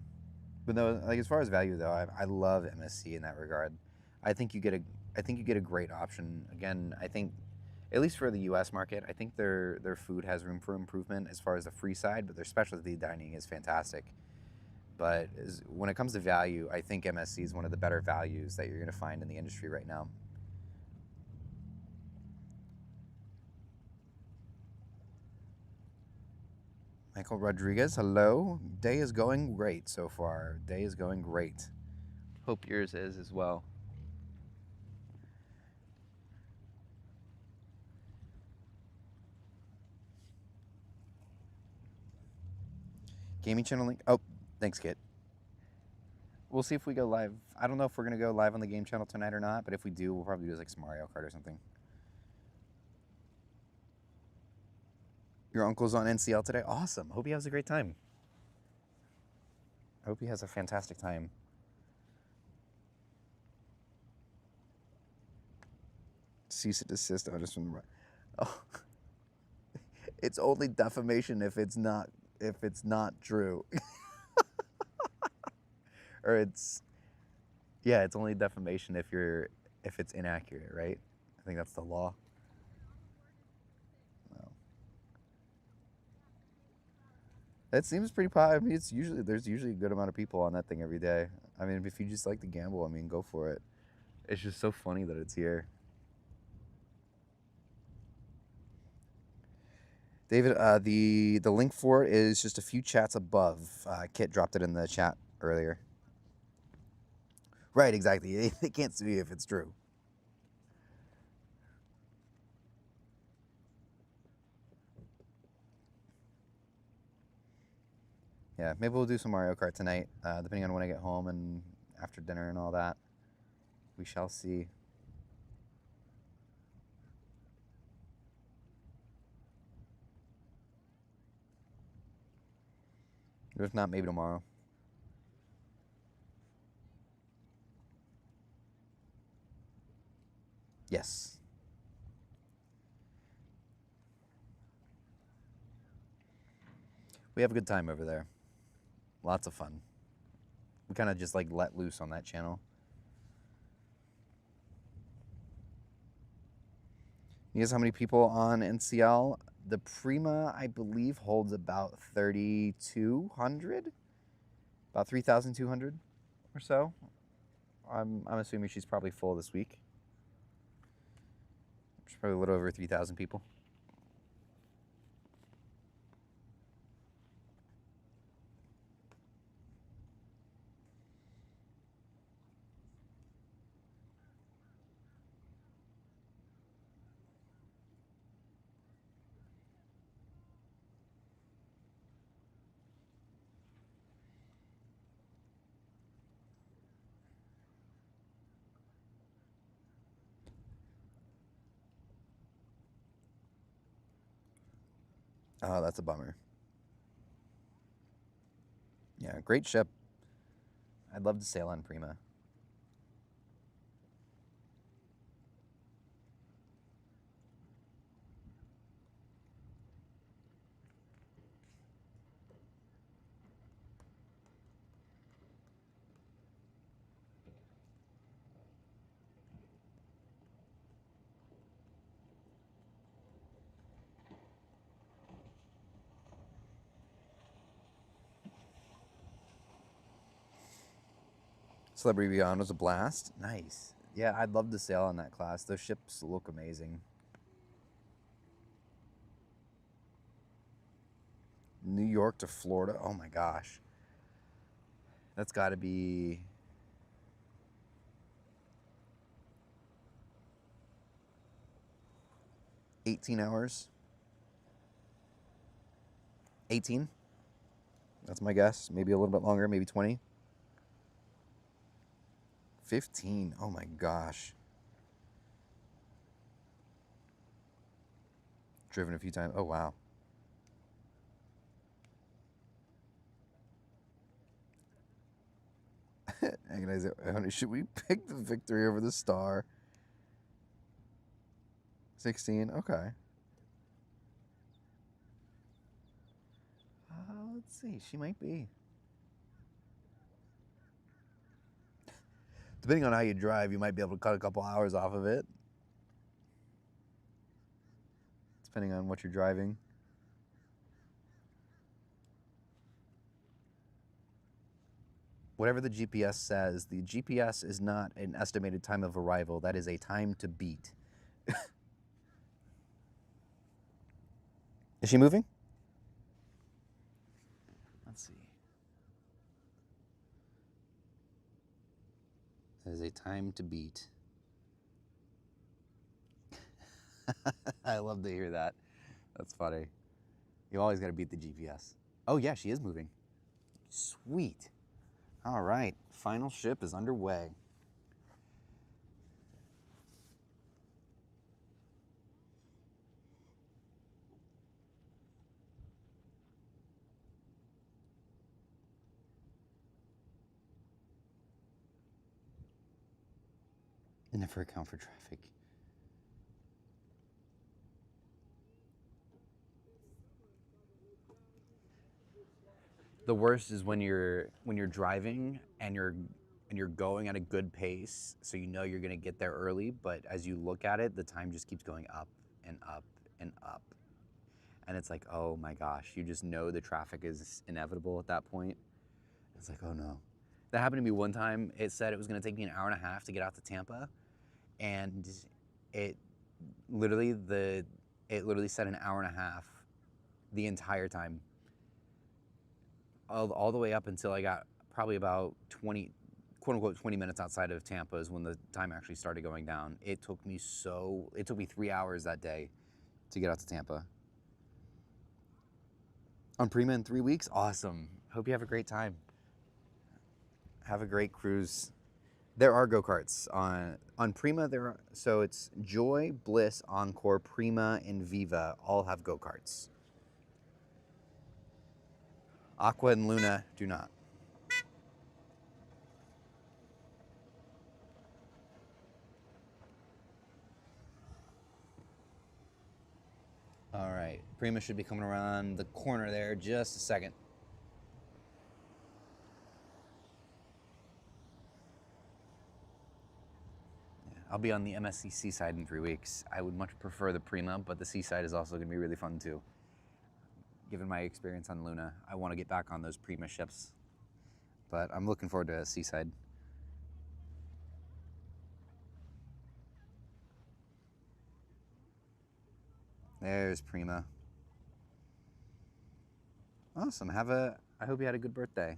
But no, like as far as value though, I love MSC in that regard. I think you get a great option. Again, I think at least for the US market, I think their food has room for improvement as far as the free side, but their specialty dining is fantastic. But when it comes to value, I think MSC is one of the better values that you're going to find in the industry right now. Michael Rodriguez, hello. Day is going great so far. Day is going great. Hope yours is as well. Gaming channel link. Oh, thanks, Kit. We'll see if we go live. I don't know if we're going to go live on the game channel tonight or not, but if we do, we'll probably do like some Mario Kart or something. Your uncle's on NCL today? Awesome. Hope he has a great time. I hope he has a fantastic time. Cease and desist notice from the... Oh. It's only defamation if it's not true. Or it's only defamation if it's inaccurate, right? I think that's the law. No. It seems pretty popular. I mean, there's usually a good amount of people on that thing every day. I mean, if you just like to gamble, I mean, go for it. It's just so funny that it's here. David, the link for it is just a few chats above. Kit dropped it in the chat earlier. Right, exactly. They can't sue you if it's true. Yeah, maybe we'll do some Mario Kart tonight, depending on when I get home and after dinner and all that. We shall see. If not, maybe tomorrow. Yes. We have a good time over there. Lots of fun. We kind of just like let loose on that channel. You guys, how many people on NCL? The Prima, I believe, holds about 3,200, about 3,200 or so. I'm assuming she's probably full this week. She's probably a little over 3,000 people. Oh, that's a bummer. Yeah, great ship. I'd love to sail on Prima. Celebrity Beyond was a blast. Nice. Yeah, I'd love to sail on that class. Those ships look amazing. New York to Florida. Oh my gosh. That's got to be 18 hours. 18? That's my guess. Maybe a little bit longer, maybe 20. 15. Oh my gosh. Driven a few times. Oh wow. Agonize it. Honey, should we pick the Victory over the Star? 16. Okay. Let's see. She might be. Depending on how you drive, you might be able to cut a couple hours off of it. Depending on what you're driving. Whatever the GPS says, the GPS is not an estimated time of arrival. That is a time to beat. Is she moving? Let's see. That is a time to beat. I love to hear that. That's funny. You always got to beat the GPS. Oh yeah, she is moving. Sweet. All right, final ship is underway. Never account for traffic. The worst is when you're driving and you're going at a good pace, so you know you're gonna get there early, but as you look at it, the time just keeps going up and up and up. And it's like, oh my gosh, you just know the traffic is inevitable at that point. It's like, oh no. That happened to me one time. It said it was gonna take me an hour and a half to get out to Tampa, and it literally said an hour and a half the entire time. All the way up until I got probably about 20, quote unquote, 20 minutes outside of Tampa is when the time actually started going down. It took me 3 hours that day to get out to Tampa. On Prima in 3 weeks? Awesome. Hope you have a great time. Have a great cruise. There are go-karts on Prima. So it's Joy, Bliss, Encore, Prima, and Viva all have go-karts. Aqua and Luna do not. All right, Prima should be coming around the corner there just a second. Yeah, I'll be on the MSC Seaside in 3 weeks. I would much prefer the Prima, but the Seaside is also going to be really fun too. Given my experience on Luna, I want to get back on those Prima ships, but I'm looking forward to Seaside. There's Prima. Awesome. I hope you had a good birthday.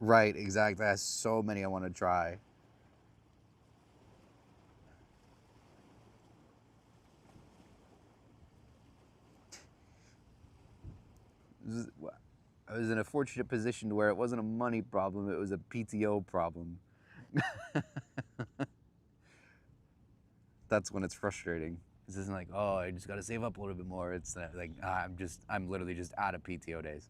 Right, exactly. I have so many I want to try. I was in a fortunate position to where it wasn't a money problem, it was a PTO problem. That's when it's frustrating. This isn't like, oh, I just got to save up a little bit more. It's like, I'm literally just out of PTO days.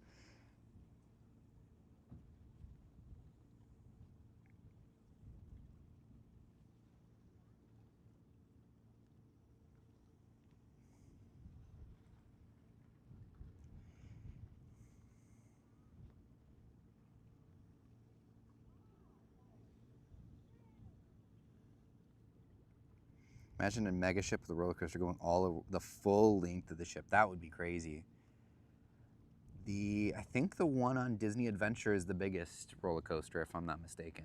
Imagine a mega ship with a roller coaster going all over the full length of the ship. That would be crazy. I think the one on Disney Adventure is the biggest roller coaster, if I'm not mistaken.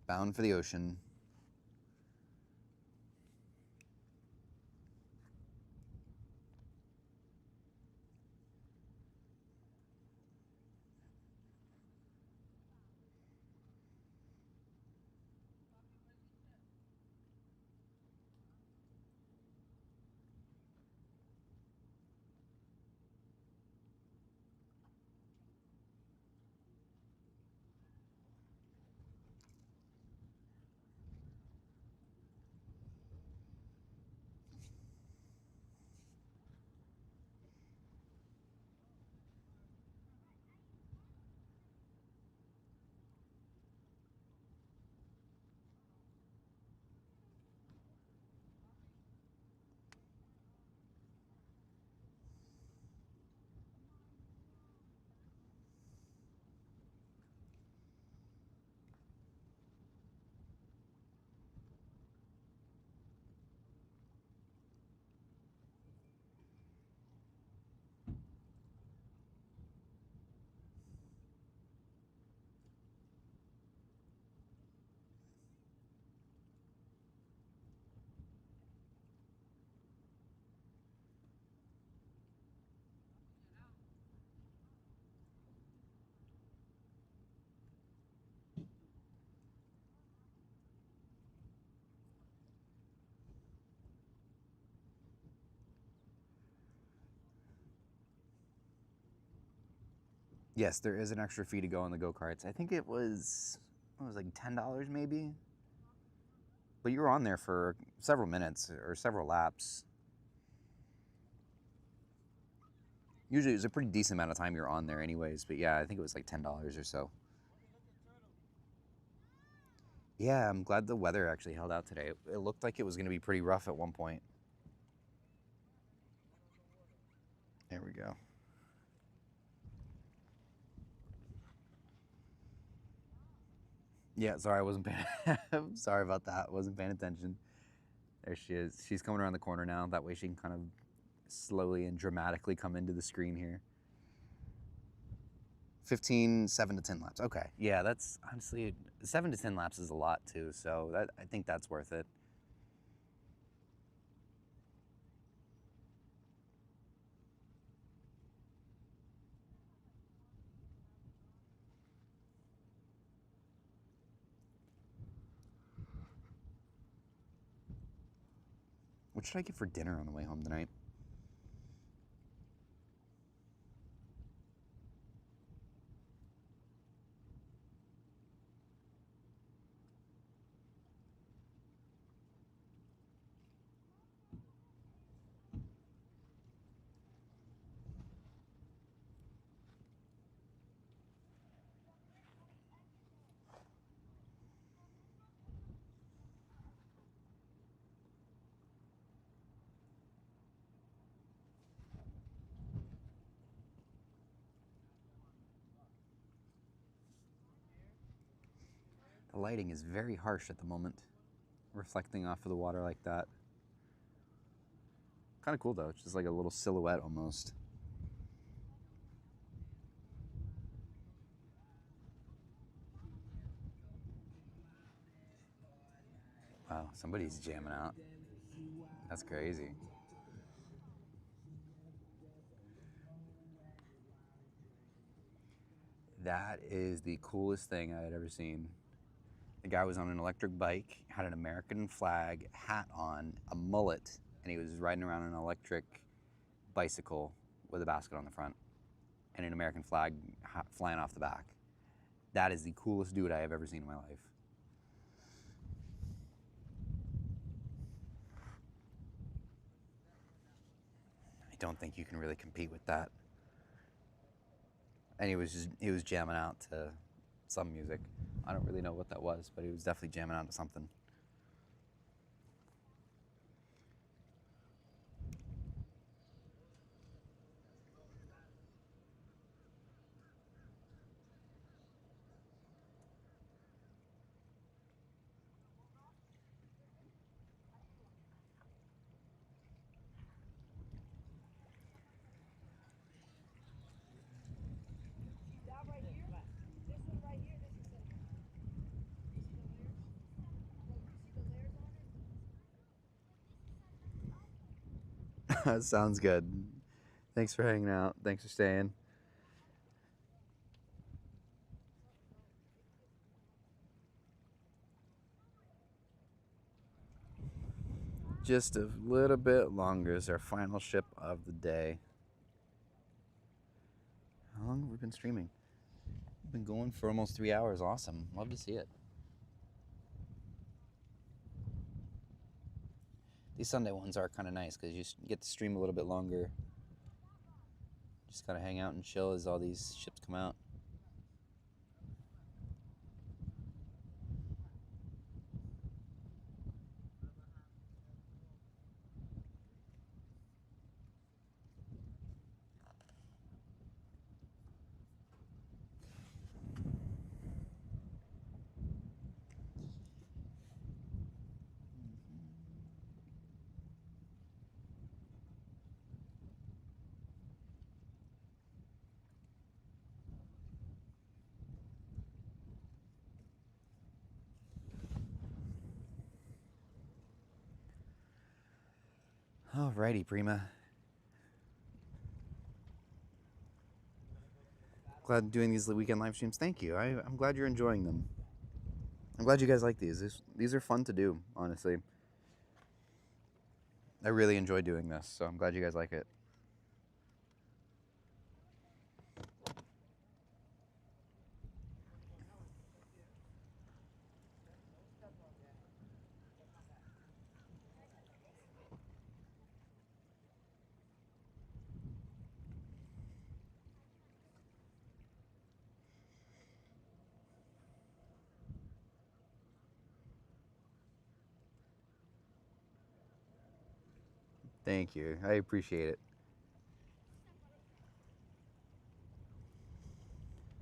Bound for the ocean. Yes, there is an extra fee to go on the go-karts. I think it was like $10 maybe? But you were on there for several minutes or several laps. Usually it was a pretty decent amount of time you're on there anyways, but yeah, I think it was like $10 or so. Yeah, I'm glad the weather actually held out today. It looked like it was going to be pretty rough at one point. There we go. Yeah, sorry, I wasn't paying. Sorry about that. Wasn't paying attention. There she is. She's coming around the corner now. That way she can kind of slowly and dramatically come into the screen here. 7 to 10 laps. Okay. Yeah, that's honestly 7 to 10 laps is a lot too. So I think that's worth it. What should I get for dinner on the way home tonight? The lighting is very harsh at the moment, reflecting off of the water like that. Kind of cool though, it's just like a little silhouette almost. Wow, somebody's jamming out. That's crazy. That is the coolest thing I had ever seen. The guy was on an electric bike, had an American flag hat on, a mullet, and he was riding around an electric bicycle with a basket on the front and an American flag flying off the back. That is the coolest dude I have ever seen in my life. I don't think you can really compete with that. And he was jamming out to some music. I don't really know what that was, but he was definitely jamming out to something. Sounds good. Thanks for hanging out. Thanks for staying. Just a little bit longer is our final ship of the day. How long have we been streaming? We've been going for almost 3 hours. Awesome. Love to see it. These Sunday ones are kind of nice because you get to stream a little bit longer. Just kind of hang out and chill as all these ships come out. Alrighty, Prima. Glad doing these weekend live streams. Thank you. I'm glad you're enjoying them. I'm glad you guys like these. These are fun to do, honestly. I really enjoy doing this, so I'm glad you guys like it. Thank you. I appreciate it.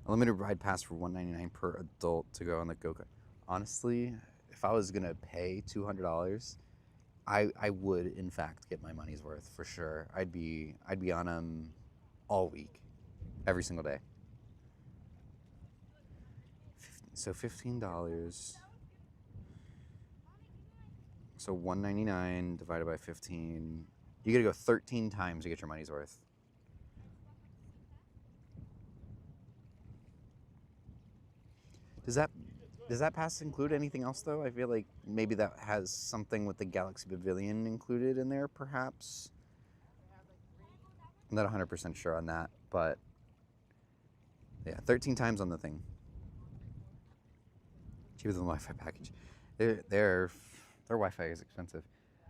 A limited ride pass for $199 per adult to go on the go-kart. Honestly, if I was gonna pay $200, I would in fact get my money's worth for sure. I'd be on them all week, every single day. So $15. So $199 divided by 15. You gotta go 13 times to get your money's worth. Does that pass include anything else though? I feel like maybe that has something with the Galaxy Pavilion included in there, perhaps. I'm not 100% sure on that, but yeah, 13 times on the thing. Cheaper than the Wi-Fi package. Their Wi-Fi is expensive.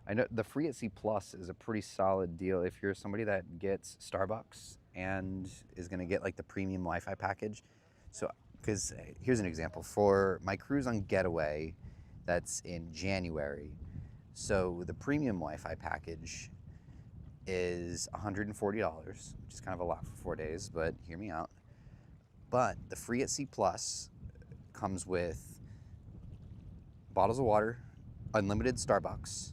I know the Free at Sea Plus is a pretty solid deal if you're somebody that gets Starbucks and is gonna get like the premium Wi-Fi package. So, because here's an example for my cruise on Getaway, that's in January. So the premium Wi-Fi package is $140, which is kind of a lot for 4 days, but hear me out. But the Free at Sea Plus comes with bottles of water, unlimited Starbucks,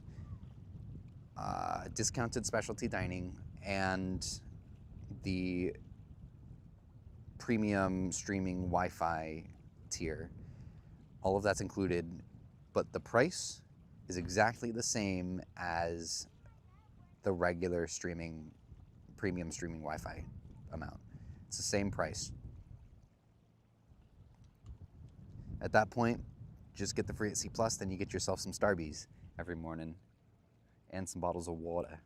discounted specialty dining, and the premium streaming Wi-Fi tier. All of that's included, but the price is exactly the same as the regular premium streaming Wi-Fi amount. It's the same price. At that point, just get the Free at Sea Plus, then you get yourself some Starbies every morning and some bottles of water.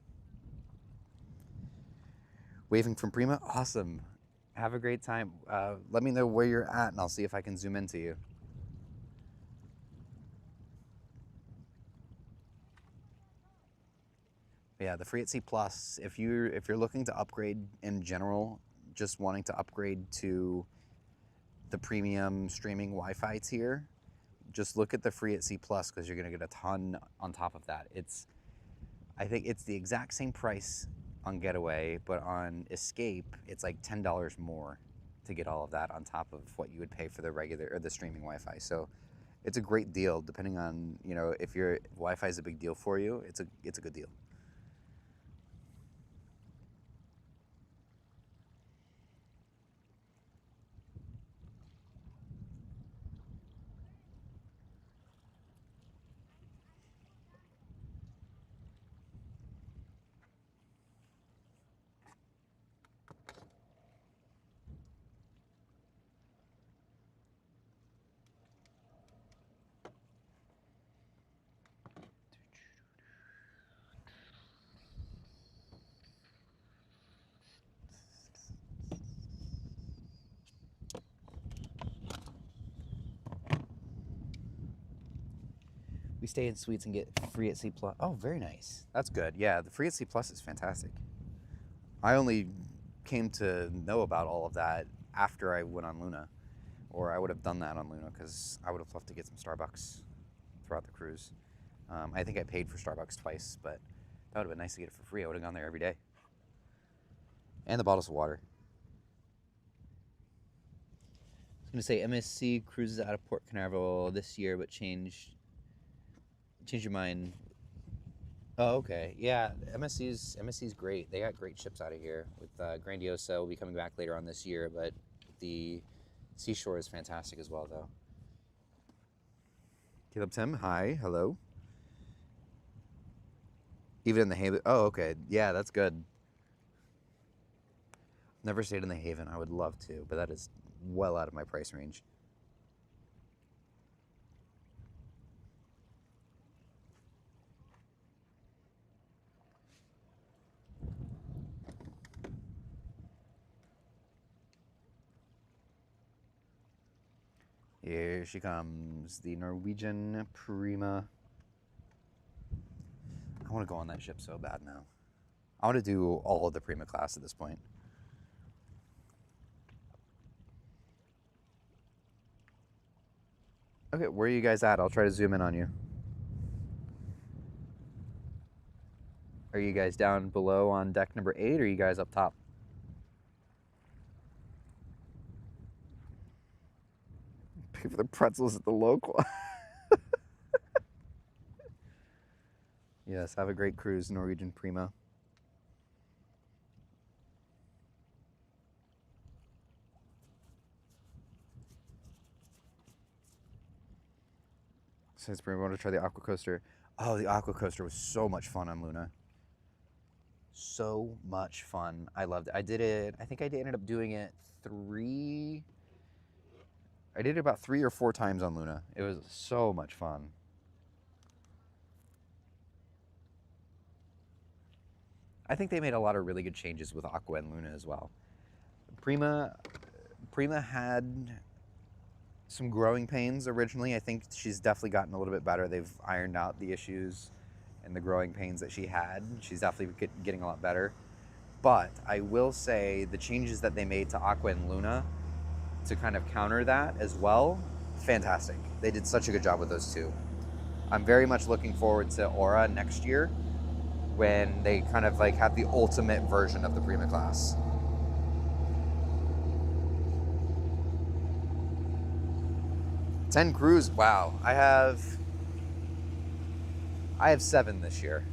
Waving from Prima, awesome. Have a great time. Let me know where you're at and I'll see if I can zoom into you. Yeah, the Free at Sea Plus, if you're looking to upgrade in general, just wanting to upgrade to the premium streaming Wi-Fi tier, just look at the Free at Sea Plus because you're gonna get a ton on top of that. I think it's the exact same price on Getaway, but on Escape, it's like $10 more to get all of that on top of what you would pay for the regular or the streaming Wi-Fi. So it's a great deal depending on, if your Wi-Fi is a big deal for you, it's a good deal. We stay in suites and get free at C+. Oh, very nice. That's good. Yeah, the free at C+ is fantastic. I only came to know about all of that after I went on Luna. Or I would have done that on Luna because I would have loved to get some Starbucks throughout the cruise. I think I paid for Starbucks twice, but that would have been nice to get it for free. I would have gone there every day. And the bottles of water. I was going to say MSC cruises out of Port Canaveral this year, but change your mind. Oh, okay. Yeah, MSC's great. They got great ships out of here. With Grandiosa will be coming back later on this year, but the Seashore is fantastic as well, though. Caleb Tim, hi, hello. Even in the Haven. Oh, okay. Yeah, that's good. Never stayed in the Haven. I would love to, but that is well out of my price range. Here she comes, the Norwegian Prima. I want to go on that ship so bad now. I want to do all of the Prima class at this point. Okay, where are you guys at? I'll try to zoom in on you. Are you guys down below on deck number 8, or are you guys up top? Pay for the pretzels at the local. Yes, have a great cruise, Norwegian Prima. Says Prima, want to try the aqua coaster. Oh, the aqua coaster was so much fun on Luna. So much fun. I loved it. I did it, I think I ended up doing it I did it about 3 or 4 times on Luna. It was so much fun. I think they made a lot of really good changes with Aqua and Luna as well. Prima had some growing pains originally. I think she's definitely gotten a little bit better. They've ironed out the issues and the growing pains that she had. She's definitely getting a lot better. But I will say the changes that they made to Aqua and Luna to kind of counter that as well, fantastic. They did such a good job with those two. I'm very much looking forward to Aura next year when they kind of like have the ultimate version of the Prima class. Ten crews, wow. I have 7 this year.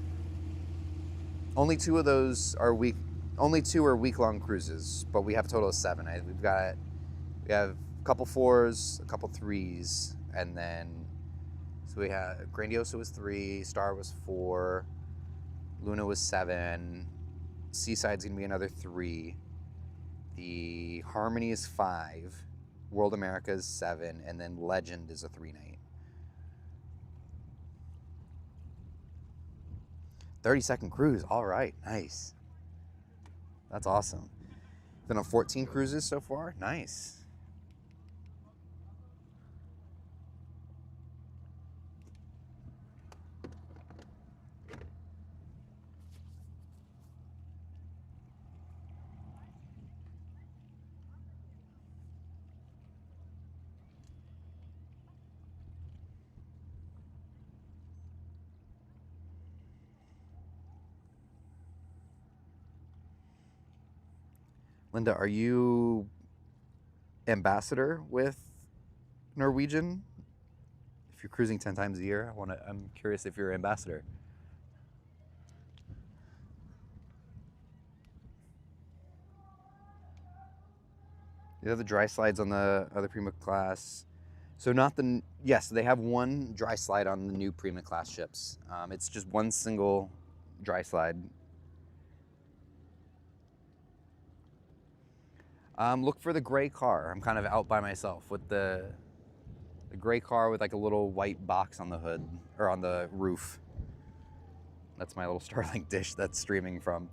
Only 2 of those are week-long cruises, but we have a total of 7. We have a couple 4s, a couple 3s, and then so we have Grandiosa was 3, Star was 4, Luna was 7, Seaside's gonna be another 3, the Harmony is 5, World America is 7, and then Legend is a 3-night. 30-second cruise, all right, nice. That's awesome. Been on 14 cruises so far, nice. Linda, are you ambassador with Norwegian? If you're cruising 10 times a year, I'm curious if you're ambassador. The other dry slides on the other Prima class. So yes, they have one dry slide on the new Prima class ships. It's just one single dry slide. Look for the gray car. I'm kind of out by myself with the gray car with like a little white box on the hood or on the roof. That's my little Starlink dish that's streaming from.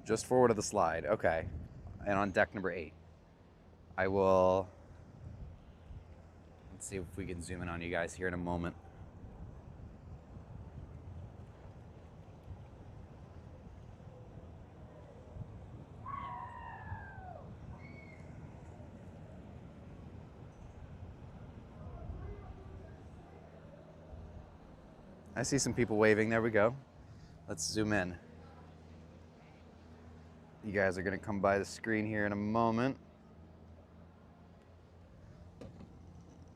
Just forward of the slide. Okay. And on deck number 8. I will... Let's see if we can zoom in on you guys here in a moment. I see some people waving. There we go. Let's zoom in. You guys are going to come by the screen here in a moment.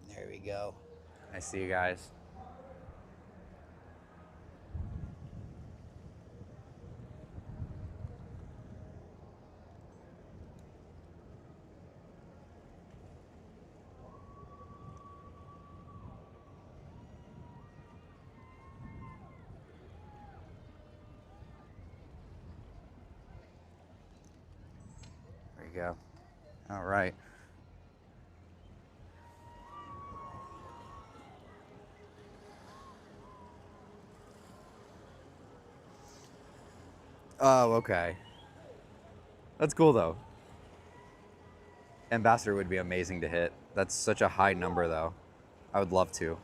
There we go. I see you guys. There you go. All right. Oh, okay. That's cool though. Ambassador would be amazing to hit. That's such a high number though. I would love to.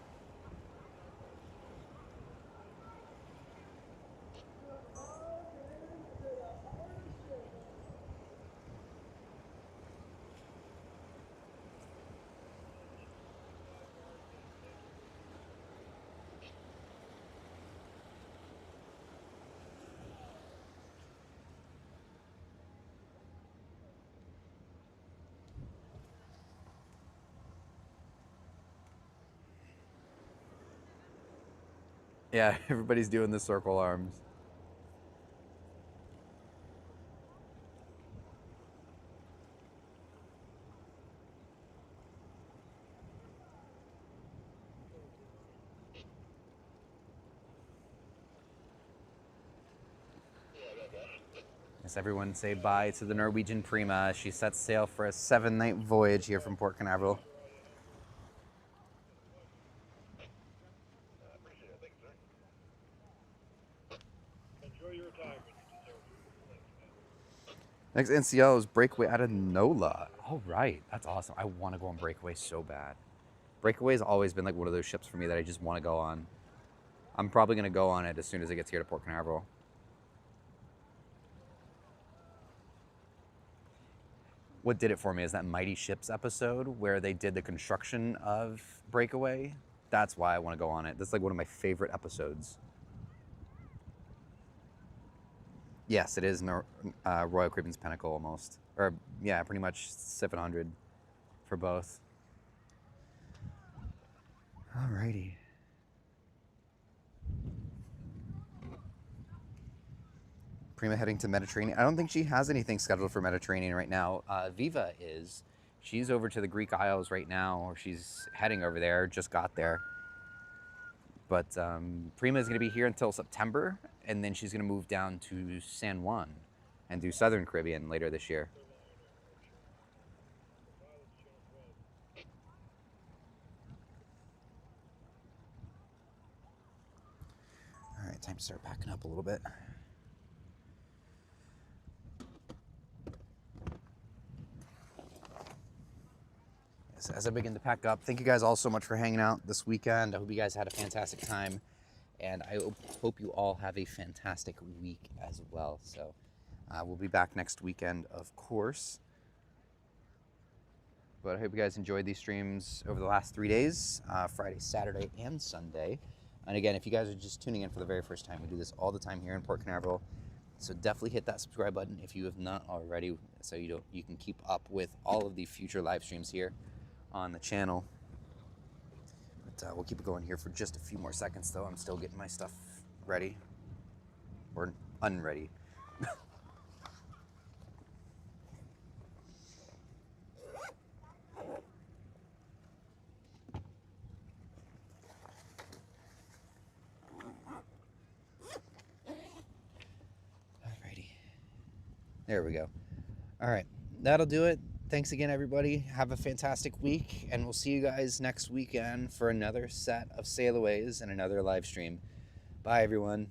Yeah, everybody's doing the circle arms. Yes, everyone say bye to the Norwegian Prima. She sets sail for a 7-night voyage here from Port Canaveral. Next NCL is Breakaway out of NOLA. All right, that's awesome. I want to go on Breakaway so bad. Breakaway has always been like one of those ships for me that I just want to go on. I'm probably going to go on it as soon as it gets here to Port Canaveral. What did it for me is that Mighty Ships episode where they did the construction of Breakaway. That's why I want to go on it. That's like one of my favorite episodes. Yes, it is Royal Caribbean's Pinnacle almost. Or, yeah, pretty much 700 for both. Alrighty. Prima heading to Mediterranean. I don't think she has anything scheduled for Mediterranean right now. Viva is. She's over to the Greek Isles right now, or she's heading over there, just got there. But Prima is going to be here until September, and then she's going to move down to San Juan and do Southern Caribbean later this year. All right, time to start backing up a little bit. As I begin to pack up, thank you guys all so much for hanging out this weekend. I hope you guys had a fantastic time, and I hope you all have a fantastic week as well. So we'll be back next weekend, of course. But I hope you guys enjoyed these streams over the last 3 days, Friday, Saturday, and Sunday. And again, if you guys are just tuning in for the very first time, we do this all the time here in Port Canaveral. So definitely hit that subscribe button if you have not already, so you can keep up with all of the future live streams here on the channel. But we'll keep it going here for just a few more seconds though. I'm still getting my stuff ready, or unready. Alrighty, there we go. All right, that'll do it. Thanks again, everybody. Have a fantastic week, and we'll see you guys next weekend for another set of sailaways and another live stream. Bye, everyone.